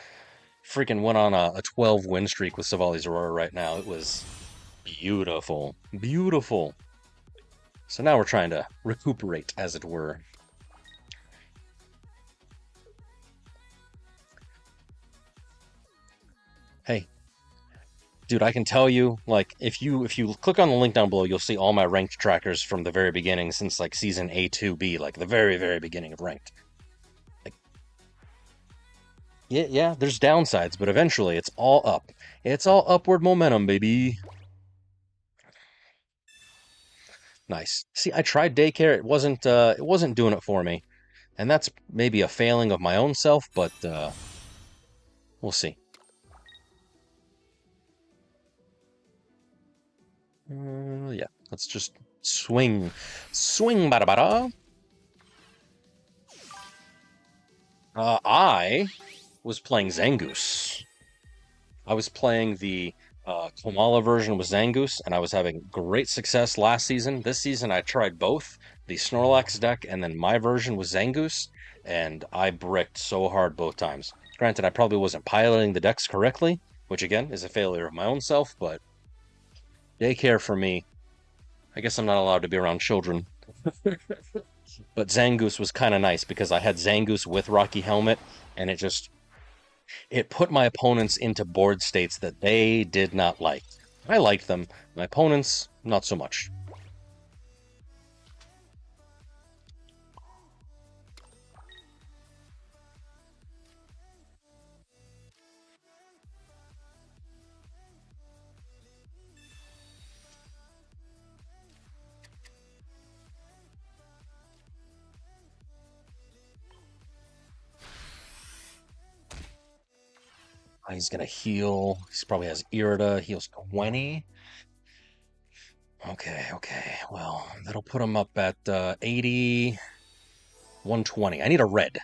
freaking went on a 12 win streak with Silvally Zeraora right now. It was beautiful. Beautiful. So now we're trying to recuperate, as it were. Hey, dude, I can tell you, like, if you click on the link down below, you'll see all my ranked trackers from the very beginning, since like season A4b, like the very, very beginning of ranked. Like, yeah, there's downsides, but eventually it's all up. It's all upward momentum, baby. Nice. See, I tried daycare. It wasn't doing it for me. And that's maybe a failing of my own self, but we'll see. Yeah, let's just swing. Swing, bada bada. I was playing Zangoose. I was playing the Kamala version with Zangoose, and I was having great success last season. This season, I tried both, the Snorlax deck and then my version with Zangoose, and I bricked so hard both times. Granted, I probably wasn't piloting the decks correctly, which again is a failure of my own self, but daycare for me, I guess I'm not allowed to be around children. But Zangoose was kind of nice because I had Zangoose with Rocky Helmet, and it put my opponents into board states that they did not like. I liked them. My opponents, not so much. He's gonna heal. He probably has Irida. Heals 20. Okay. Well, that'll put him up at 80, 120. I need a red.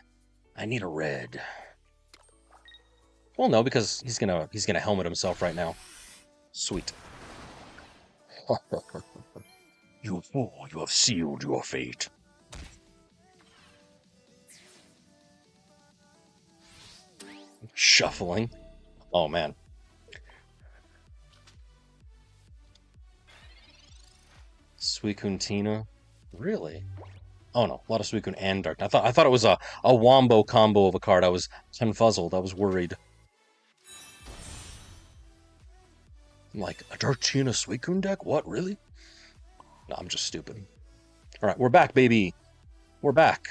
Well, no, because he's gonna helmet himself right now. Sweet. You fool! You have sealed your fate. Shuffling. Oh man. Suikuntina. Really? Oh no, a lot of Suicune and Dark. I thought it was a wombo combo of a card. I was confuzzled. I was worried. I'm like, a Darktina Suicune deck? What, really? No, I'm just stupid. Alright, we're back, baby. We're back.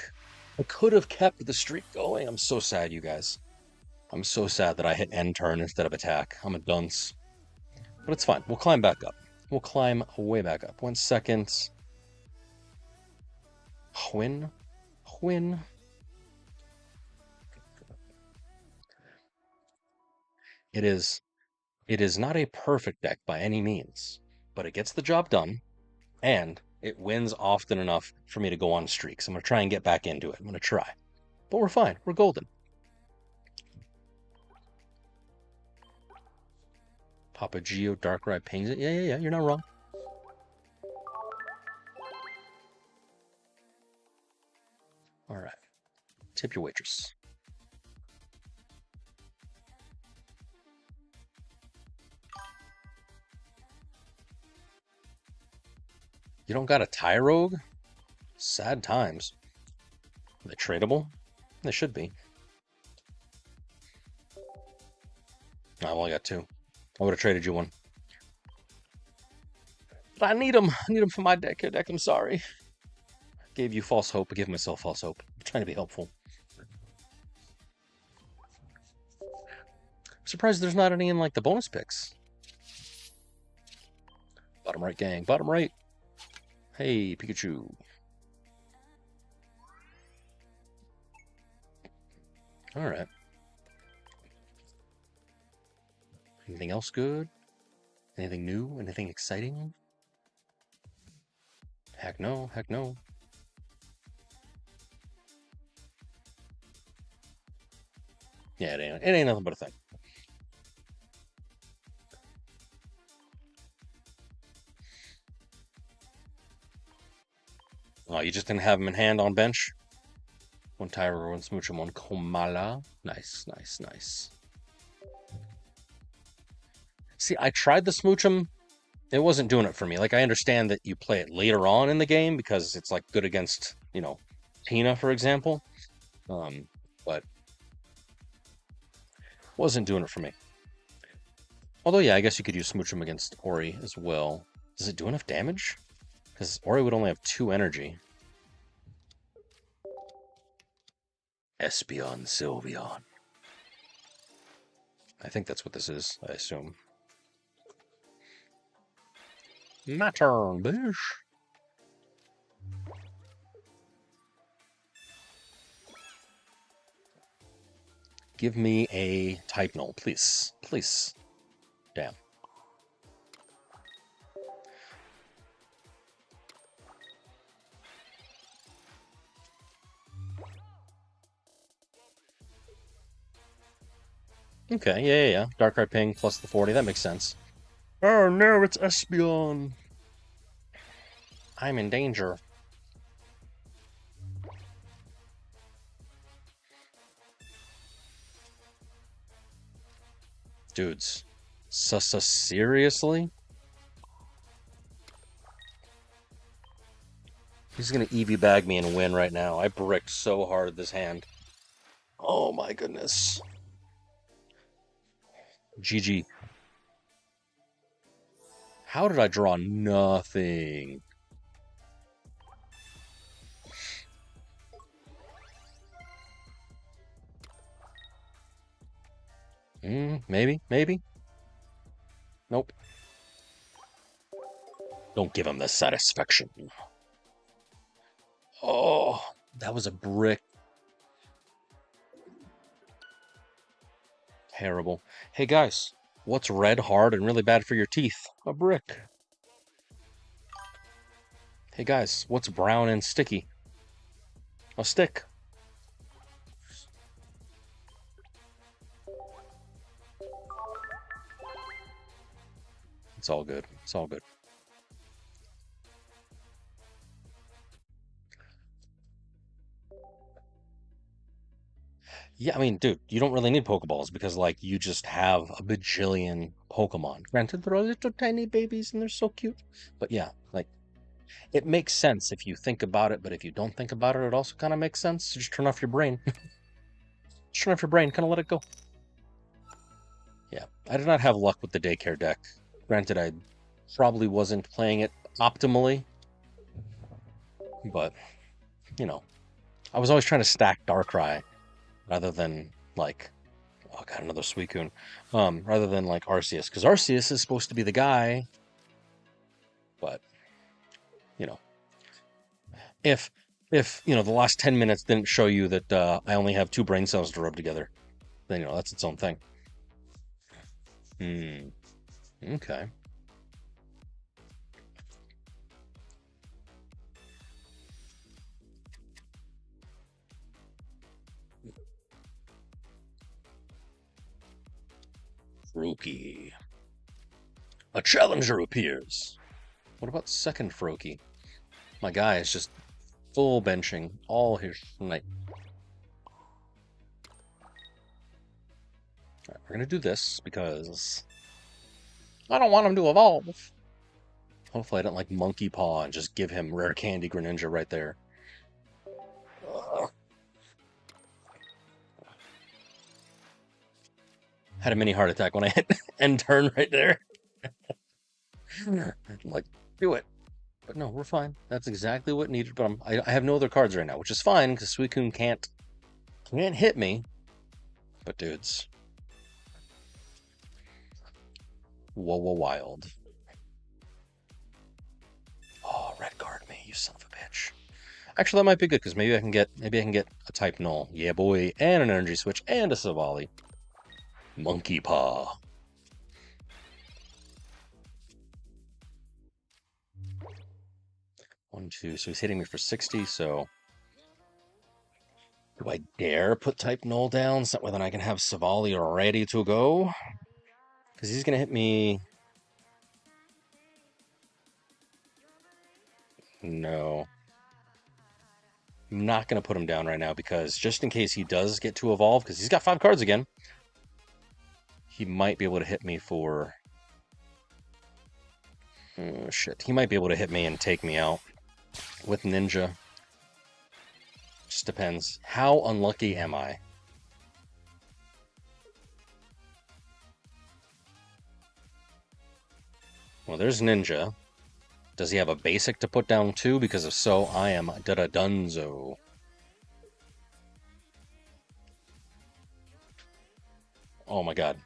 I could have kept the streak going. I'm so sad, you guys. I'm so sad that I hit end turn instead of attack. I'm a dunce. But it's fine. We'll climb back up. We'll climb way back up. 1 second. Hwin. It is not a perfect deck by any means, but it gets the job done, and it wins often enough for me to go on streaks. I'm going to try and get back into it. I'm going to try. But we're fine. We're golden. Papa Geo, Darkrai pings it. Yeah. You're not wrong. All right. Tip your waitress. You don't got a Tyrogue? Sad times. Are they tradable? They should be. I've only got 2. I would have traded you one. But I need them. For my deck. I'm sorry. Gave you false hope. I gave myself false hope. I'm trying to be helpful. I'm surprised there's not any in like the bonus picks. Bottom right, gang. Bottom right. Hey, Pikachu. All right. Anything else good? Anything new? Anything exciting? Heck no. Yeah, it ain't nothing but a thing. Oh, you just didn't have him in hand on bench? 1 Tyro, 1 Smoochum, 1 Komala. Nice. See, I tried the Smoochum. It wasn't doing it for me. Like, I understand that you play it later on in the game because it's, like, good against, Tina, for example. But wasn't doing it for me. Although, yeah, I guess you could use Smoochum against Ori as well. Does it do enough damage? Because Ori would only have 2 energy. Espeon Sylveon. I think that's what this is, I assume. My turn, bitch. Give me a type null, please. Please. Damn. Okay, yeah. Darkrai ping plus the 40, that makes sense. Oh no, it's Espeon. I'm in danger. Dudes. Seriously? He's gonna EV bag me and win right now. I bricked so hard this hand. Oh my goodness. GG. How did I draw nothing? Maybe. Nope. Don't give him the satisfaction. Oh, that was a brick. Terrible. Hey guys, what's red, hard, and really bad for your teeth? A brick. Hey guys, what's brown and sticky? A stick. It's all good. It's all good. Yeah, I mean, dude, you don't really need Pokeballs because, like, you just have a bajillion Pokemon. Granted, they're all little tiny babies and they're so cute. But yeah, like, it makes sense if you think about it, but if you don't think about it, it also kind of makes sense. Just turn off your brain. Just turn off your brain, kind of let it go. Yeah, I did not have luck with the daycare deck. Granted, I probably wasn't playing it optimally, but, you know, I was always trying to stack Darkrai rather than, like, oh god, another Suicune. Rather than like Arceus, because Arceus is supposed to be the guy, but you know, if the last 10 minutes didn't show you that I only have two brain cells to rub together, then that's its own thing. Okay. Froakie. A challenger appears. What about second Froakie? My guy is just full benching all his night. Alright, we're gonna do this because I don't want him to evolve. Hopefully I don't like Monkey Paw and just give him Rare Candy Greninja right there. Had a mini heart attack when I hit end turn right there. Like, do it. But no, we're fine. That's exactly what needed. But I have no other cards right now, which is fine because Suicune can't hit me. But dudes, whoa, wild. Oh, red guard me, you son of a bitch. Actually, that might be good because maybe I can get a type null. Yeah, boy, and an energy switch and a Silvally. Monkey Paw. One, two. So he's hitting me for 60. So do I dare put type null down so that I can have Silvally ready to go? Because he's gonna hit me. No. I'm not going to put him down right now because just in case he does get to evolve, because he's got 5 cards again, he might be able to hit me for... Oh, shit. He might be able to hit me and take me out with Ninja. Just depends. How unlucky am I? Well, there's Ninja. Does he have a basic to put down too? Because if so, I am da-da-dunzo. Oh my god.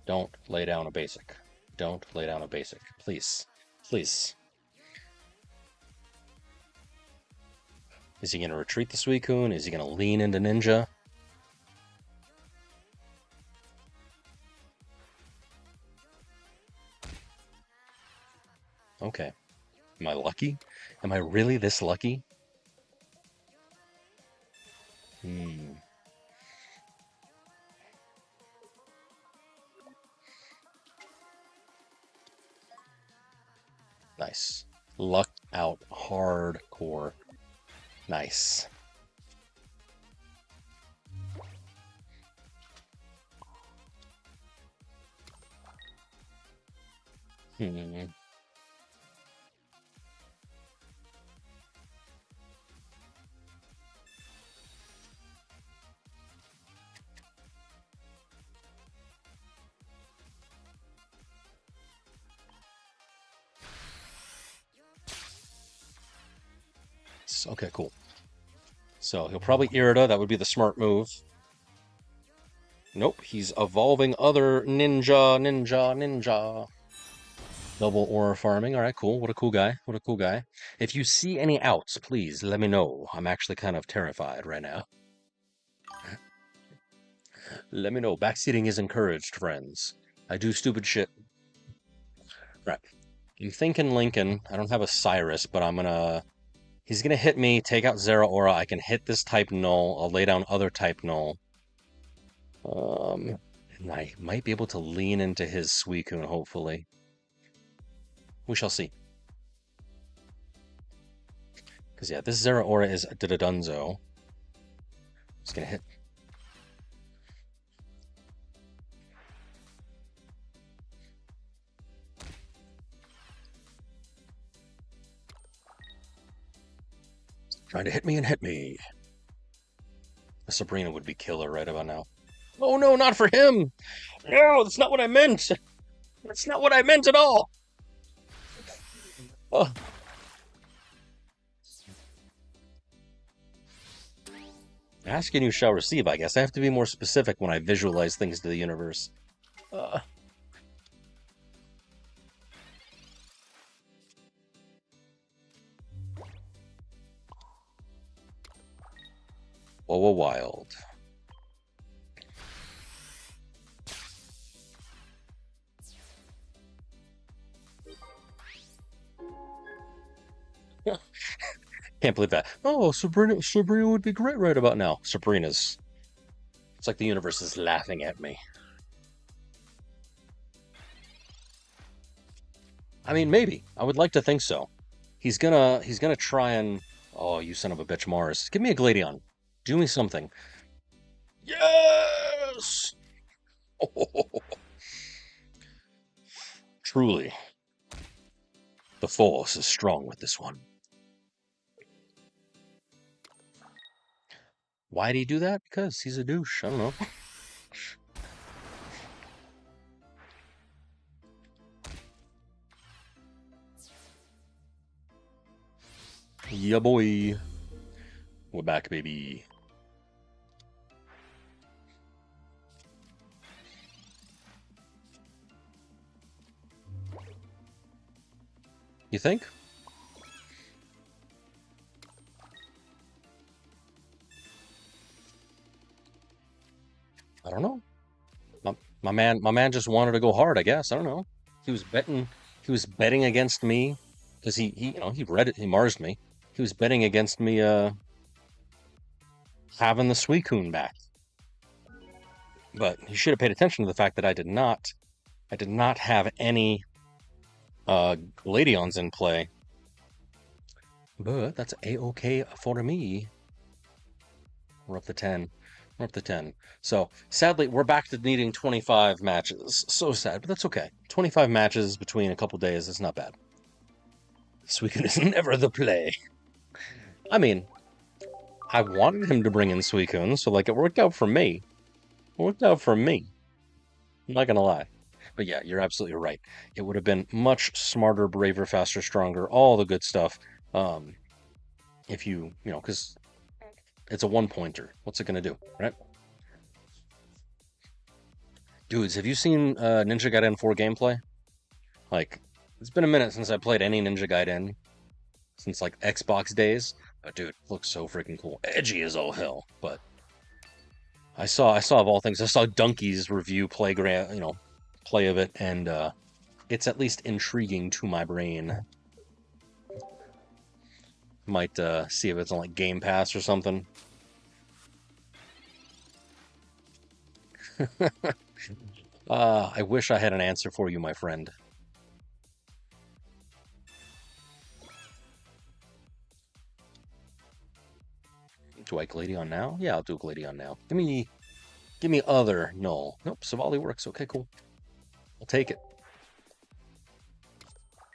Don't lay down a basic. Don't lay down a basic. Please. Please. Is he going to retreat the Suicune? Is he going to lean into Ninja? Okay. Am I lucky? Am I really this lucky? Nice. Luck out hardcore. Nice. Okay, cool. So he'll probably Irida. That would be the smart move. Nope, he's evolving other ninja. Double aura farming. All right, cool. What a cool guy. If you see any outs, please let me know. I'm actually kind of terrified right now. Let me know. Backseating is encouraged, friends. I do stupid shit. Right. I'm thinking Lincoln. I don't have a Cyrus, but I'm gonna... He's gonna hit me, take out Zeraora. I can hit this type null. I'll lay down other type null. And I might be able to lean into his Suicune, hopefully. We shall see. Because, yeah, this Zeraora is Didadunzo. It's gonna hit. Trying to hit me and hit me. A Sabrina would be killer right about now. Oh no, not for him! No, that's not what I meant! That's not what I meant at all! Oh. Ask and you shall receive, I guess. I have to be more specific when I visualize things to the universe. Whoa, wild. Can't believe that. Oh, Sabrina would be great right about now. Sabrina's... It's like the universe is laughing at me. I mean, maybe. I would like to think so. He's gonna try and... Oh, you son of a bitch, Mars. Give me a Gladion. Do me something. Yes! Oh, truly. The force is strong with this one. Why'd he do that? Because he's a douche. I don't know. Yeah, boy. We're back, baby. You think? I don't know. My man just wanted to go hard, I guess. I don't know. He was betting against me because he read it, he marsed me. He was betting against me having the Suicune back. But he should have paid attention to the fact that I did not have any Gladions in play. But that's A-okay for me. We're up to 10. We're up to 10. So, sadly, we're back to needing 25 matches. So sad, but that's okay. 25 matches between a couple days is not bad. Suicune is never the play. I mean, I wanted him to bring in Suicune, so, like, it worked out for me. It worked out for me. I'm not gonna lie. But yeah, you're absolutely right. It would have been much smarter, braver, faster, stronger, all the good stuff. If you know, because it's a one-pointer. What's it gonna do, right? Dudes, have you seen Ninja Gaiden 4 gameplay? Like, it's been a minute since I played any Ninja Gaiden. Since, like, Xbox days. But, dude, it looks so freaking cool. Edgy as all hell, but... I saw of all things, I saw Donkey's review play of it, and it's at least intriguing to my brain. Might see if it's on like Game Pass or something. I wish I had an answer for you, my friend. Do I Gladion now? Yeah, I'll do Gladion now. Give me other null. Nope, Silvally works. Okay, cool. I'll take it.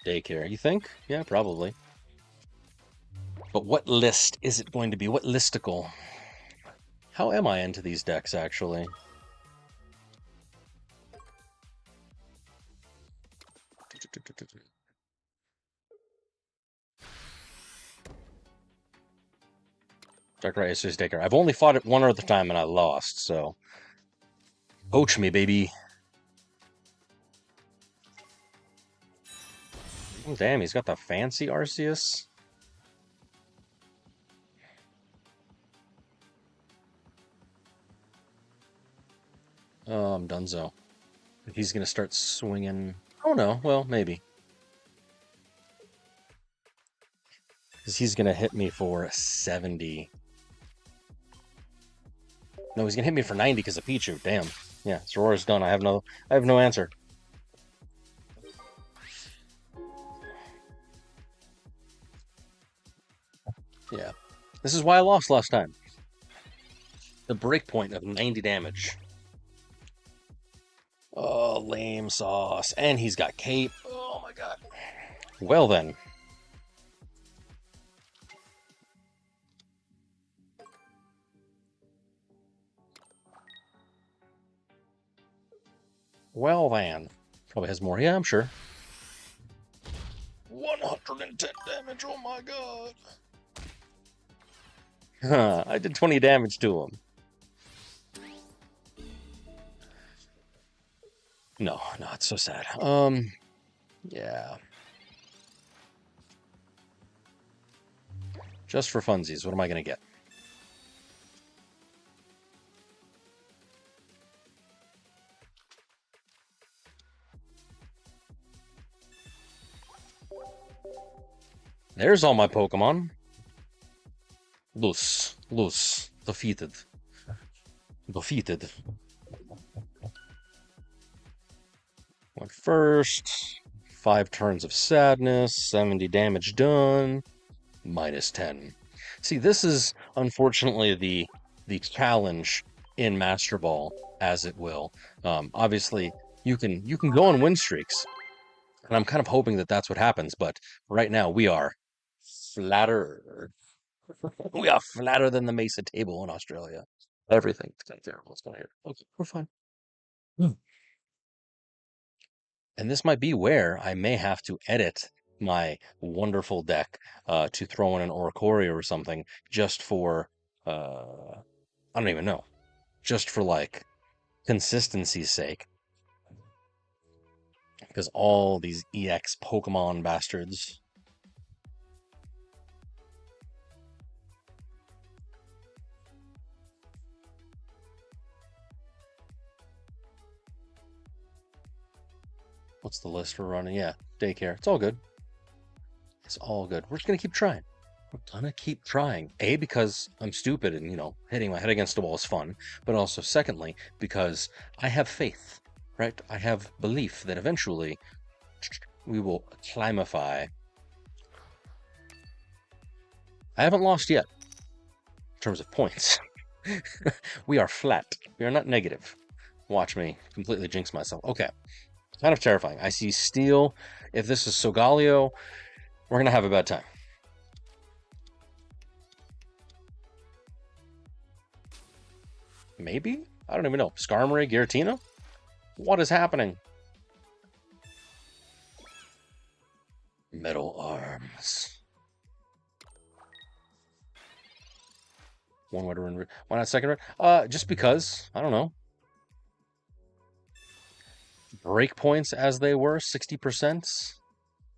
Daycare, you think? Yeah, probably. But what list is it going to be? What listicle? How am I into these decks, actually? Darkrai is just Daycare. I've only fought it one other time and I lost, so... Poach me, baby. Oh, damn, he's got the fancy Arceus. Oh, I'm donezo. He's gonna start swinging. Oh no, well, maybe. Because he's gonna hit me for 70. No, he's gonna hit me for 90 because of Pichu. Damn. Yeah, Zeraora's done. I have no answer. Yeah. This is why I lost last time. The breakpoint of 90 damage. Oh, lame sauce. And he's got cape. Oh my god. Well then. Well then. Probably has more. Yeah, I'm sure. 110 damage. Oh my god. Huh, I did 20 damage to him. No, it's so sad. Yeah. Just for funsies, what am I gonna get? There's all my Pokemon. Loose. Defeated. Went first. 5 turns of sadness. 70 damage done. -10. See, this is unfortunately the challenge in Master Ball, as it will. Obviously, you can go on win streaks, and I'm kind of hoping that that's what happens. But right now, we are flatter. We are flatter than the Mesa table in Australia. Everything's kind of terrible. What's going on here? Okay, we're fine. And this might be where I may have to edit my wonderful deck to throw in an Oricorio or something just for, I don't even know, just for like consistency's sake. Because all these EX Pokemon bastards. What's the list we're running? Yeah, daycare. It's all good. It's all good. We're just going to keep trying. We're gonna keep trying. A, because I'm stupid and, hitting my head against the wall is fun. But also, secondly, because I have faith, right? I have belief that eventually we will climify. I haven't lost yet in terms of points. We are flat. We are not negative. Watch me completely jinx myself. Okay. Kind of terrifying. I see steel. If this is Solgaleo, we're gonna have a bad time. Maybe? I don't even know. Skarmory, Giratina? What is happening? Metal Arms. One way to run. Why not second red? Just because. I don't know. Breakpoints as they were, 60%.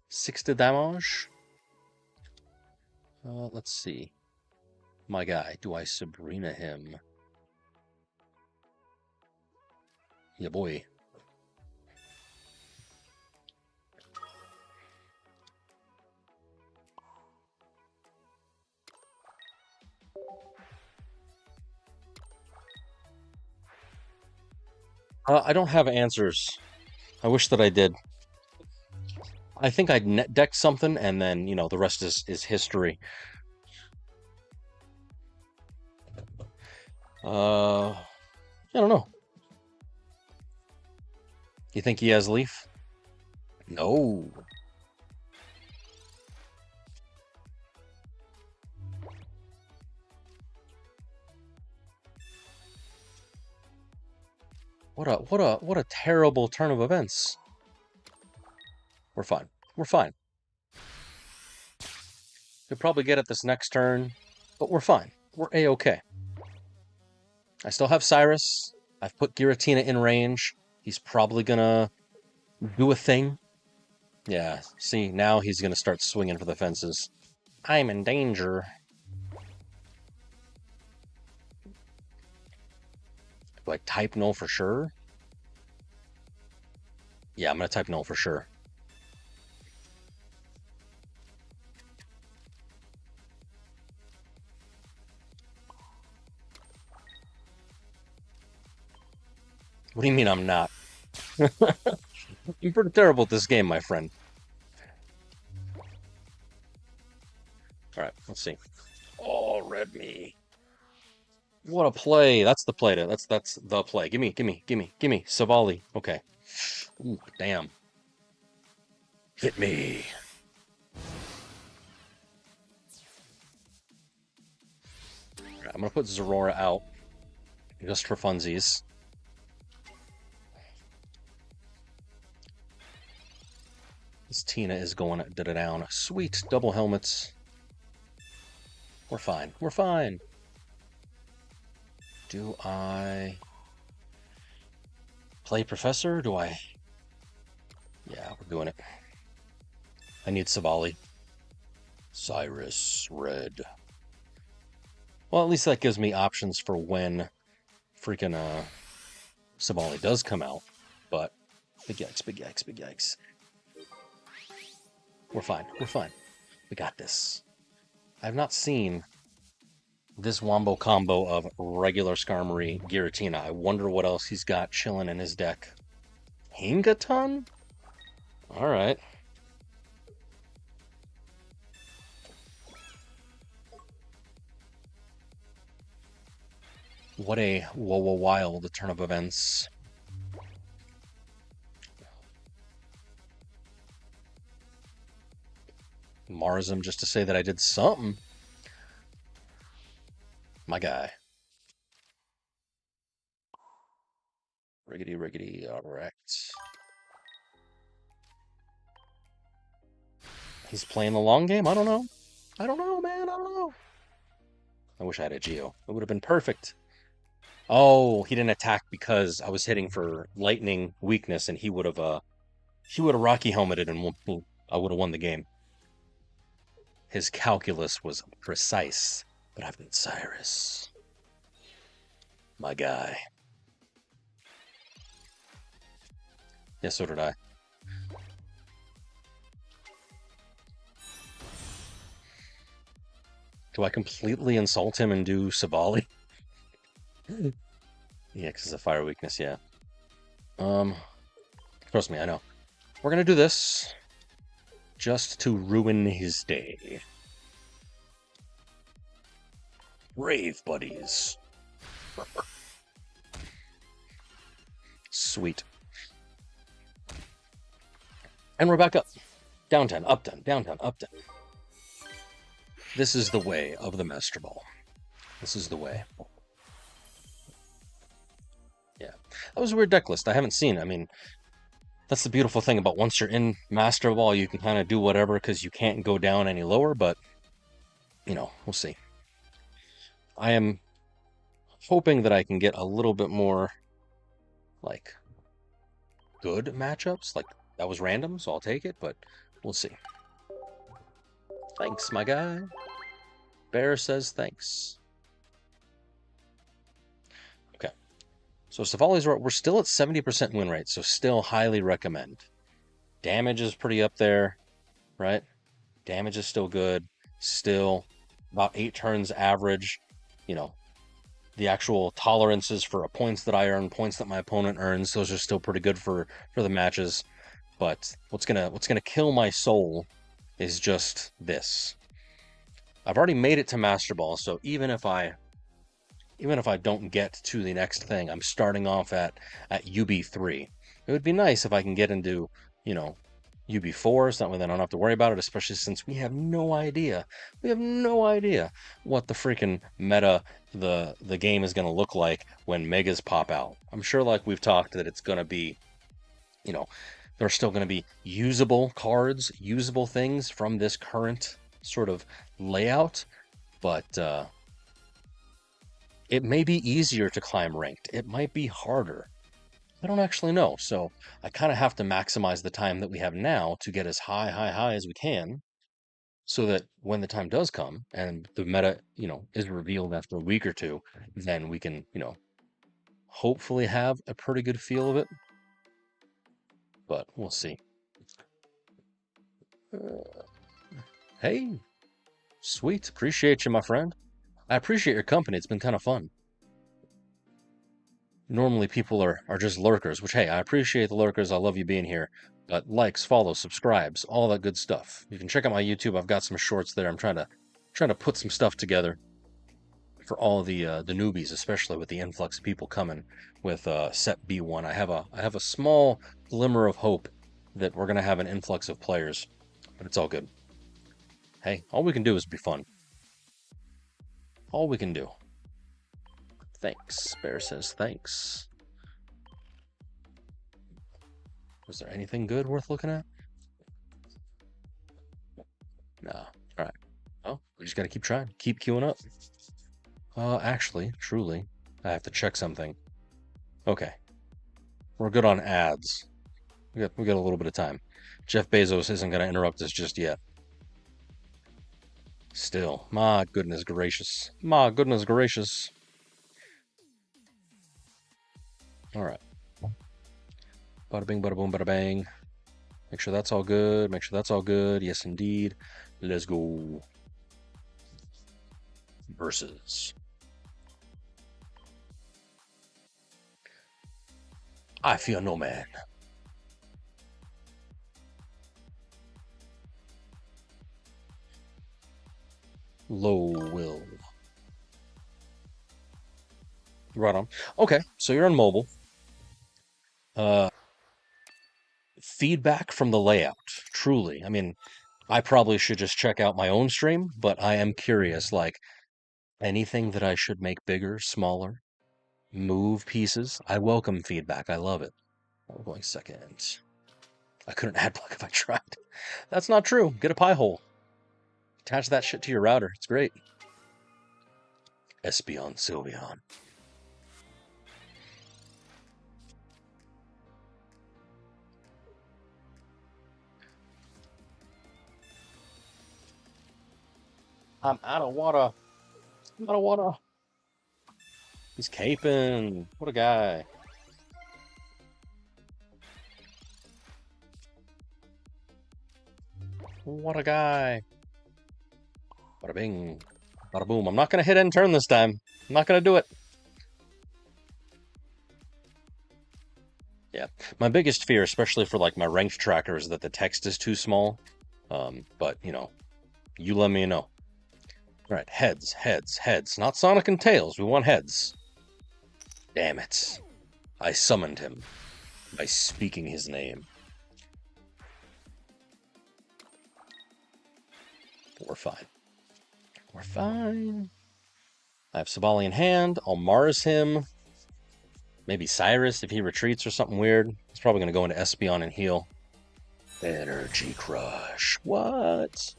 60 damage. Let's see. My guy, do I Sabrina him? Yeah, boy. I don't have answers. I wish that I did. I think I'd net deck something, and then, the rest is history. I don't know. You think he has Leaf? No. What a terrible turn of events. We're fine. We're fine. Could probably get it this next turn, but we're fine. We're A-okay. I still have Cyrus. I've put Giratina in range. He's probably gonna do a thing. Yeah, see, now he's gonna start swinging for the fences. I'm in danger. Do I type no for sure? Yeah, I'm gonna type null for sure. What do you mean I'm not? I'm pretty terrible at this game, my friend. All right, let's see. Oh, red me. What a play. That's the play. That's the play. Gimme. Silvally. Okay. Ooh, damn. Hit me. Right, I'm gonna put Zeraora out just for funsies. This Tina is going down. Sweet double helmets. We're fine. We're fine. Do I play Professor? Do I? Yeah, we're doing it. I need Silvally. Cyrus, red. Well, at least that gives me options for when freaking Silvally does come out. But big yikes. We're fine. We're fine. We got this. I've not seen this wombo combo of regular Skarmory Giratina. I wonder what else he's got chilling in his deck. Hingaton? Alright. What a wild turn of events. Mars him just to say that I did something. My guy. Riggedy, alright. He's playing the long game? I don't know. I don't know, man. I don't know. I wish I had a Geo. It would have been perfect. Oh, he didn't attack because I was hitting for lightning weakness, and he would have Rocky helmeted, and I would have won the game. His calculus was precise, but I've got Cyrus, my guy. Yeah, so did I. Do I completely insult him and do Silvally? Yeah, because it's a fire weakness, yeah. Trust me, I know. We're gonna do this just to ruin his day. Brave buddies. Sweet. And we're back up. Down 10, up 10, down 10, up 10. This is the way of the Master Ball. This is the way. Yeah. That was a weird deck list. I haven't seen. I mean, that's the beautiful thing about once you're in Master Ball, you can kind of do whatever because you can't go down any lower, but, you know, we'll see. I am hoping that I can get a little bit more, like, good matchups. Like, that was random, so I'll take it, but we'll see. Thanks, my guy. Bear says thanks. Okay. So Silvally's right. We're still at 70% win rate, so still highly recommend. Damage is pretty up there, right? Damage is still good. Still about 8 turns average. You know, the actual tolerances for points that I earn, points that my opponent earns, those are still pretty good for the matches. But what's gonna kill my soul is just this. I've already made it to Master Ball, so even if I don't get to the next thing, I'm starting off at UB3. It would be nice if I can get into, you know, UB4, so that way then I don't have to worry about it, especially since we have no idea. We have no idea what the freaking meta the game is going to look like when megas pop out. I'm sure, like we've talked, that it's going to be, you know, there are still going to be usable cards, usable things from this current sort of layout, but it may be easier to climb ranked. It might be harder. I don't actually know. So I kind of have to maximize the time that we have now to get as high as we can, so that when the time does come and the meta, you know, is revealed after a week or two, then we can, you know, hopefully have a pretty good feel of it. but we'll see. Hey, sweet. Appreciate you, my friend. I appreciate your company. It's been kind of fun. Normally people are just lurkers, which, hey, I appreciate the lurkers. I love you being here. But likes, follows, subscribes, all that good stuff. You can check out my YouTube. I've got some shorts there. I'm trying to put some stuff together for all the newbies, especially with the influx of people coming with set B1. I have a small glimmer of hope that we're gonna have an influx of players, but it's all good. Hey, all we can do is be fun. All we can do. Thanks. Bear says thanks. Was there anything good worth looking at? No. All right. Oh, we just got to keep trying. Keep queuing up. Actually, truly, I have to check something. Okay. We're good on ads. We got a little bit of time. Jeff Bezos isn't going to interrupt us just yet. Still, my goodness gracious. My goodness gracious. All right. Bada bing, bada boom, bada bang. Make sure that's all good. Make sure that's all good. Yes, indeed. Let's go. Versus. I fear no man. Low will. Right on. Okay, so you're on mobile. Feedback from the layout. Truly. I mean, I probably should just check out my own stream, but I am curious, like, anything that I should make bigger, smaller, move pieces. I welcome feedback. I love it. I'm going second. I couldn't ad block if I tried. That's not true. Get a pie hole. Attach that shit to your router. It's great. Espion Sylveon. I'm out of water. I'm out of water. He's caping. What a guy. What a guy. Bada bing. Bada boom. I'm not going to hit end turn this time. I'm not going to do it. Yeah. My biggest fear, especially for like my ranked tracker, is that the text is too small. But, you know, you let me know. All right. Heads, heads, heads. Not Sonic and Tails. We want heads. Damn it. I summoned him by speaking his name. We're fine. We're fine. I have Silvally in hand. I'll Mars him. Maybe Cyrus if he retreats or something weird. He's probably going to go into Espeon and heal. Energy Crush. What?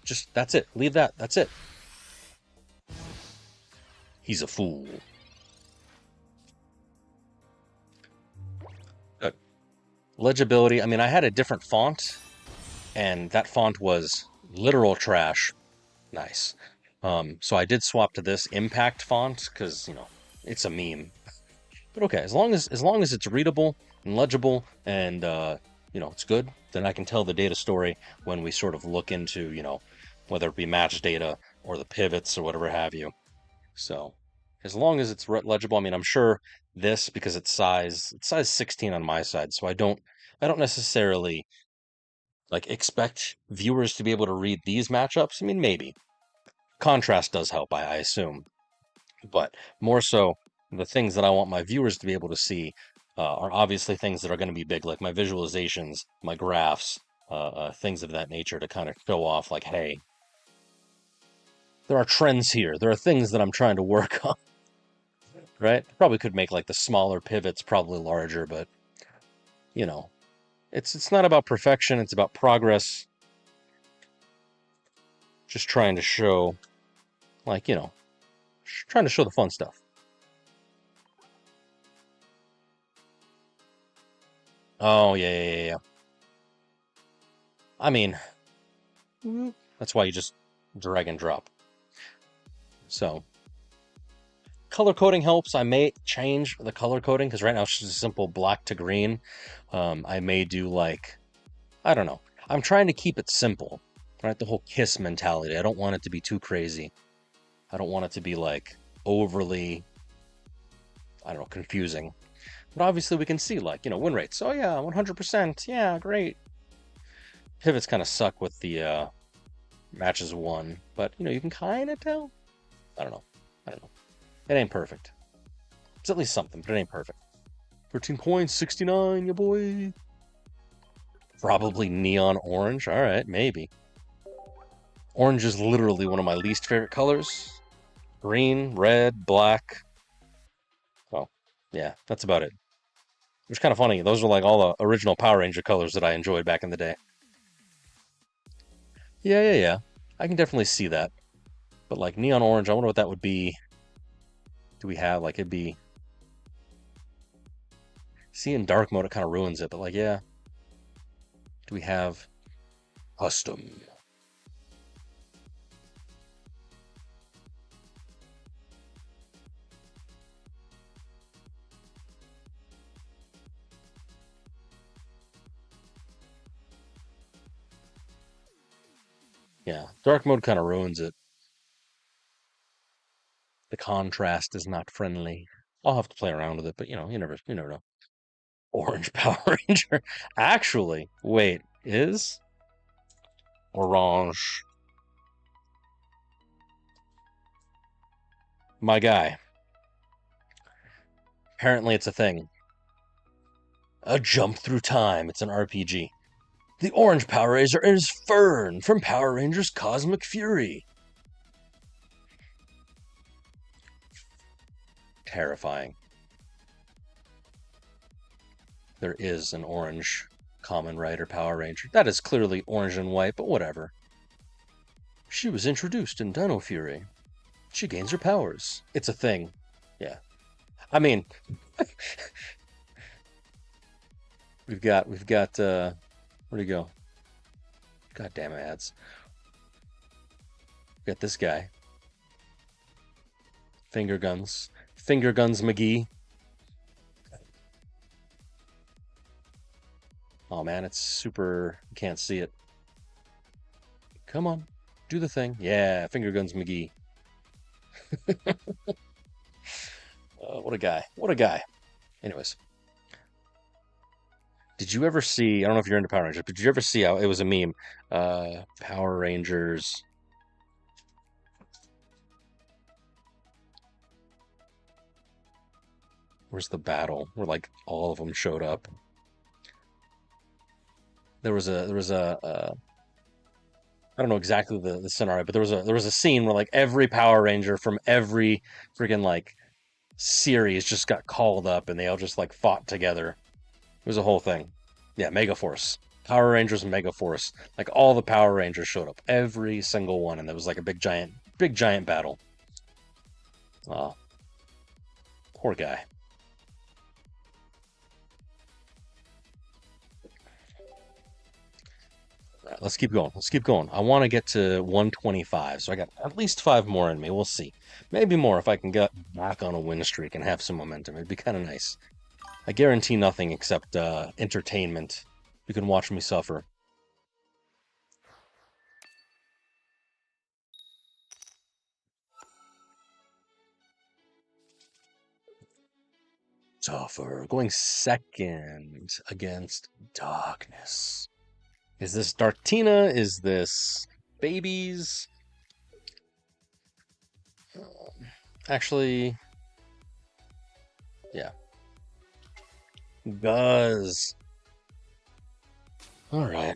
Just, that's it. Leave that. That's it. He's a fool. Good. Legibility. I mean, I had a different font, and that font was literal trash. Nice. So I did swap to this impact font because, you know, it's a meme. But okay, as long as it's readable and legible and you know, it's good, then I can tell the data story when we sort of look into, you know, whether it be match data or the pivots or whatever have you. So as long as it's legible, I mean, I'm sure this, because it's size 16 on my side, so I don't necessarily like expect viewers to be able to read these matchups. I mean, maybe contrast does help, I assume, but more so the things that I want my viewers to be able to see are obviously things that are going to be big, like my visualizations, my graphs, things of that nature, to kind of show off, like, hey, there are trends here. There are things that I'm trying to work on, right? Probably could make like the smaller pivots probably larger, but you know, it's not about perfection. It's about progress. Just trying to show, like, you know, trying to show the fun stuff. Oh, yeah. I mean, that's why you just drag and drop. So, color coding helps. I may change the color coding because right now it's just a simple black to green. I may do like, I don't know. I'm trying to keep it simple, right? The whole kiss mentality. I don't want it to be too crazy. I don't want it to be like overly, I don't know, confusing. But obviously we can see like, win rates. Oh yeah, 100%. Yeah, great. Pivots kind of suck with the matches won, but you can kind of tell. I don't know. I don't know. It ain't perfect. It's at least something, but it ain't perfect. 13 points, 69, ya boy. Probably neon orange. All right, maybe. Orange is literally one of my least favorite colors. Green, red, black. Well, yeah, that's about it. Which is kind of funny. Those are like all the original Power Ranger colors that I enjoyed back in the day. Yeah, yeah, yeah. I can definitely see that. But like neon orange, I wonder what that would be. Do we have like it'd be? See, in dark mode, it kind of ruins it. But like, yeah. Do we have custom? Yeah, dark mode kind of ruins it. The contrast is not friendly. I'll have to play around with it, but you never know. Orange Power Ranger. Actually, wait, is orange my guy? Apparently, it's a thing. A jump through time. It's an RPG. The orange Power Ranger is Fern from Power Rangers Cosmic Fury. Terrifying. There is an orange Kamen Rider Power Ranger. That is clearly orange and white, but whatever. She was introduced in Dino Fury. She gains her powers. It's a thing. Yeah. I mean, we've got where'd he go? Goddamn ads. We got this guy. Finger Guns. Finger Guns McGee. Oh man, it's super, you can't see it. Come on, do the thing. Yeah, Finger Guns McGee. What a guy. What a guy. Anyways, did you ever see, I don't know if you're into Power Rangers, but did you ever see how it was a meme? Power Rangers. Where's the battle? Where like all of them showed up. There was a I don't know exactly the scenario, but there was a scene where like every Power Ranger from every freaking like series just got called up and they all just like fought together. It was a whole thing. Yeah, Mega Force. Power Rangers and Mega Force. Like all the Power Rangers showed up. Every single one, and there was like a big giant battle. Oh, poor guy. All right, let's keep going. Let's keep going. I want to get to 125, so I got at least 5 more in me. We'll see. Maybe more if I can get back on a win streak and have some momentum. It'd be kind of nice. I guarantee nothing except entertainment. You can watch me suffer. Suffer. Going second against darkness. Is this Dartina? Is this babies? Actually, yeah. Buzz. All right.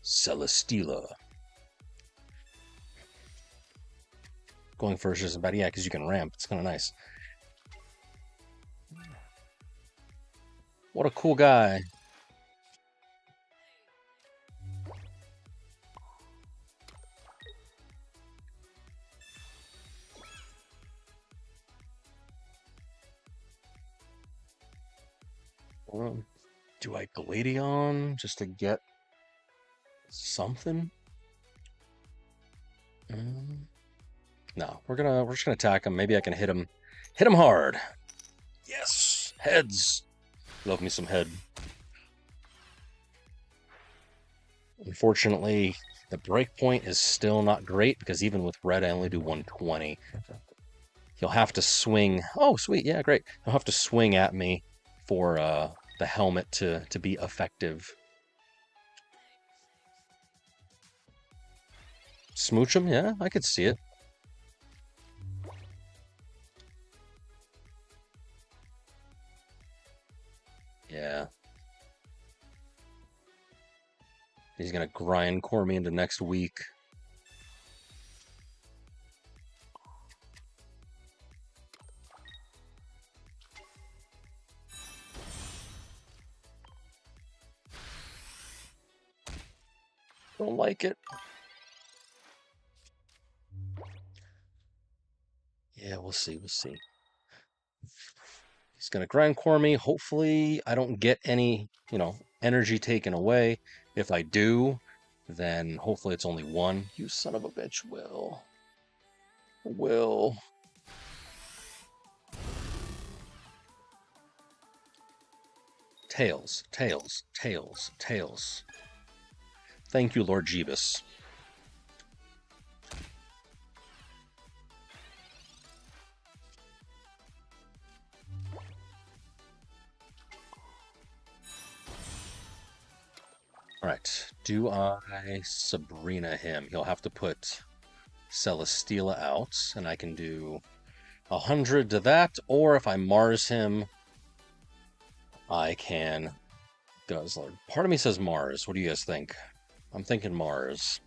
Celesteela. Going first isn't bad. Yeah, because you can ramp. It's kind of nice. What a cool guy. Do I Gladion just to get something. No, we're just gonna attack him. Maybe I can hit him hard. Yes, heads. Love me some head. Unfortunately, the breakpoint is still not great because even with red, I only do 120. He'll have to swing. Oh, sweet. Yeah, great. He'll have to swing at me for the helmet to be effective. Smooch him? Yeah, I could see it. Yeah. He's going to grindcore me into next week. Don't like it. Yeah, we'll see. We'll see. He's going to grindcore me. Hopefully, I don't get any, energy taken away. If I do, then hopefully it's only one. You son of a bitch, Will. Will. Tails, tails, tails, tails. Thank you, Lord Jeebus. All right, do I Sabrina him? He'll have to put Celesteela out, and I can do 100 to that, or if I Mars him, I can... Guzzler. Part of me says Mars. What do you guys think? I'm thinking Mars.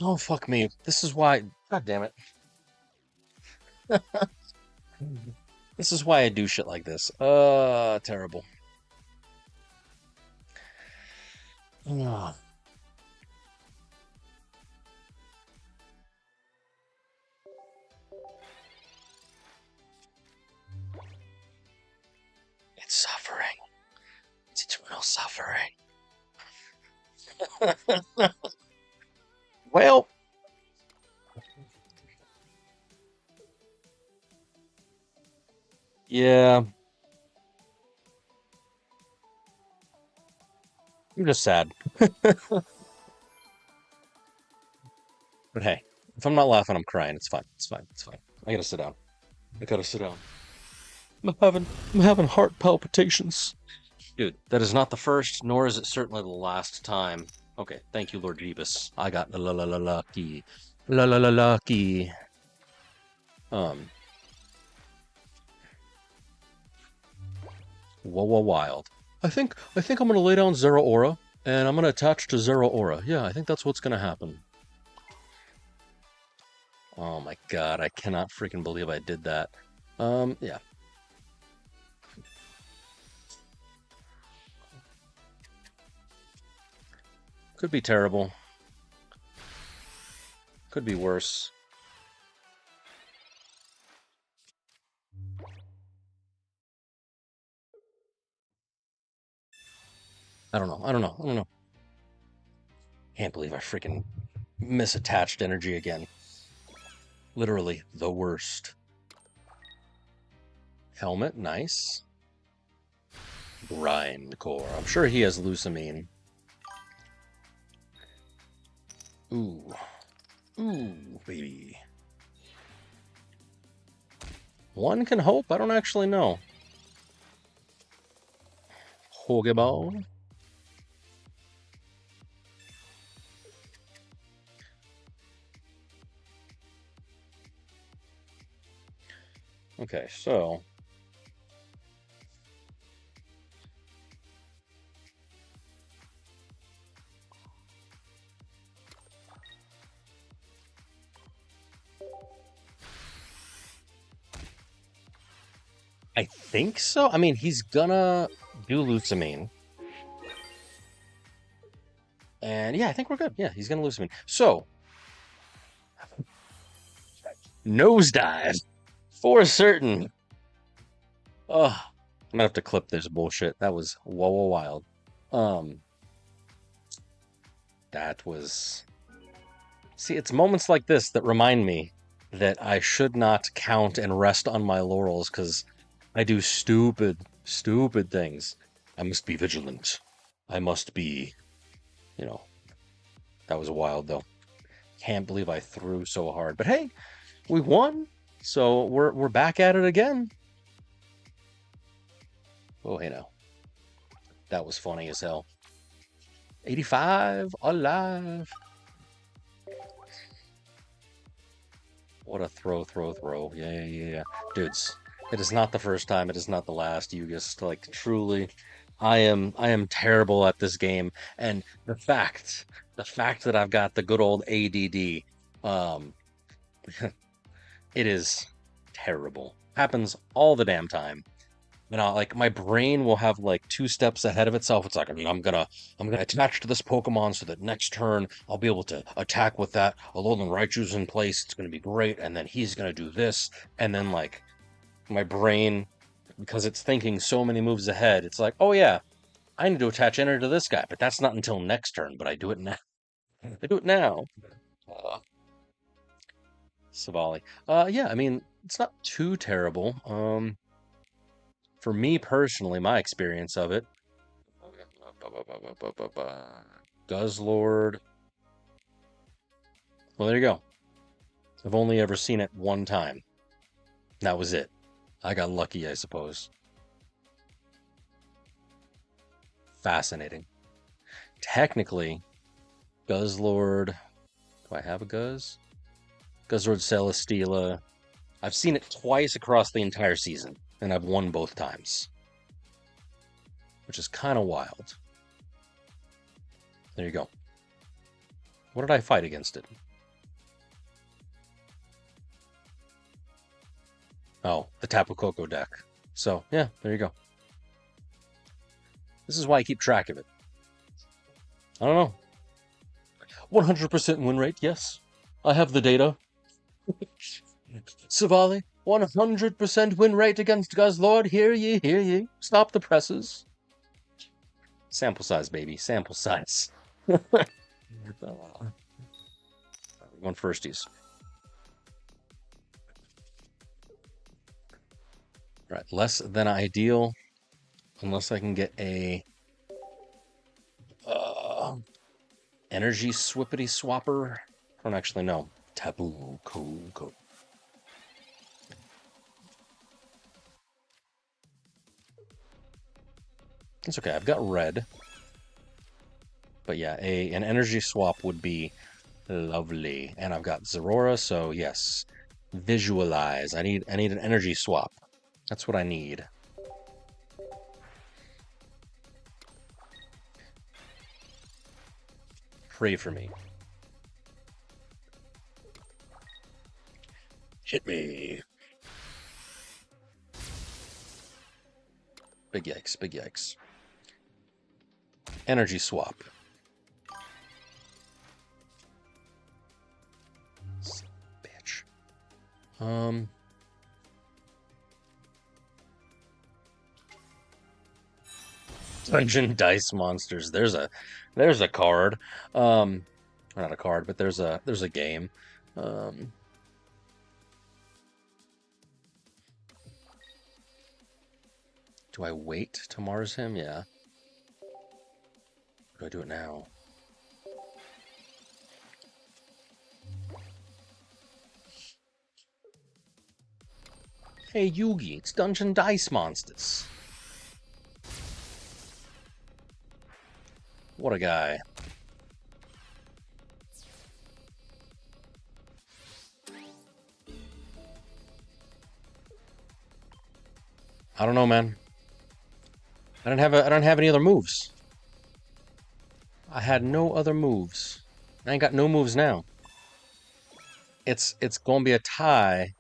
Oh, fuck me. This is why... God damn it. This is why I do shit like this. Terrible. Ugh. It's suffering. It's eternal suffering. Well... Yeah. I'm just sad. But hey, if I'm not laughing, I'm crying. It's fine. It's fine. It's fine. I gotta sit down. I gotta sit down. I'm having heart palpitations. Dude, that is not the first, nor is it certainly the last time. Okay, thank you, Lord Jeebus. I got la la la la lucky. La la la lucky. Whoa, wild. I think I'm gonna lay down Zeraora, and I'm gonna attach to Zeraora. Yeah, I think that's what's gonna happen. Oh my god, I cannot freaking believe I did that. Yeah. Could be terrible. Could be worse. I don't know. Can't believe I freaking misattached energy again. Literally the worst. Helmet, nice. Grindcore. I'm sure he has Lucamine. Ooh. Ooh, baby. One can hope. I don't actually know. Hogeball. Okay, so... I think so. I mean, he's gonna do Lucamine. And yeah, I think we're good. Yeah, he's gonna Lucamine. So, nosedive. For certain. Oh, I'm gonna have to clip this bullshit. That was whoa wild. Um, that was. See, it's moments like this that remind me that I should not count and rest on my laurels because I do stupid things. I must be vigilant. I must be, you know, that was wild though. Can't believe I threw so hard. But hey, we won. So we're back at it again. Oh, hey now. That was funny as hell. 85 alive. What a throw. Yeah. Dudes, it is not the first time, it is not the last. You just like truly I am terrible at this game. And the fact that I've got the good old ADD, um it is terrible. Happens all the damn time. You know, like my brain will have like two steps ahead of itself. It's like, I mean, I'm gonna attach to this Pokemon so that next turn I'll be able to attack with that. Alolan Raichu's in place. It's gonna be great. And then he's gonna do this. And then like my brain, because it's thinking so many moves ahead, it's like, oh yeah, I need to attach energy to this guy, but that's not until next turn. But I do it now. I do it now. Uh, Savali. Yeah, I mean, it's not too terrible. For me personally, my experience of it, Guzzlord. Well, there you go. I've only ever seen it one time. That was it. I got lucky, I suppose. Fascinating. Technically, Guzzlord. Do I have a Guzz? Guzzlord Celesteela. I've seen it twice across the entire season, and I've won both times, which is kind of wild. There you go. What did I fight against it? Oh, the Tapu Koko deck. So, yeah, there you go. This is why I keep track of it. I don't know. 100% win rate, yes. I have the data. Silvally, 100% win rate against Guzzlord. Hear ye. Stop the presses. Sample size, baby. Sample size. One firsties. Right, less than ideal, unless I can get a energy swippity swapper. I don't actually know. Taboo Koko. It's okay. I've got red, but yeah, an energy swap would be lovely. And I've got Zeraora, so yes, visualize. I need an energy swap. That's what I need. Pray for me. Hit me. Big yikes. Energy swap. Bitch. Dungeon Dice Monsters. There's a card. Not a card, but there's a game. Do I wait to Mars him? Yeah. Or do I do it now? Hey Yugi, it's Dungeon Dice Monsters. What a guy. I don't know, man. I don't have any other moves. I had no other moves. I ain't got no moves now. It's gonna be a tie.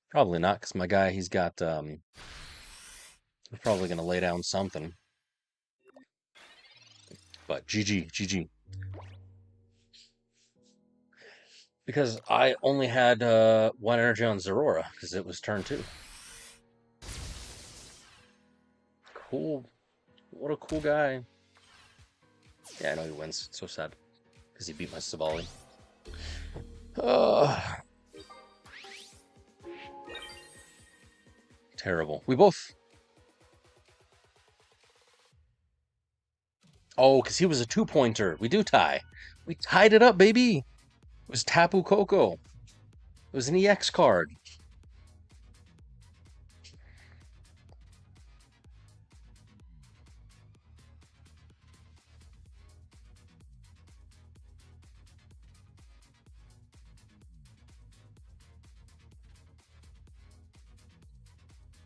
Probably not, because my guy, he's got he's probably gonna lay down something. But GG. Because I only had one energy on Zeraora because it was turn 2. Cool. What a cool guy. Yeah, I know he wins. It's so sad because he beat my Silvally. Terrible. We both. Oh, because he was a 2-pointer. We do tie. We tied it up, baby. It was Tapu Koko. It was an EX card.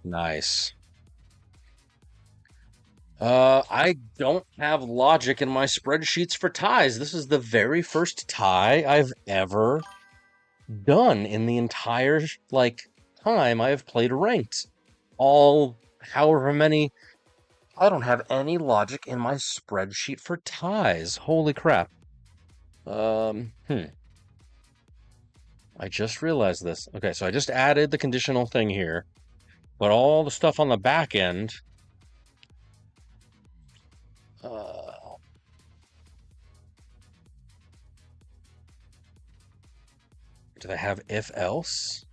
Nice. I don't have logic in my spreadsheets for ties. This is the very first tie I've ever done in the entire time I have played ranked. All however many. I don't have any logic in my spreadsheet for ties. Holy crap. I just realized this. Okay, so I just added the conditional thing here, but all the stuff on the back end. Do they have if else?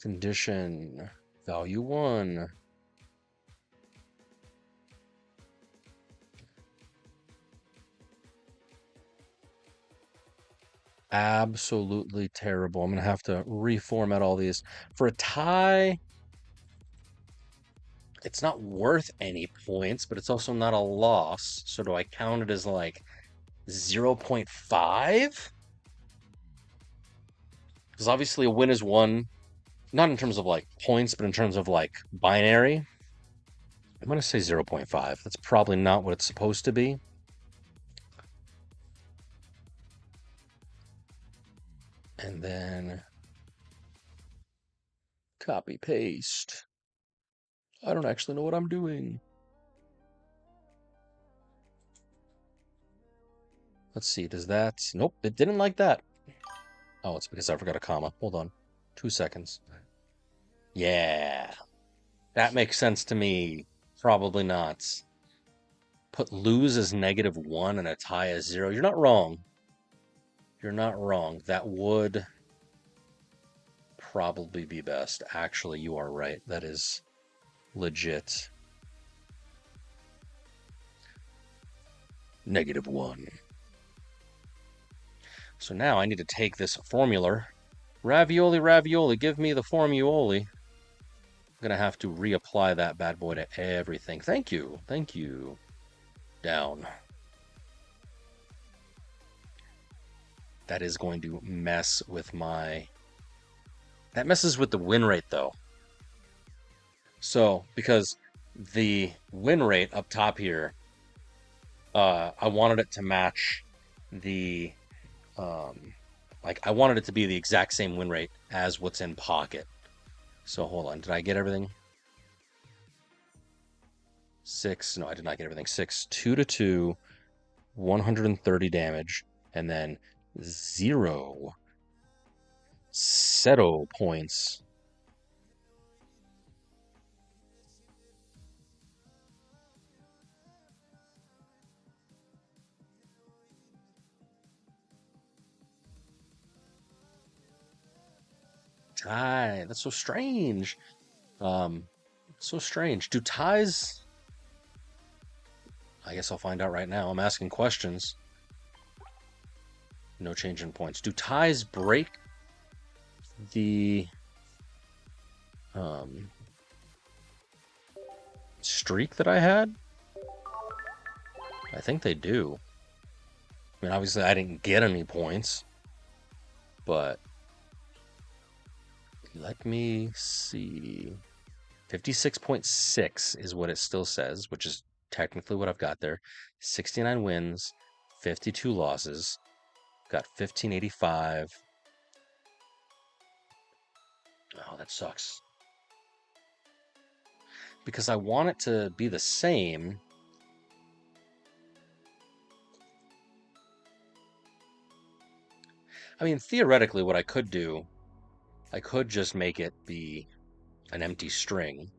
Condition value 1. Absolutely terrible. I'm going to have to reformat all these. For a tie, it's not worth any points, but it's also not a loss. So do I count it as like 0.5? Because obviously a win is 1, not in terms of like points, but in terms of like binary. I'm going to say 0.5. That's probably not what it's supposed to be. And then copy paste. I don't actually know what I'm doing. Let's see, does that... Nope, it didn't like that. Oh, it's because I forgot a comma. Hold on. 2 seconds. Yeah. That makes sense to me. Probably not. Put lose as -1 and a tie as 0. You're not wrong. You're not wrong. That would probably be best. Actually, you are right. That is legit. -1. So now I need to take this formula. Ravioli, ravioli, give me the formuoli. I'm going to have to reapply that bad boy to everything. Thank you. Thank you. Down. That is going to mess with my... That messes with the win rate, though. So, because the win rate up top here, I wanted it to match the... I wanted it to be the exact same win rate as what's in pocket. So, hold on. Did I get everything? 6. No, I did not get everything. 6. 2 to 2. 130 damage. And then 0 Seto points. Tie. That's so strange. So strange. Do ties... I guess I'll find out right now. I'm asking questions. No change in points. Do ties break the streak that I had? I think they do. I mean, obviously I didn't get any points, but let me see. 56.6 is what it still says, which is technically what I've got there. 69 wins, 52 losses. Got 1585. Oh, that sucks. because I want it to be the same. I mean, theoretically, what I could do, I could just make it be an empty string.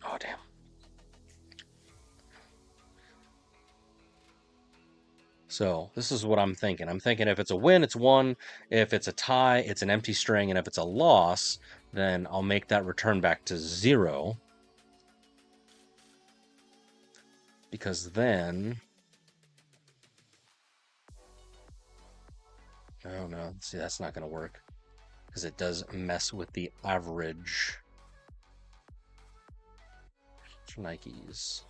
Oh, damn. So this is what I'm thinking. I'm thinking if it's a win, it's 1. If it's a tie, it's an empty string. And if it's a loss, then I'll make that return back to 0. Because then... Oh, no. See, that's not going to work. Because it does mess with the average for Nikes.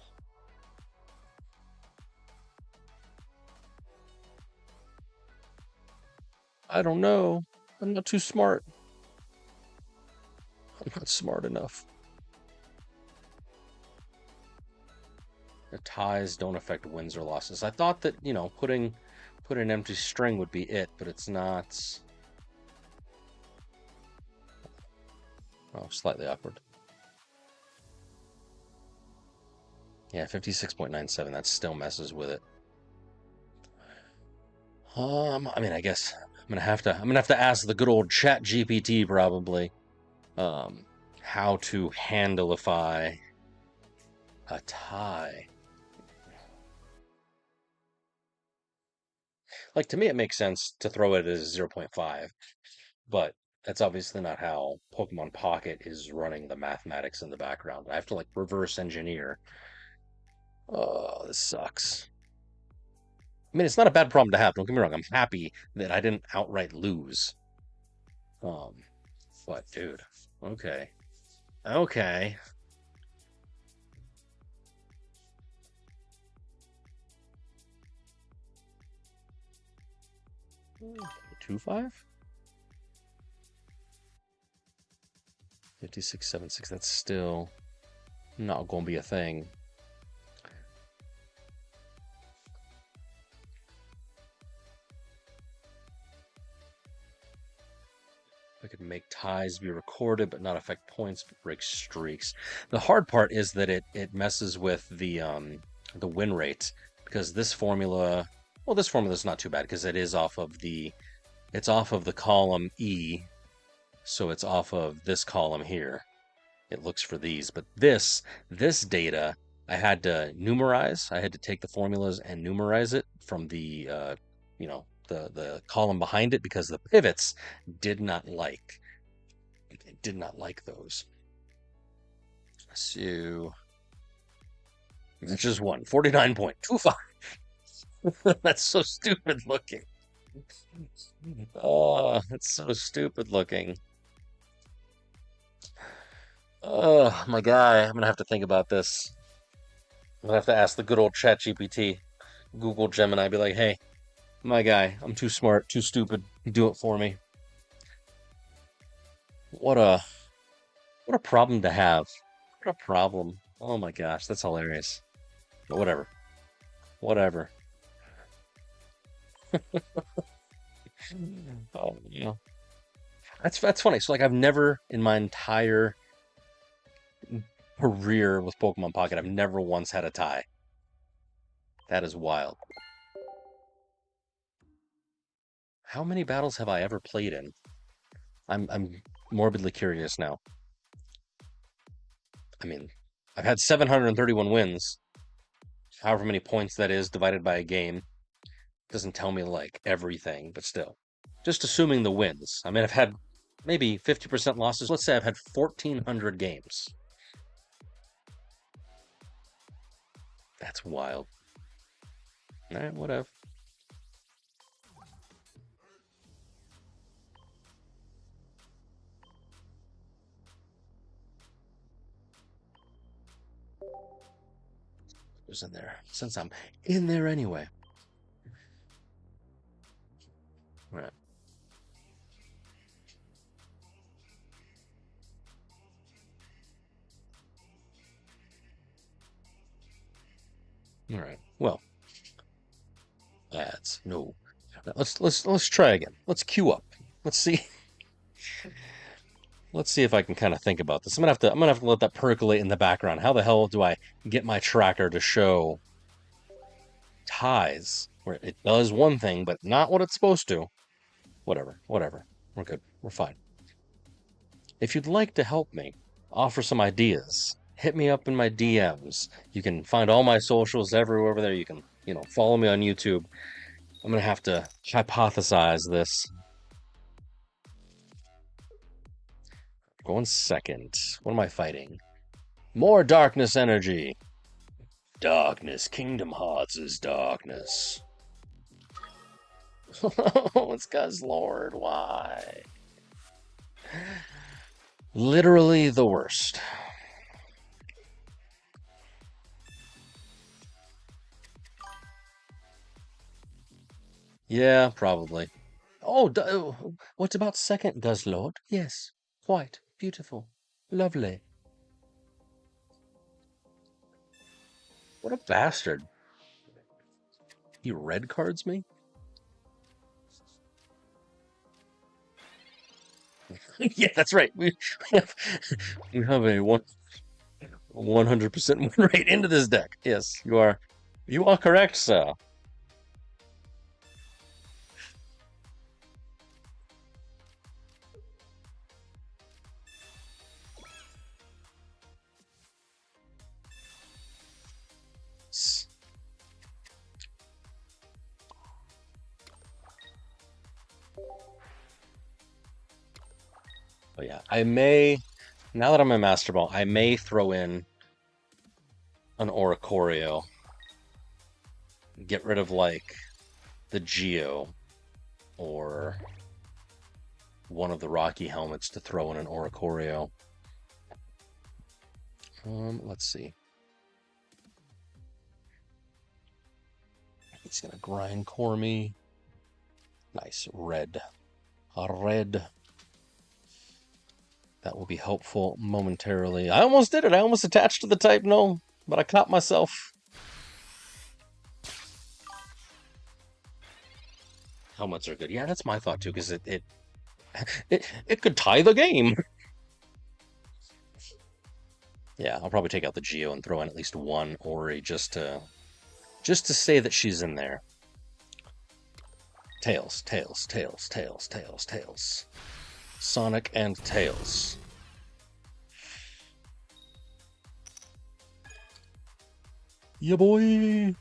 I don't know. I'm not too smart. I'm not smart enough. The ties don't affect wins or losses. I thought that, you know, putting an empty string would be it, but it's not. Oh, slightly awkward. Yeah, 56.97. That still messes with it. I mean, I guess I'm gonna have to ask the good old Chat GPT probably, how to handleify a tie. Like, to me, it makes sense to throw it as 0.5, but that's obviously not how Pokemon Pocket is running the mathematics in the background. I have to like reverse engineer. Oh, this sucks. I mean, it's not a bad problem to have. Don't get me wrong. I'm happy that I didn't outright lose. But dude, okay, okay. 2.5? 56.76. That's still not going to be a thing. I could make ties be recorded but not affect points, but break streaks. The hard part is that it messes with the win rate, because this formula, well, this formula is not too bad because it's off of the column E, so it's off of this column here. It looks for these, but this data I had to numerize. I had to take the formulas and numerize it from the you know, the column behind it, because the pivots did not like those. So it's just 49.25. That's so stupid looking. Oh, it's so stupid looking. Oh, my guy, I'm gonna have to think about this. I'm gonna have to ask the good old Chat GPT, Google Gemini, be like, hey, my guy, I'm too smart, too stupid. Do it for me. What a problem to have. What a problem. Oh my gosh, that's hilarious. But whatever. Whatever. Oh, yeah. That's funny. So like I've never in my entire career with Pokemon Pocket, I've never once had a tie. That is wild. How many battles have I ever played in? I'm morbidly curious now. I mean, I've had 731 wins. However many points that is divided by a game doesn't tell me like everything, but still. Just assuming the wins. I mean, I've had maybe 50% losses. Let's say I've had 1,400 games. That's wild. Alright, whatever. Who's in there? Since I'm in there anyway. All right. All right. Well, ads. No. Let's try again. Let's queue up. Let's see. Let's see if I can kind of think about this. I'm gonna have to let that percolate in the background. How the hell do I get my tracker to show ties where it does one thing but not what it's supposed to? Whatever. We're good. We're fine. If you'd like to help me, offer some ideas, hit me up in my DMs. You can find all my socials everywhere over there. You can, follow me on YouTube. I'm gonna have to hypothesize this. Going second. What am I fighting? More darkness energy. Darkness. Kingdom Hearts is darkness. Oh, it's Guzzlord. Why? Literally the worst. Yeah, probably. Oh, what about second Guzzlord? Yes, quite beautiful. Lovely. What a bastard. He red cards me? Yeah, that's right. We have a 100% win rate into this deck. Yes, you are correct, sir. Oh yeah, now that I'm a Master Ball, I may throw in an Oricorio. Get rid of like the Geo or one of the Rocky helmets to throw in an Oricorio. Let's see. He's gonna grindcore me. Nice red. A red. That will be helpful momentarily. I almost did it. I almost attached to the type no, but I caught myself. Helmets are good. Yeah, that's my thought too, because it could tie the game. Yeah, I'll probably take out the Geo and throw in at least one Ori just to say that she's in there. Tails. Sonic and Tails. Yeah, boy.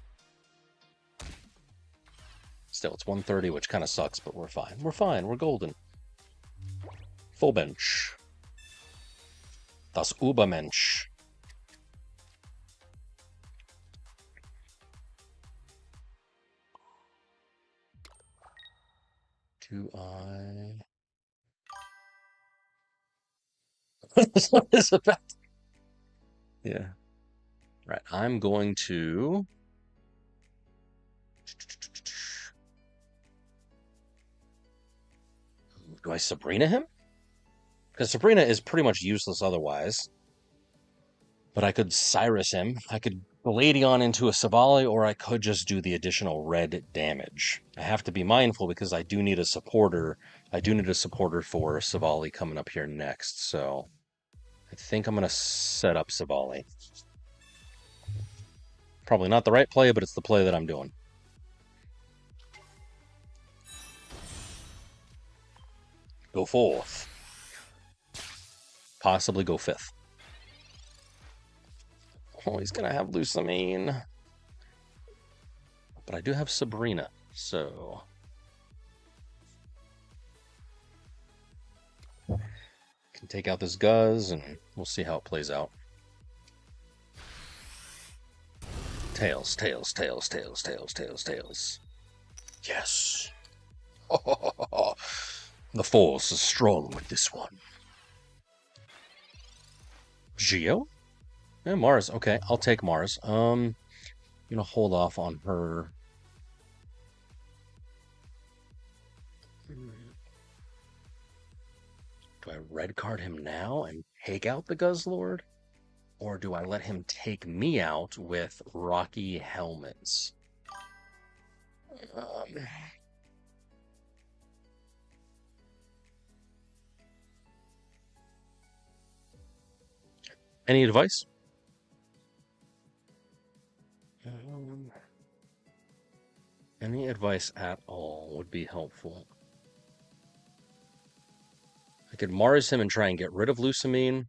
Still, it's 130, which kind of sucks, but we're fine. We're fine. We're golden. Full bench. Das Übermensch. Do I... What is about? Yeah. Right. I'm going to... Do I Sabrina him? Because Sabrina is pretty much useless otherwise. But I could Cyrus him. I could Gladion into a Silvally, or I could just do the additional red damage. I have to be mindful because I do need a supporter. I do need a supporter for Silvally coming up here next, so I think I'm going to set up Silvally. Probably not the right play, but it's the play that I'm doing. Go fourth. Possibly go fifth. Oh, he's going to have Lucamine. But I do have Sabrina, so... Can take out this Guzz, and we'll see how it plays out. Tails. Yes. The force is strong with this one. Geo? Yeah, Mars. Okay, I'll take Mars. I'm gonna hold off on her. Do I red card him now and take out the Guzzlord? Or do I let him take me out with Rocky Helmets? Any advice? Any advice at all would be helpful. I could Mars him and try and get rid of Lucamine.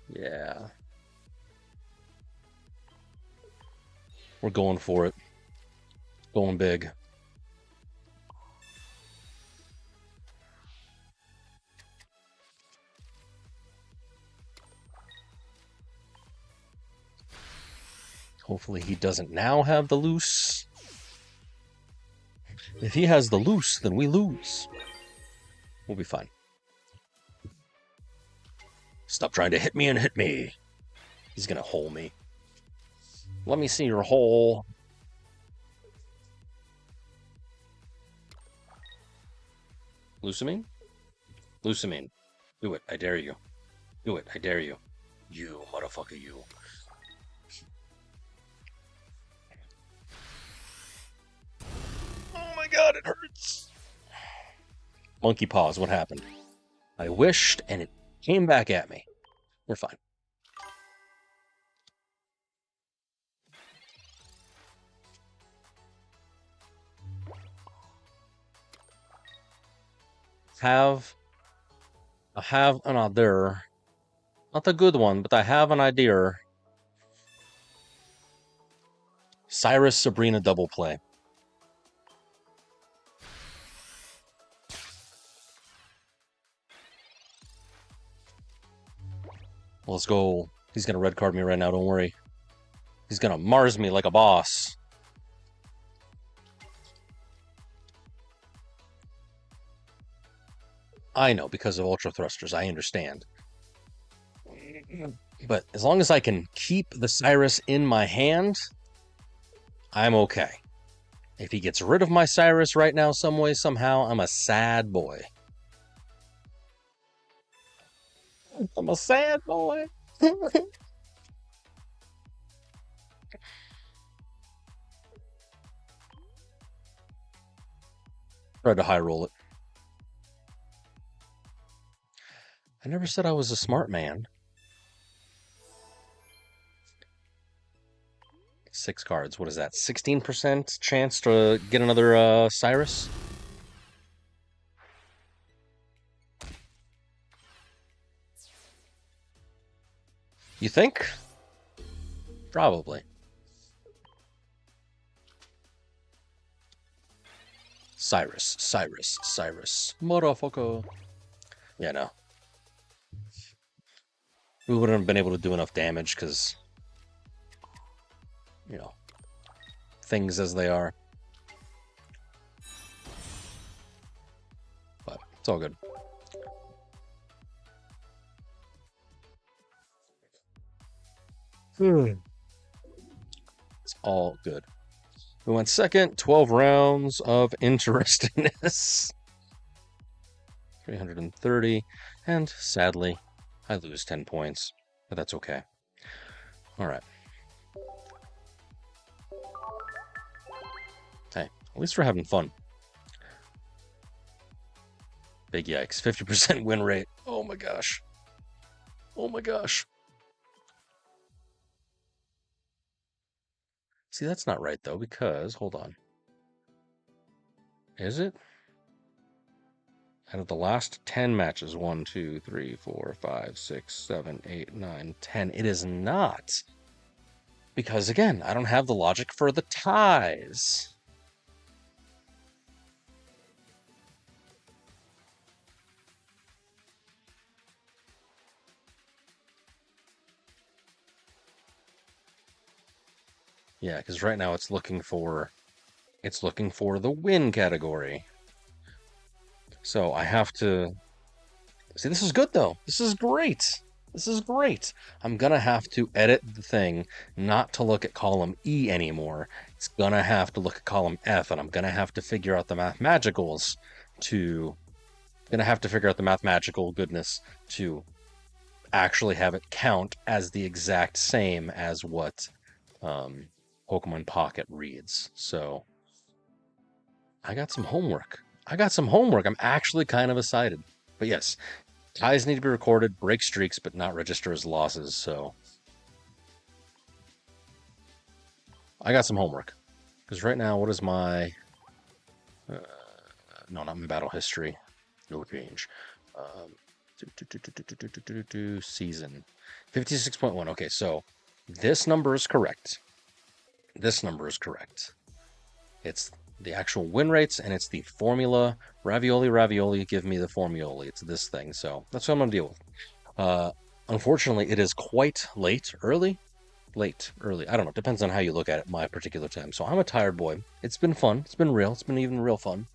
Yeah. We're going for it. Going big. Hopefully he doesn't now have the loose. If he has the loose, then we lose. We'll be fine. Stop trying to hit me and hit me. He's gonna hole me. Let me see your hole. Lucamine? Lucamine. Do it. I dare you. Do it. I dare you. You, motherfucker, you. Oh my god, it hurts. Monkey paws, what happened? I wished and it came back at me. We're fine. I have an idea. Not a good one, but I have an idea. Cyrus Sabrina double play. Let's go. He's gonna red card me right now, don't worry. He's gonna Mars me like a boss. I know, because of Ultra Thrusters, I understand. But as long as I can keep the Cyrus in my hand, I'm okay. If he gets rid of my Cyrus right now some way, somehow, I'm a sad boy. I'm a sad boy. Tried to high roll it. I never said I was a smart man. 6 cards. What is that? 16% chance to get another Cyrus? You think? Probably. Cyrus. Motherfucker. Yeah, no. We wouldn't have been able to do enough damage because, you know, things as they are. But it's all good. It's all good. We went second, 12 rounds of interestingness. 330, and sadly, I lose 10 points, but that's okay. All right. Hey, at least we're having fun. Big yikes. 50% win rate. Oh my gosh. Oh my gosh. See, that's not right, though, because, hold on. Is it? Out of the last 10 matches, 1, 2, 3, 4, 5, 6, 7, 8, 9, 10, it is not. Because, again, I don't have the logic for the ties. Yeah, because right now it's looking for the win category. So I have to see. This is good though. This is great. This is great. I'm gonna have to edit the thing not to look at column E anymore. It's gonna have to look at column F, and I'm gonna have to figure out the mathemagicals to. Gonna have to figure out the mathematical goodness to actually have it count as the exact same as what Pokemon Pocket reads. So I got some homework. I'm actually kind of excited. But yes, ties need to be recorded, break streaks, but not register as losses. So I got some homework. Because right now, what is my... no, not my battle history. No change. Season 56.1. Okay, so this number is correct. This number is correct. It's the actual win rates, and it's the formula. Ravioli, give me the formula. It's this thing, so that's what I'm going to deal with. Unfortunately, it is quite late. Early? Early. I don't know. Depends on how you look at it, my particular time. So I'm a tired boy. It's been fun. It's been real. It's been even real fun.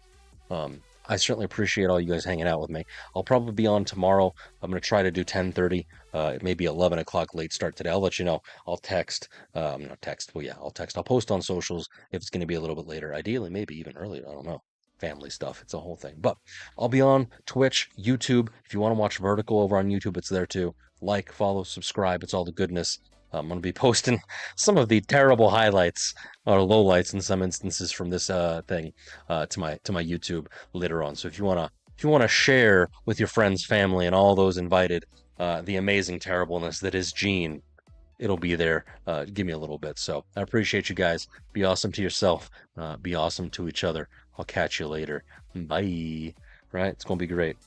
I certainly appreciate all you guys hanging out with me. I'll probably be on tomorrow. I'm going to try to do 10:30. It may be 11 o'clock late start today. I'll let you know. I'll text. Not text. Well, yeah, I'll text. I'll post on socials if it's going to be a little bit later. Ideally, maybe even earlier. I don't know. Family stuff. It's a whole thing. But I'll be on Twitch, YouTube. If you want to watch vertical over on YouTube, it's there too. Like, follow, subscribe. It's all the goodness. I'm going to be posting some of the terrible highlights or lowlights in some instances from this thing to my YouTube later on. So if you wanna share with your friends, family, and all those invited the amazing terribleness that is Gene, it'll be there. Give me a little bit. So I appreciate you guys. Be awesome to yourself. Be awesome to each other. I'll catch you later. Bye. Right? It's gonna be great.